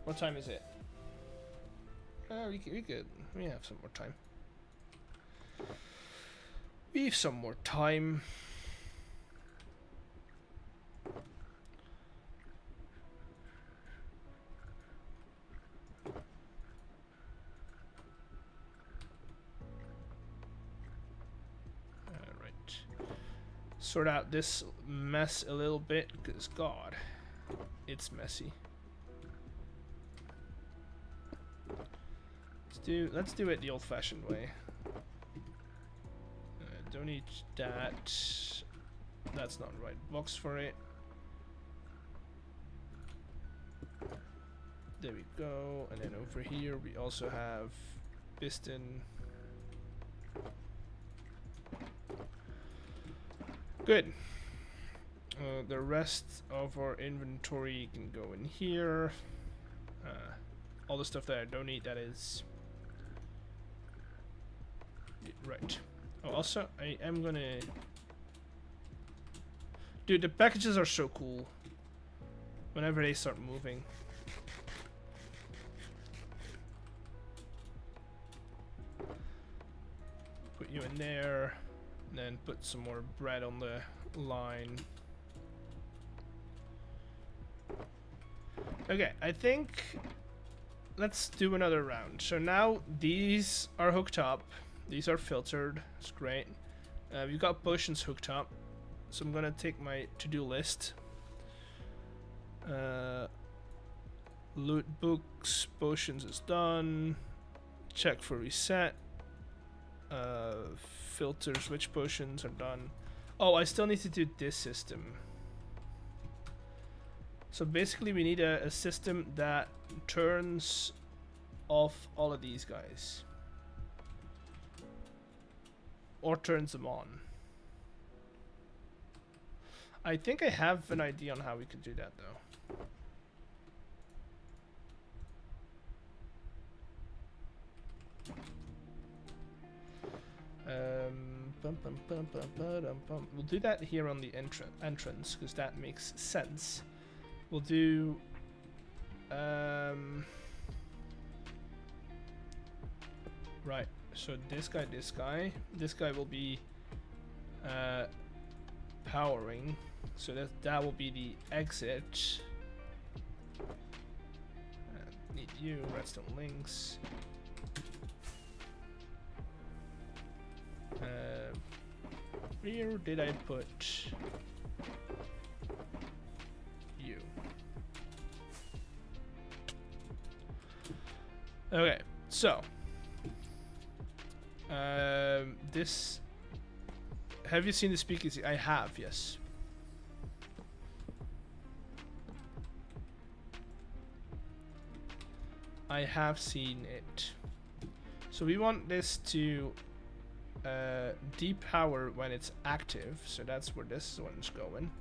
What time is it? We could. We have some more time. We have some more time. Sort out this mess a little bit, because God, it's messy. Let's do it the old-fashioned way. Don't need that. That's not the right box for it. There we go. And then over here we also have piston. Good. The rest of our inventory can go in here. All the stuff that I don't need, that is. Right. Oh, also, I am gonna. Dude, the packages are so cool. Whenever they start moving. Put you in there. And then put some more bread on the line. Okay, I think let's do another round. So now these are hooked up. These are filtered. It's great. We've got potions hooked up. So I'm gonna take my to-do list. Loot books, potions is done. Check for reset. Filters, which potions are done. Oh, I still need to do this system. So basically we need a system that turns off all of these guys. Or turns them on. I think I have an idea on how we could do that though. We'll do that here on the entrance because that makes sense. We'll do right, so this guy will be powering, so that will be the exit. Need you, redstone links. Where did I put you? Okay, so this. Have you seen the speakeasy? I have, yes. I have seen it. So we want this to depower when it's active, so that's where this one's going.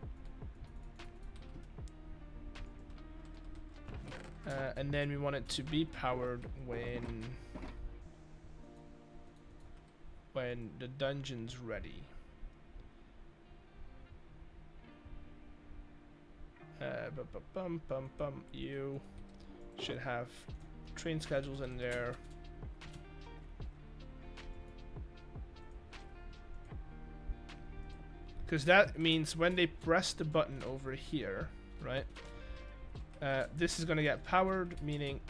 And then we want it to be powered when the dungeon's ready. You should have train schedules in there. Because that means when they press the button over here, right? This is going to get powered, meaning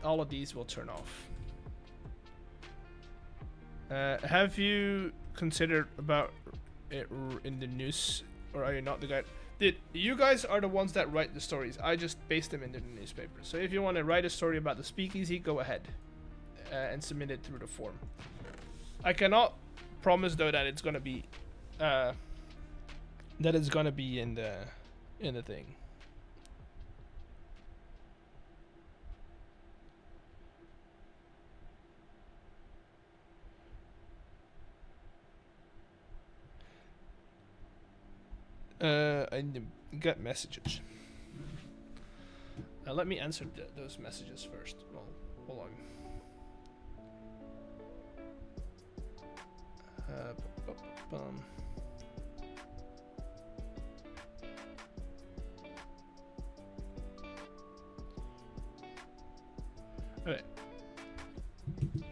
all of these will turn off. Have you considered about it in the news, or are you not the guy? You guys are the ones that write the stories. I just paste them into the newspaper. So if you want to write a story about the speakeasy, go ahead and submit it through the form. I cannot promise though that it's gonna be in the thing. I get messages. Let me answer those messages first. Well, hold on. Okay.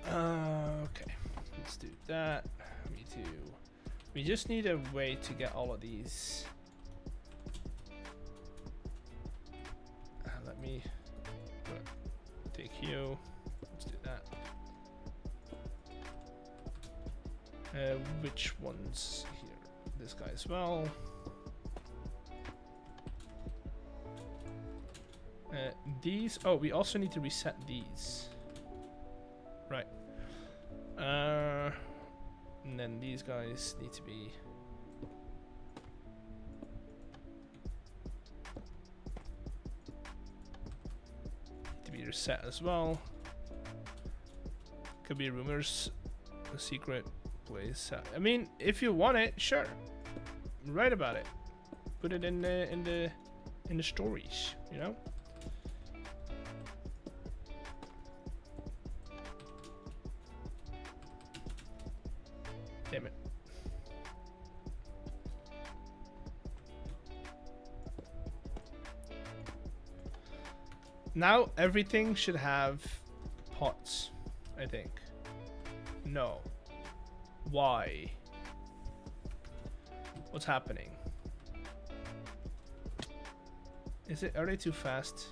Okay. Let's do that. Me too. We just need a way to get all of these. Let me take you. Let's do that. Which ones here? This guy as well. These. Oh, we also need to reset these. Right. And then these guys need to be reset as well. Could be rumors, a secret place. I mean, if you want it, sure. Write about it. Put it in the stories, you know. Damn it. Now everything should have pots, I think. No. Why? What's happening? Are they too fast?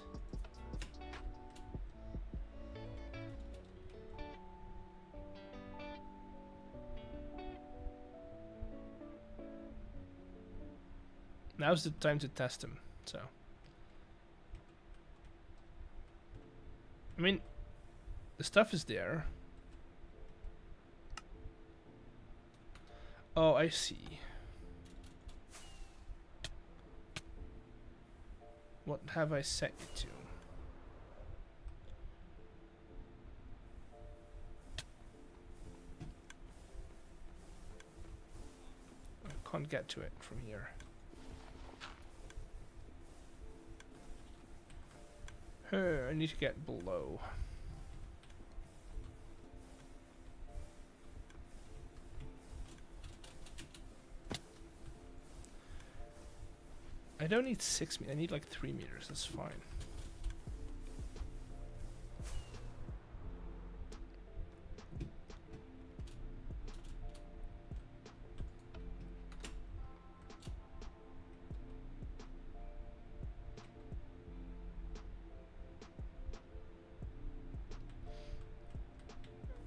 Now's the time to test them, so. I mean, the stuff is there. Oh, I see. What have I set you to? I can't get to it from here. I need to get below. I don't need 6 meters. I need like 3 meters. That's fine.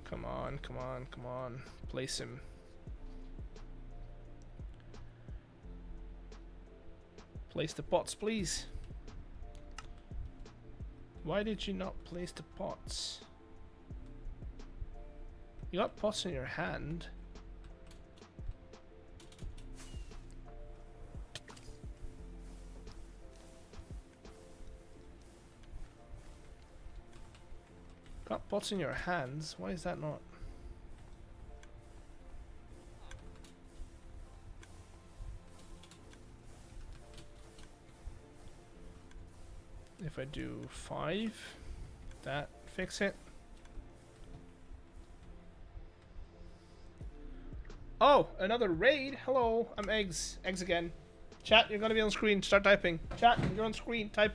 Come on, come on, come on. Place him. Place the pots, please. Why did you not place the pots? You got pots in your hand. Got pots in your hands. Why is that not? if I do 5, that fix it. Oh, another raid. Hello, I'm Eggs. Eggs again. Chat, you're gonna be on screen. Start typing. Chat, you're on screen. Type.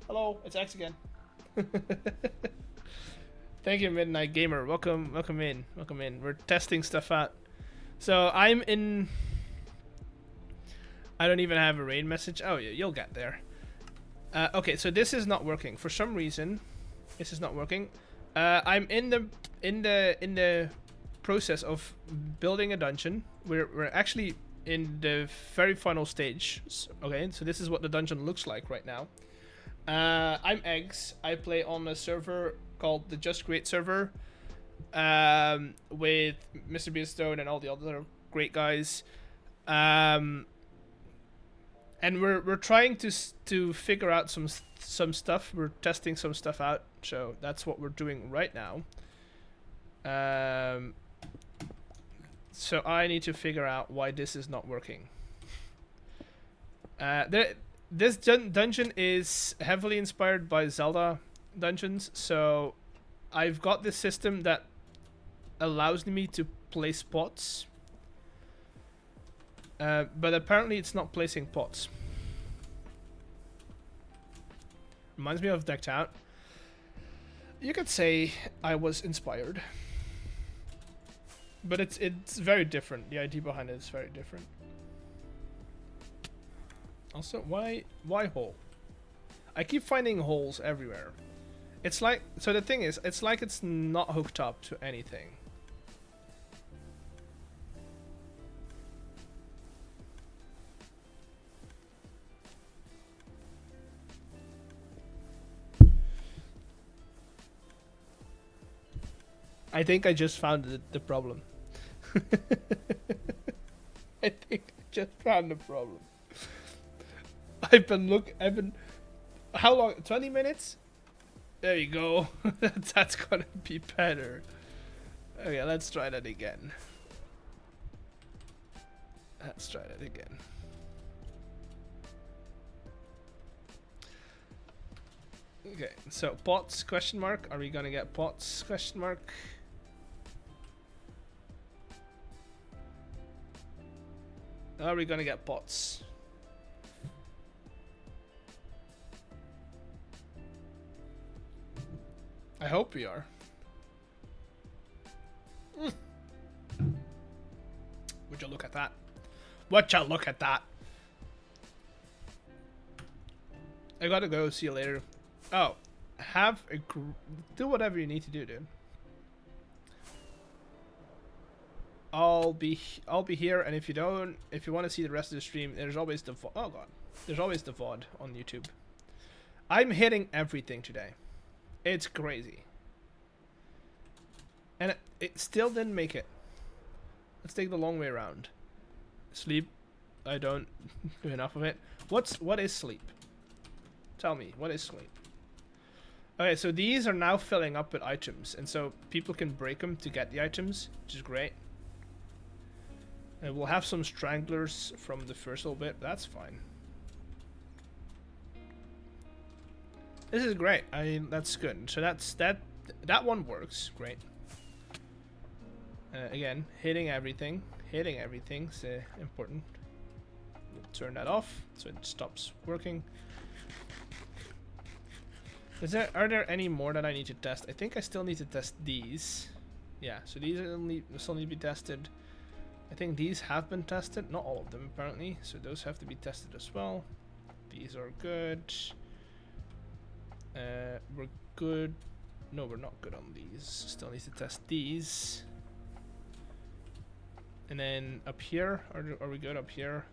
Hello, it's Eggs again. Thank you, Midnight Gamer. Welcome in. We're testing stuff out. So I'm in. I don't even have a raid message. Oh, yeah, you'll get there. Okay, so this is not working for some reason. This is not working. I'm in the process of building a dungeon. We're actually in the very final stage. Okay, so this is what the dungeon looks like right now. I'm Eggs. I play on a server called the Just Create server with Mr. Beastone and all the other great guys. And we're trying to figure out some stuff. We're testing some stuff out. So that's what we're doing right now. So I need to figure out why this is not working. This dungeon is heavily inspired by Zelda dungeons, so I've got this system that allows me to place pots, but apparently it's not placing pots. Reminds me of Decked Out. You could say I was inspired, but it's very different. The idea behind it is very different. Also, why hole? I keep finding holes everywhere. It's like, so the thing is, it's like it's not hooked up to anything. I think I just found the problem. I think I just found the problem. I've been, how long? 20 minutes? There you go. That's gonna be better. Okay, let's try that again. Okay, so pots, question mark. Are we gonna get pots, question mark? Are we gonna get pots? I hope we are. Would you look at that? Would you look at that? I gotta go. See you later. Oh, do whatever you need to do, dude. I'll be here, and if you want to see the rest of the stream, there's always the oh god, there's always the VOD on YouTube. I'm hitting everything today. It's crazy. And it still didn't make it. Let's take the long way around. Sleep. I don't do enough of it. What is sleep? Tell me, what is sleep? Okay, so these are now filling up with items, and so people can break them to get the items, which is great. And we'll have some stranglers from the first little bit. That's fine. This is great. That's good. So that one works great. Again, hitting everything is important. We'll turn that off so it stops working. Are there any more that I need to test? I think I still need to test these. Yeah, so these still need to be tested. I think these have been tested, not all of them apparently. So those have to be tested as well. These are good. We're good. No, we're not good on these. Still need to test these. And then up here, are we good up here?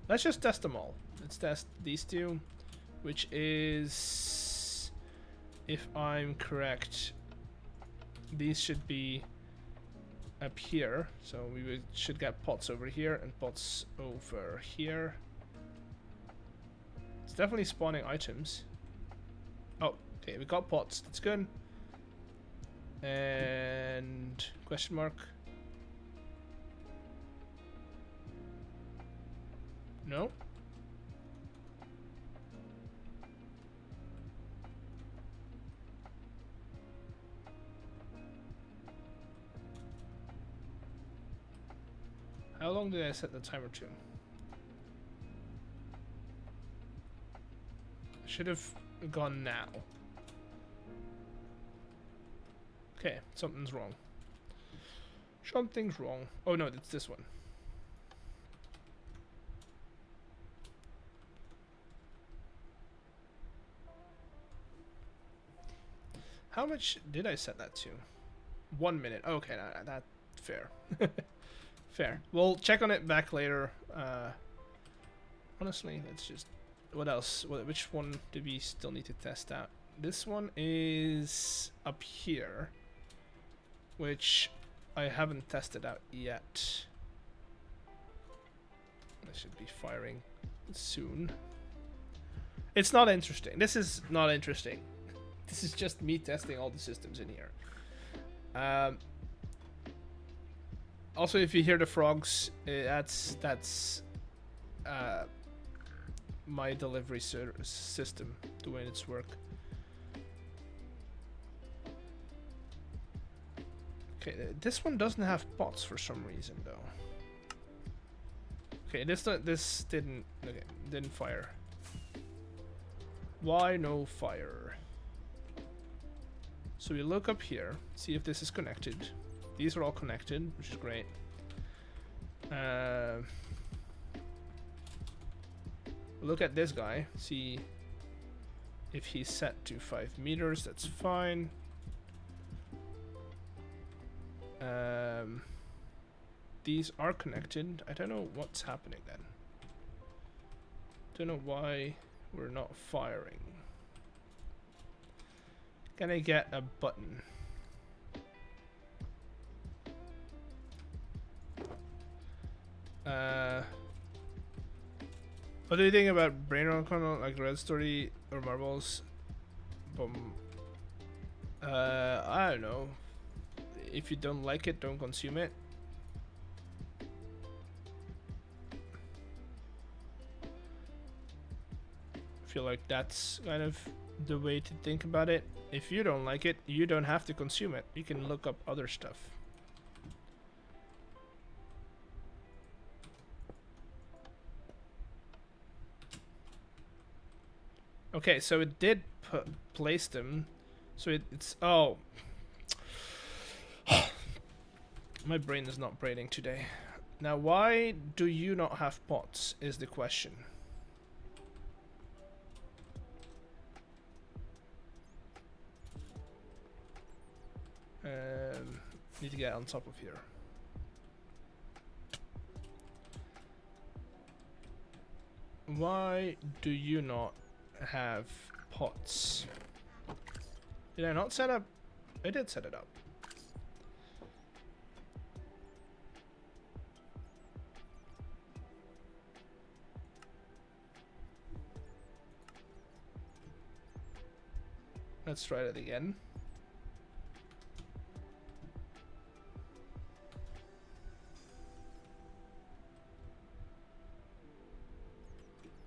Let's just test them all. Let's test these two, which is, if I'm correct, these should be up here. So we should get pots over here and pots over here. It's definitely spawning items. Oh, okay, we got pots. That's good. And question mark. No. How long did I set the timer to? Should have gone now. Okay, something's wrong. Something's wrong. Oh no, it's this one. How much did I set that to? 1 minute. Okay, that's fair. Fair. We'll check on it back later. Honestly, let's just... What else? Which one do we still need to test out? This one is up here, which I haven't tested out yet. I should be firing soon. It's not interesting. This is not interesting. This is just me testing all the systems in here. Also, if you hear the frogs, that's my delivery system doing its work. Okay, this one doesn't have pots for some reason though. Okay, this didn't fire. Why no fire? So we look up here, see if this is connected. These are all connected, which is great. Look at this guy, see if he's set to 5 meters, that's fine. These are connected. I don't know what's happening then. Don't know why we're not firing. Can I get a button? What do you think about brain rot content like Red Story or Marbles? I don't know. If you don't like it, don't consume it. I feel like that's kind of the way to think about it. If you don't like it, you don't have to consume it. You can look up other stuff. Okay, so it did place them. So it's... Oh. My brain is not braining today. Now, why do you not have pots is the question. Need to get on top of here. Why do you not have pots? Did I not set up? I did set it up. Let's try that again.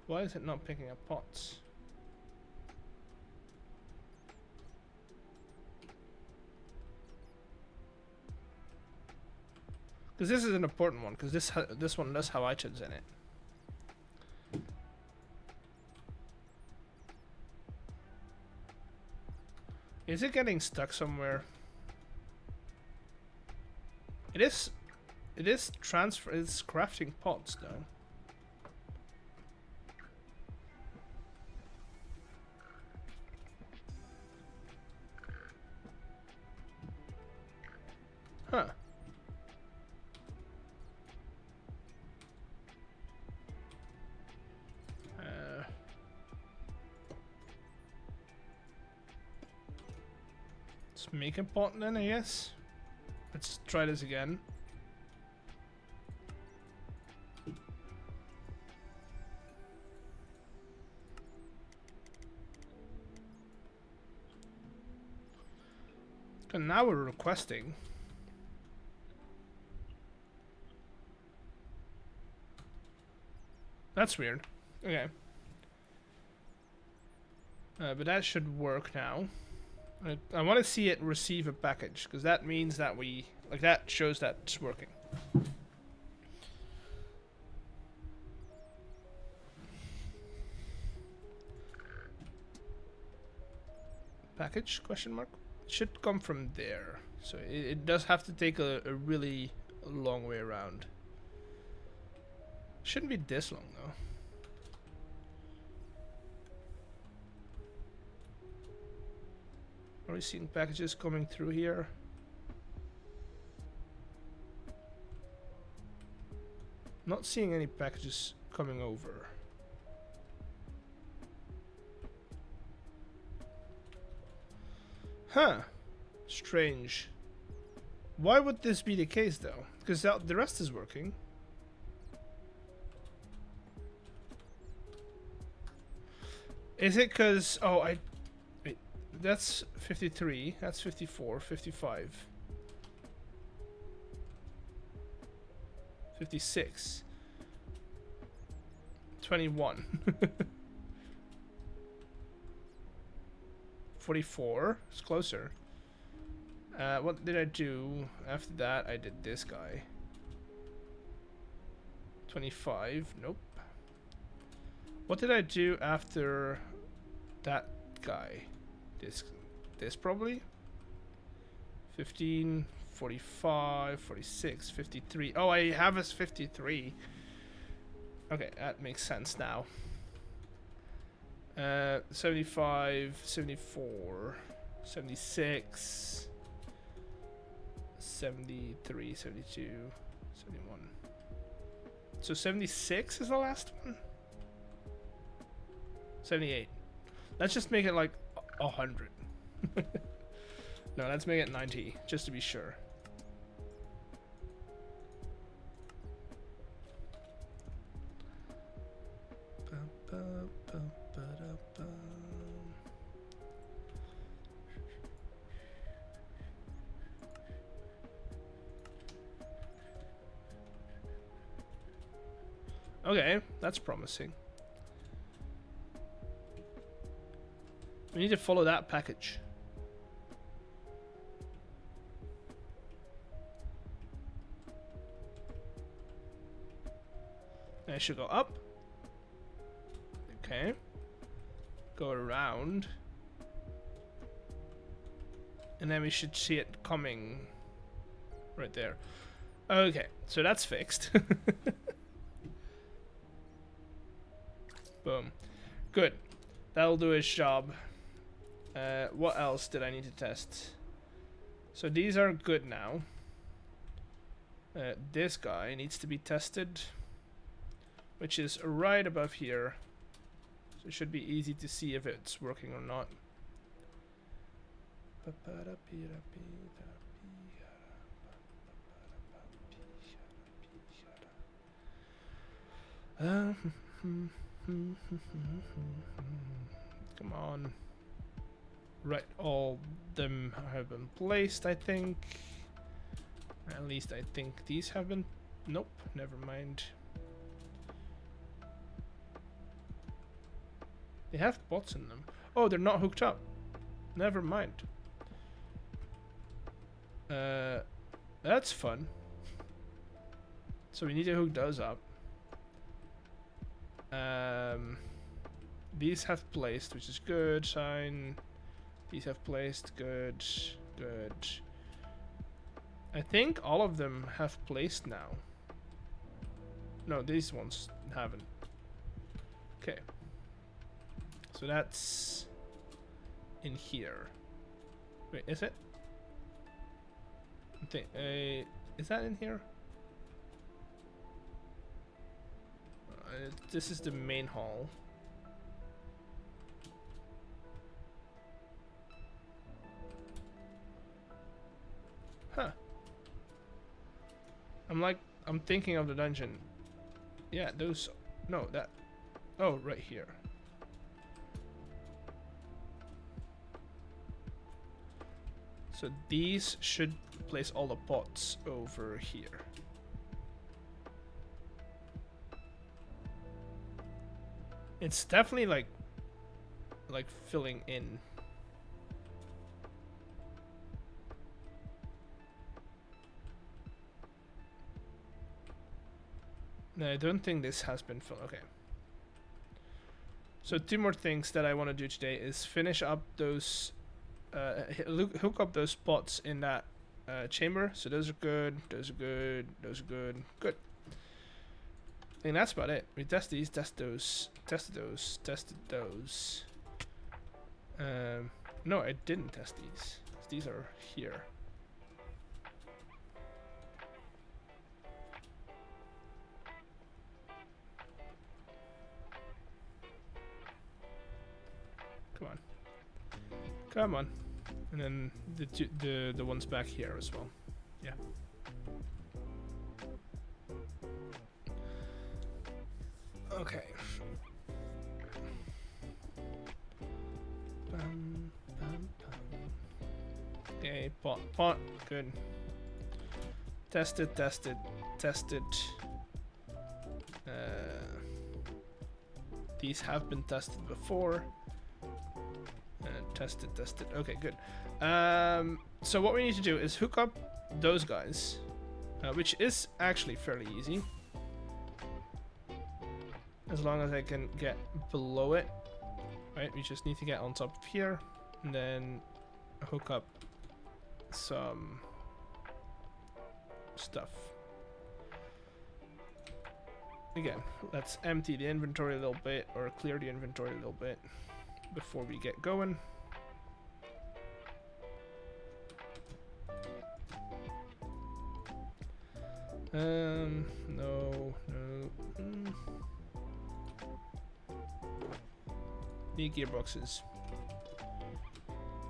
Why is it not picking up pots? Because this is an important one, because this one does have items in it. Is it getting stuck somewhere? It is it's crafting pots though. Huh. Let's make a pot then, I guess. Let's try this again. And now we're requesting. That's weird. Okay. But that should work now. I want to see it receive a package, because that means that that shows that it's working. package, question mark. It should come from there. So it does have to take a really long way around. Shouldn't be this long though. Are we seeing packages coming through here? Not seeing any packages coming over. Huh. Strange. Why would this be the case though? Because the rest is working. Is it because... Oh, wait, that's 53. That's 54. 55. 56. 21. 44. It's closer. What did I do after that? I did this guy. 25. Nope. What did I do after that guy? This probably? 15, 45, 46, 53. Oh, I have as 53. Okay, that makes sense now. 75, 74, 76, 73, 72, 71. So 76 is the last one? 78. Let's just make it like 100. No, let's make it 90, just to be sure. Okay, that's promising. We need to follow that package. I should go up. Okay. Go around. And then we should see it coming right there. Okay, so that's fixed. Boom. Good. That'll do its job. What else did I need to test? So these are good now. This guy needs to be tested, which is right above here. So it should be easy to see if it's working or not. Come on. Right, all them have been placed, I think. At least I think these have been... Nope, never mind. They have bots in them. Oh, they're not hooked up. Never mind. That's fun. So we need to hook those up. These have placed, which is good. Sign. These have placed. Good. Good. I think all of them have placed now. No, these ones haven't. Okay. So that's in here. Wait, is it? I think, is that in here? This is the main hall. Huh. I'm thinking of the dungeon. Yeah, those, no, that, oh, right here. So these should place all the pots over here. It's definitely like filling in. No, I don't think this has been filled. Okay. So 2 more things that I want to do today is finish up those hook up those spots in that chamber. So those are good. Those are good. Those are good. Good. I think that's about it. We test these, test those, tested those, tested those. No, I didn't test these. These are here. Come on. Come on. And then the ones back here as well. Yeah. Okay. Okay, pot, good. Tested, tested, tested. These have been tested before. Tested, tested. Okay, good. So what we need to do is hook up those guys, which is actually fairly easy. As long as I can get below it. Right, we just need to get on top of here and then hook up some stuff. Again, let's empty the inventory a little bit, or clear the inventory a little bit before we get going. No. Need gearboxes.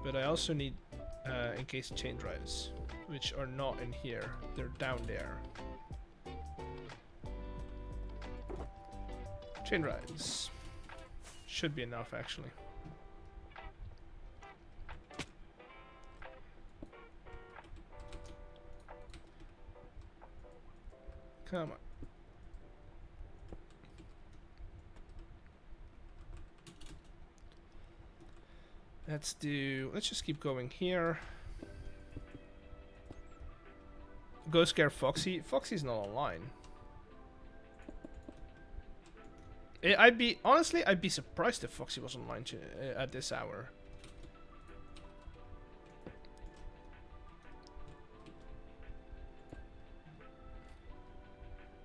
But I also need encased chain drives, which are not in here. They're down there. Chain drives. Should be enough, actually. Come on. Let's just keep going here. Go scare Foxy. Foxy's not online. Honestly, I'd be surprised if Foxy was online at this hour.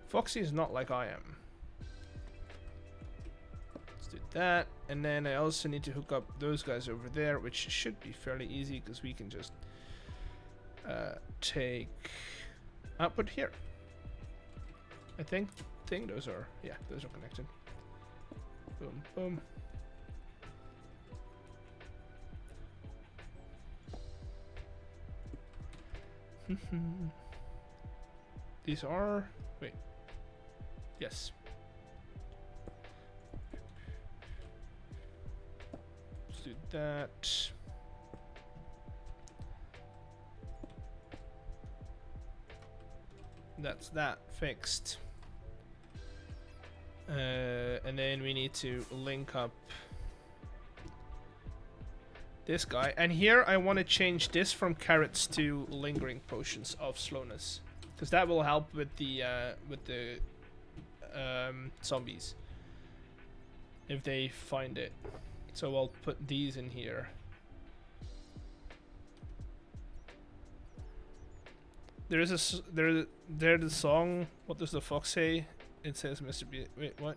Foxy is not like I am. Let's do that, and then I also need to hook up those guys over there, which should be fairly easy because we can just take output here. I think those are, yeah, those are connected. Boom, boom. These are, wait, yes. Let's do that. That's that fixed. And then we need to link up this guy. And here I want to change this from carrots to lingering potions of slowness, because that will help with the zombies if they find it. So I'll put these in here. There is a there's the song. What does the fox say? It says Mr. B. Wait, what?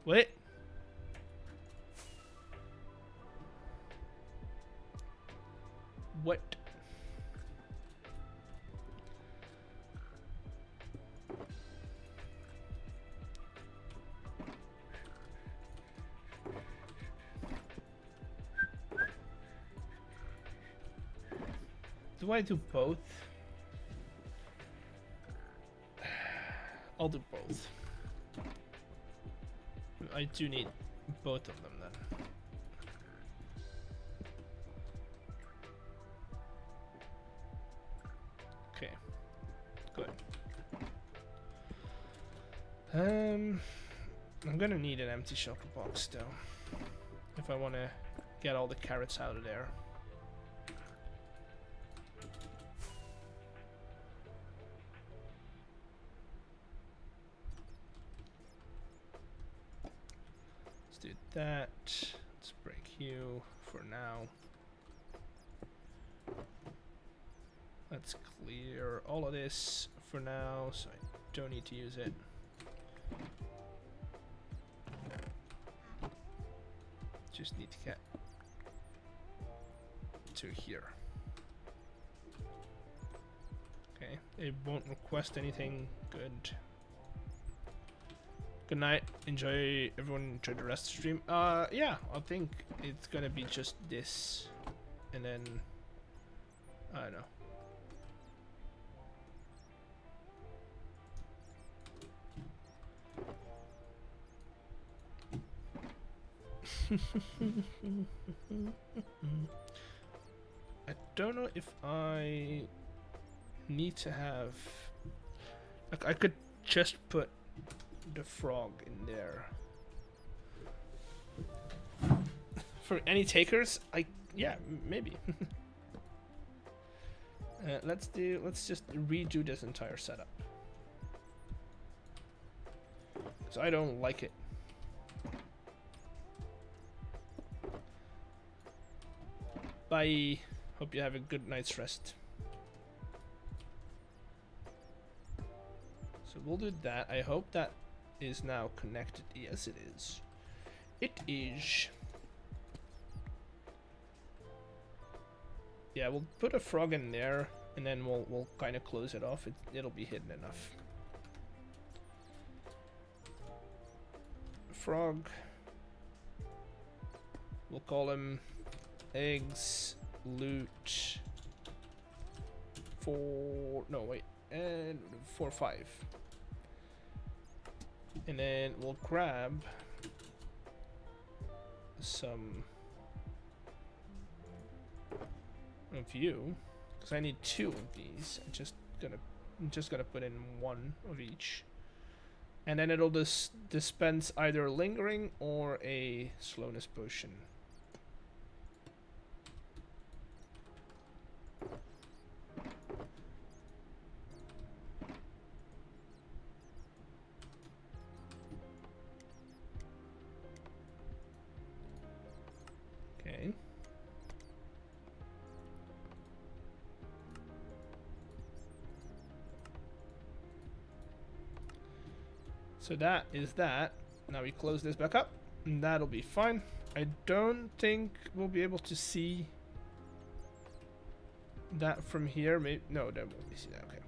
Wait. What? Do I do both? I'll do both. I do need both of them then. Okay, good. I'm gonna need an empty shulker box though, if I want to get all the carrots out of there. Let's do that. Let's break you for now. let's clear all of this for now, so I don't need to use it. Just need to get to here. Okay, it won't request anything. Good. Good night. Enjoy, everyone. Enjoy the rest of the stream. Yeah, I think it's gonna be just this, and then I don't know. I don't know if I need to have, like, I could just put the frog in there. For any takers, yeah, maybe. Let's just redo this entire setup. 'Cause I don't like it. Bye. Hope you have a good night's rest. So we'll do that. I hope that is now connected. Yes, it is. It is. Yeah, we'll put a frog in there, and then we'll kind of close it off. It'll be hidden enough. Frog. We'll call him eggs loot 4-5, and then we'll grab some of you because I need 2 of these. I'm just gonna put in 1 of each, and then it'll dispense either lingering or a slowness potion. Okay. So that is that. Now we close this back up, and that'll be fine. I don't think we'll be able to see that from here. Maybe no, there won't be see that. Okay,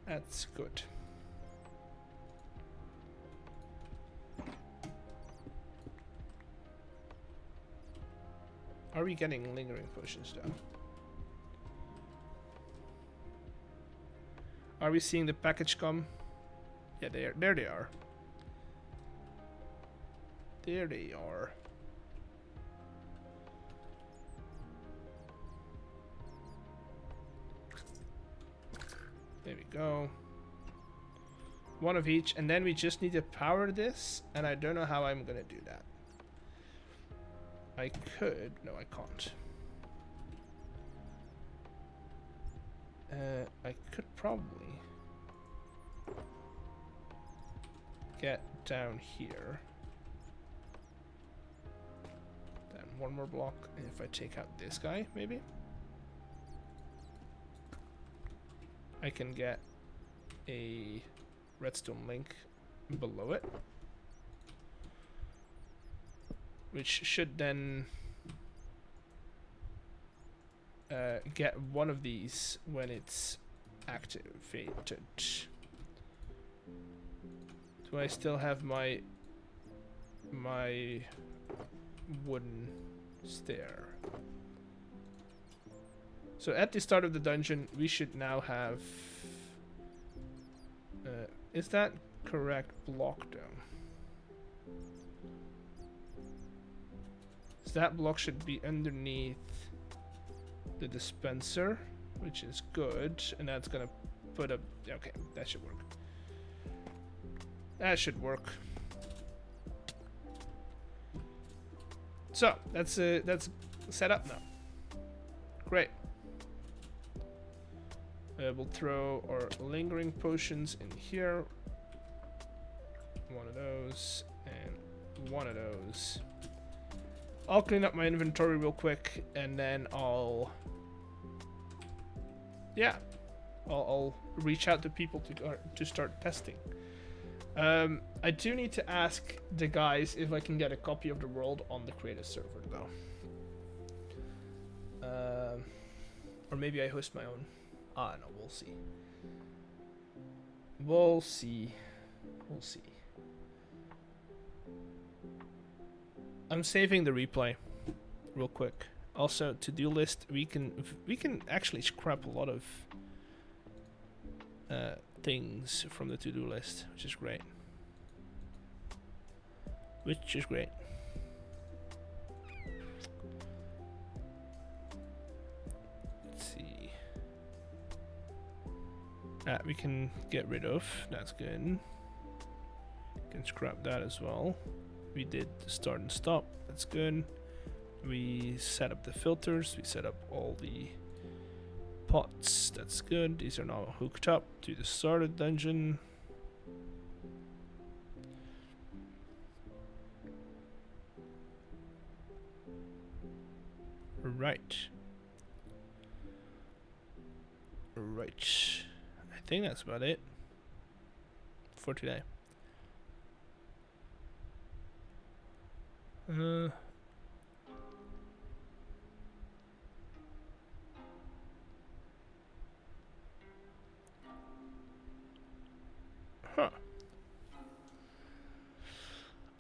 that's good. Are we getting lingering potions though? Are we seeing the package come? Yeah, there they are. There they are. There we go. 1 of each, and then we just need to power this, and I don't know how I'm gonna do that. I could. No, I can't. I could probably get down here. Then 1 more block, and if I take out this guy, maybe I can get a redstone link below it, which should then get 1 of these when it's activated. Do I still have my wooden stair? So at the start of the dungeon, we should now have. Is that correct block though? So that block should be underneath the dispenser, which is good, and that's gonna put a. Okay, that should work. That should work. So that's set up now. Great. We'll throw our lingering potions in here. 1 of those and 1 of those. I'll clean up my inventory real quick, and then I'll yeah, I'll reach out to people to start testing. I do need to ask the guys if I can get a copy of the world on the creative server though. Or maybe I host my own. Ah, no, we'll see. We'll see. We'll see. I'm saving the replay real quick. Also, to-do list, we can actually scrap a lot of things from the to-do list, which is great. Which is great. Let's see. We can get rid of. That's good. Can scrap that as well. We did the start and stop. That's good. We set up the filters. We set up all the pots. That's good. These are now hooked up to the started dungeon. Right. Right. I think that's about it for today. Huh.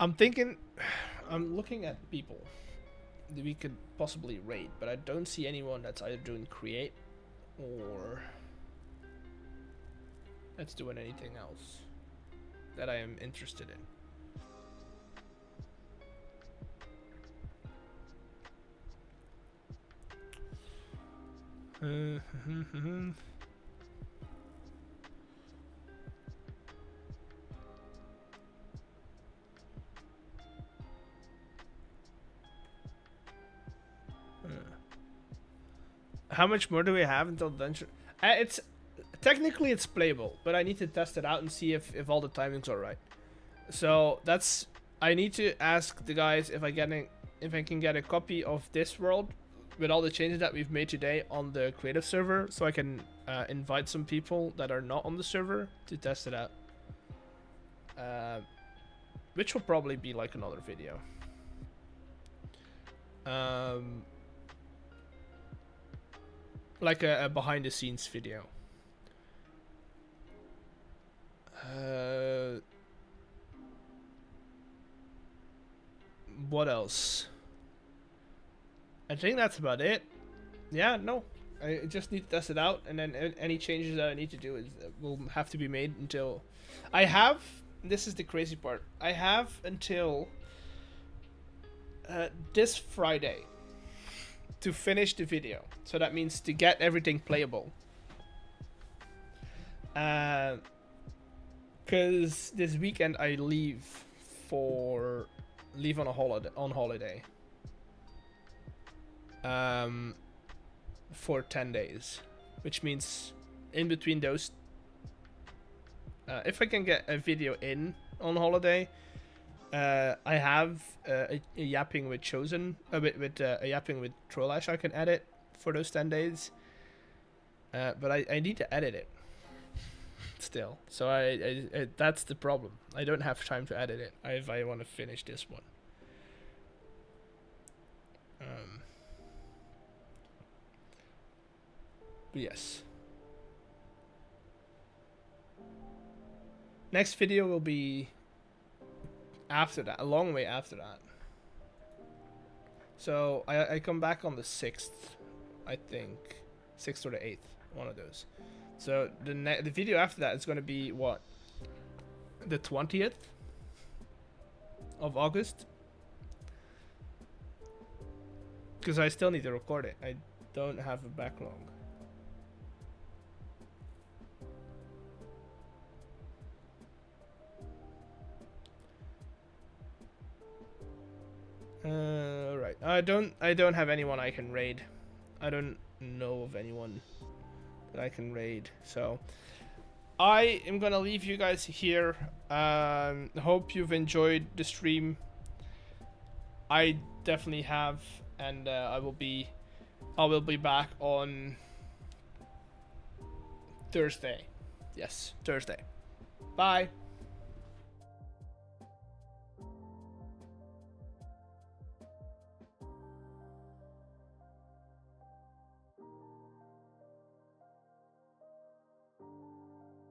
I'm looking at people that we could possibly raid, but I don't see anyone that's either doing create or that's doing anything else that I am interested in. How much more do we have until dungeon? It's technically it's playable, but I need to test it out and see if all the timings are right. So that's I need to ask the guys if I can get a copy of this world with all the changes that we've made today on the creative server, so I can invite some people that are not on the server to test it out. Which will probably be like another video. Like a behind the scenes video. What else? I think that's about it. Yeah, no. I just need to test it out, and then any changes that I need to do will have to be made until I have. This is the crazy part. I have until this Friday to finish the video. So that means to get everything playable. Because this weekend I leave on a holiday. For 10 days, which means in between those, if I can get a video in on holiday, I have a yapping with Chosen, a yapping with Trollish I can edit for those 10 days, but I need to edit it still, so I that's the problem. I don't have time to edit it if I want to finish this one. But yes. Next video will be after that, a long way after that. So I come back on the 6th, I think, 6th or the 8th, one of those. So the video after that is going to be what? The 20th of August? Because I still need to record it. I don't have a backlog. Right. I don't have anyone I can raid. I don't know of anyone that I can raid. So I am gonna leave you guys here. Hope you've enjoyed the stream. I definitely have, and I will be back on Thursday. Yes, Thursday. Bye.